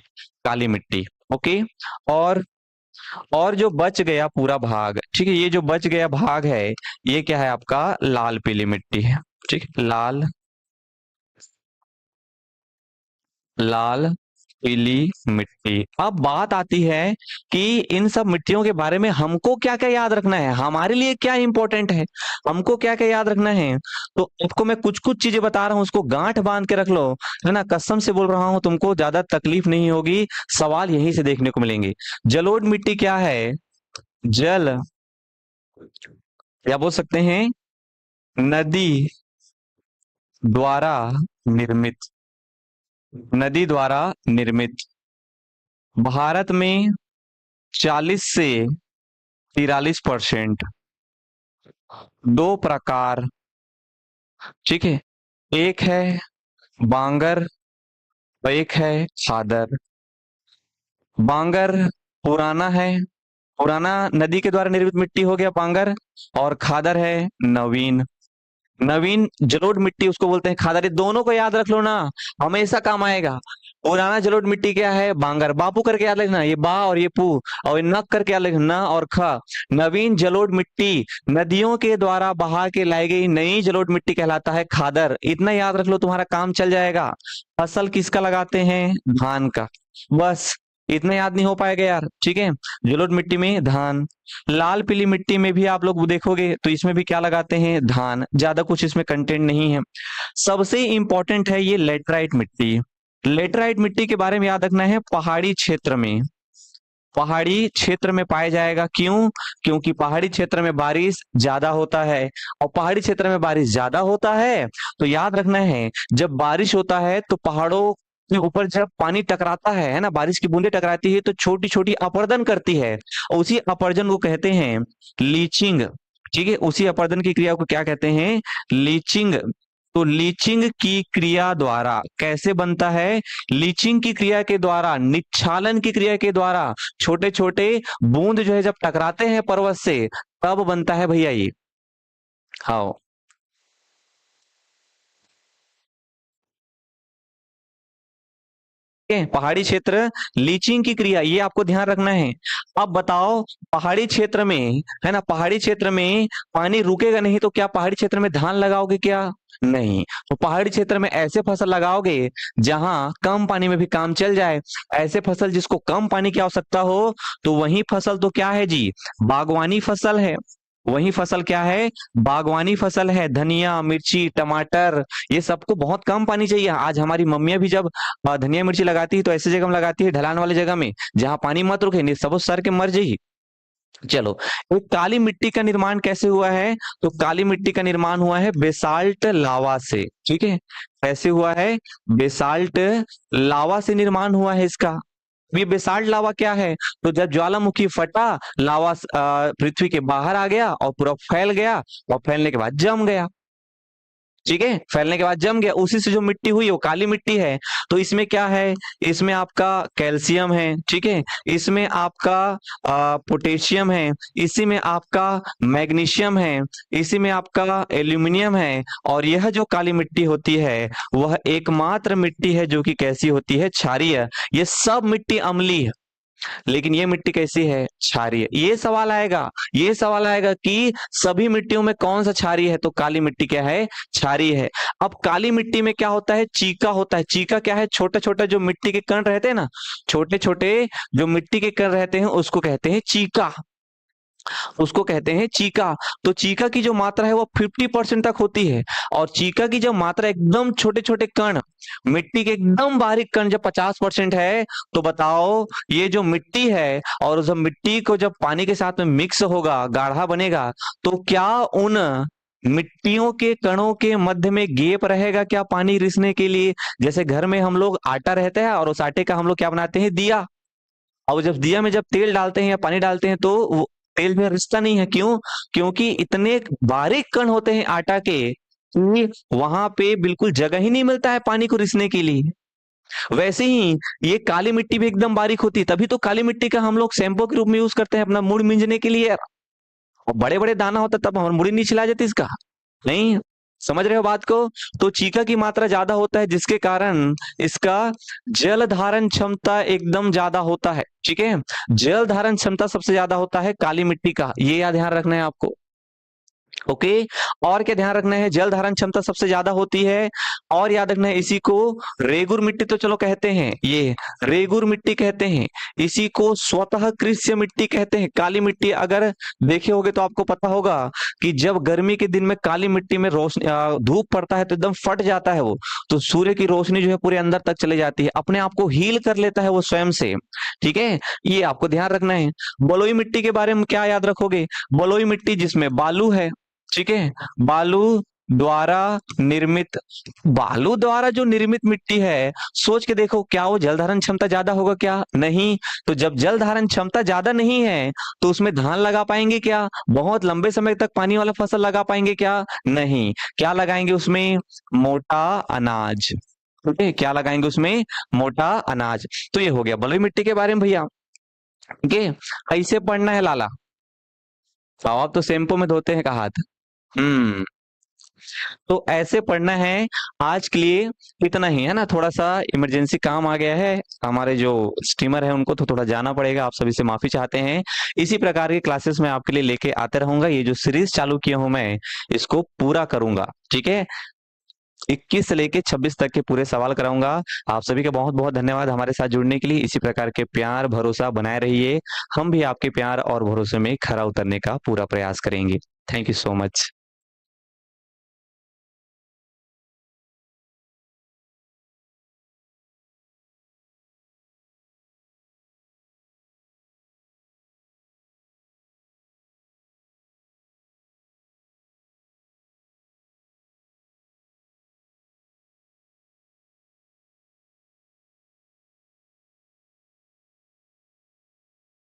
काली मिट्टी, ओके। और और जो बच गया पूरा भाग, ठीक है, ये जो बच गया भाग है ये क्या है आपका, लाल पीली मिट्टी है, ठीक है, लाल लाल पीली मिट्टी। अब बात आती है कि इन सब मिट्टियों के बारे में हमको क्या क्या याद रखना है, हमारे लिए क्या इंपॉर्टेंट है, हमको क्या क्या याद रखना है। तो आपको मैं कुछ कुछ चीजें बता रहा हूं, उसको गांठ बांध के रख लो, है ना, कसम से बोल रहा हूं, तुमको ज्यादा तकलीफ नहीं होगी, सवाल यहीं से देखने को मिलेंगे। जलोढ़ मिट्टी क्या है, जल, या बोल सकते हैं नदी द्वारा निर्मित, नदी द्वारा निर्मित। भारत में 40 से 43% दो प्रकार, ठीक है, एक है बांगर और एक है खादर। बांगर पुराना है, पुराना नदी के द्वारा निर्मित मिट्टी हो गया बांगर, और खादर है नवीन, नवीन जलोढ़ मिट्टी उसको बोलते हैं खादर। ये दोनों को याद रख लो ना, हमेशा काम आएगा। पुराना जलोढ़ मिट्टी क्या है, बांगर, बापू करके याद रखना, ये बा और ये पू, और ये नक करके याद रखना, और ख। नवीन जलोढ़ मिट्टी नदियों के द्वारा बहा के लाई गई नई जलोढ़ मिट्टी कहलाता है खादर। इतना याद रख लो, तुम्हारा काम चल जाएगा। फसल किसका लगाते हैं, धान का, बस इतना याद नहीं हो पाएगा यार, ठीक है। जलोढ़ मिट्टी में धान। लाल पीली मिट्टी में भी आप लोग देखोगे तो इसमें भी क्या लगाते हैं, धान, ज्यादा कुछ इसमें कंटेंट नहीं है। सबसे इंपॉर्टेंट है ये लेटराइट मिट्टी। लेटराइट मिट्टी के बारे में याद रखना है, पहाड़ी क्षेत्र में, पहाड़ी क्षेत्र में पाया जाएगा। क्यों, क्योंकि पहाड़ी क्षेत्र में बारिश ज्यादा होता है, और पहाड़ी क्षेत्र में बारिश ज्यादा होता है तो याद रखना है, जब बारिश होता है तो पहाड़ों के ऊपर जब पानी टकराता है ना, बारिश की बूंदें टकराती है तो छोटी छोटी अपर्दन करती है, और उसी अपर्दन को कहते हैं लीचिंग, ठीक है, उसी अपर्दन की क्रिया को क्या कहते हैं, लीचिंग। तो लीचिंग की क्रिया द्वारा कैसे बनता है, लीचिंग की क्रिया के द्वारा, निच्छालन की क्रिया के द्वारा छोटे छोटे बूंद जो है जब टकराते हैं पर्वत से, तब बनता है भैया ये। हाँ पहाड़ी क्षेत्र लीचिंग की क्रिया, ये आपको ध्यान रखना है। अब बताओ पहाड़ी क्षेत्र में, है ना, पहाड़ी क्षेत्र में पानी रुकेगा नहीं तो क्या पहाड़ी क्षेत्र में धान लगाओगे क्या? नहीं। तो पहाड़ी क्षेत्र में ऐसे फसल लगाओगे जहां कम पानी में भी काम चल जाए। ऐसे फसल जिसको कम पानी की आवश्यकता हो, तो वही फसल तो क्या है जी? बागवानी फसल है। वही फसल क्या है? बागवानी फसल है। धनिया, मिर्ची, टमाटर, ये सबको बहुत कम पानी चाहिए। आज हमारी मम्मियां भी जब धनिया मिर्ची लगाती है तो ऐसी जगह में लगाती है, ढलान वाली जगह में, जहां पानी मत रुके, नहीं सब सर के मर जाइए। चलो, एक काली मिट्टी का निर्माण कैसे हुआ है? तो काली मिट्टी का निर्माण हुआ है बेसाल्ट लावा से। ठीक है, कैसे हुआ है? बेसाल्ट लावा से निर्माण हुआ है इसका। ये बेसाल्ट लावा क्या है? तो जब ज्वालामुखी फटा, लावा पृथ्वी के बाहर आ गया और पूरा फैल गया, और फैलने के बाद जम गया। ठीक है, फैलने के बाद जम गया, उसी से जो मिट्टी हुई वो काली मिट्टी है। तो इसमें क्या है? इसमें आपका कैल्शियम है, ठीक है, इसमें आपका पोटेशियम है, इसी में आपका मैग्नीशियम है, इसी में आपका एल्यूमिनियम है। और यह जो काली मिट्टी होती है वह एकमात्र मिट्टी है जो कि कैसी होती है? क्षारीय। ये सब मिट्टी अम्लीय है, लेकिन ये मिट्टी कैसी है? क्षारीय। ये सवाल आएगा कि सभी मिट्टियों में कौन सा क्षारीय है? तो काली मिट्टी क्या है? क्षारीय है। अब काली मिट्टी में क्या होता है? चीका होता है। चीका क्या है? छोटे छोटे जो मिट्टी के कण रहते हैं ना, छोटे छोटे जो मिट्टी के कण रहते हैं उसको कहते हैं चीका, उसको कहते हैं चीका। तो चीका की जो मात्रा है वो 50% तक होती है। और चीका की जो मात्रा एकदम छोटे छोटे कण, मिट्टी के एकदम बारीक कण जब 50% है, तो बताओ ये जो मिट्टी है, और जब मिट्टी को जब पानी के साथ में मिक्स होगा, गाढ़ा बनेगा, तो क्या उन मिट्टियों के कणों के मध्य में गैप रहेगा क्या पानी रिसने के लिए? जैसे घर में हम लोग आटा रहता है और उस आटे का हम लोग क्या बनाते हैं? दिया। और जब दिया में जब तेल डालते हैं या पानी डालते हैं तो वो तेल में रिसता नहीं है। क्यों? क्योंकि इतने बारीक कण होते हैं आटा के कि वहां पे बिल्कुल जगह ही नहीं मिलता है पानी को रिसने के लिए। वैसे ही ये काली मिट्टी भी एकदम बारीक होती है, तभी तो काली मिट्टी का हम लोग शैम्पू के रूप में यूज करते हैं अपना मुड़ मिंजने के लिए। और बड़े बड़े दाना होता तब हमारी मुड़ी नहीं छिला जाती इसका। नहीं, समझ रहे हो बात को? तो चीका की मात्रा ज्यादा होता है, जिसके कारण इसका जल धारण क्षमता एकदम ज्यादा होता है। ठीक है, जल धारण क्षमता सबसे ज्यादा होता है काली मिट्टी का, ये याद ध्यान रखना है आपको। ओके, और क्या ध्यान रखना है? जल धारण क्षमता सबसे ज्यादा होती है। और याद रखना है, इसी को रेगुर मिट्टी तो चलो कहते हैं, ये रेगुर मिट्टी कहते हैं। इसी को स्वतः कृष्य मिट्टी कहते हैं। काली मिट्टी अगर देखे होगे तो आपको पता होगा कि जब गर्मी के दिन में काली मिट्टी में रोशनी धूप पड़ता है तो एकदम फट जाता है वो, तो सूर्य की रोशनी जो है पूरे अंदर तक चली जाती है, अपने आप को हील कर लेता है वो स्वयं से। ठीक है, ये आपको ध्यान रखना है। बलुई मिट्टी के बारे में क्या याद रखोगे? बलुई मिट्टी जिसमें बालू है, ठीक है, बालू द्वारा निर्मित, बालू द्वारा जो निर्मित मिट्टी है, सोच के देखो क्या वो जल धारण क्षमता ज्यादा होगा क्या? नहीं। तो जब जल धारण क्षमता ज्यादा नहीं है तो उसमें धान लगा पाएंगे क्या? बहुत लंबे समय तक पानी वाला फसल लगा पाएंगे क्या? नहीं। क्या लगाएंगे उसमें? मोटा अनाज। ठीक है, क्या लगाएंगे उसमें? मोटा अनाज। तो ये हो गया बलुई मिट्टी के बारे में भैया। ठीक है, ऐसे पढ़ना है लाला। आप तो शैम्पू में धोते हैं का हाथ। तो ऐसे पढ़ना है। आज के लिए इतना ही, है ना, थोड़ा सा इमरजेंसी काम आ गया है, हमारे जो स्टीमर है उनको तो थोड़ा जाना पड़ेगा, आप सभी से माफी चाहते हैं। इसी प्रकार के क्लासेस में आपके लिए लेके आते रहूंगा। ये जो सीरीज चालू किया हूं मैं, इसको पूरा करूंगा। ठीक है, 21 से लेके 26 तक के पूरे सवाल कराऊंगा। आप सभी का बहुत बहुत धन्यवाद हमारे साथ जुड़ने के लिए। इसी प्रकार के प्यार भरोसा बनाए रहिए, हम भी आपके प्यार और भरोसे में खरा उतरने का पूरा प्रयास करेंगे। Thank you so much.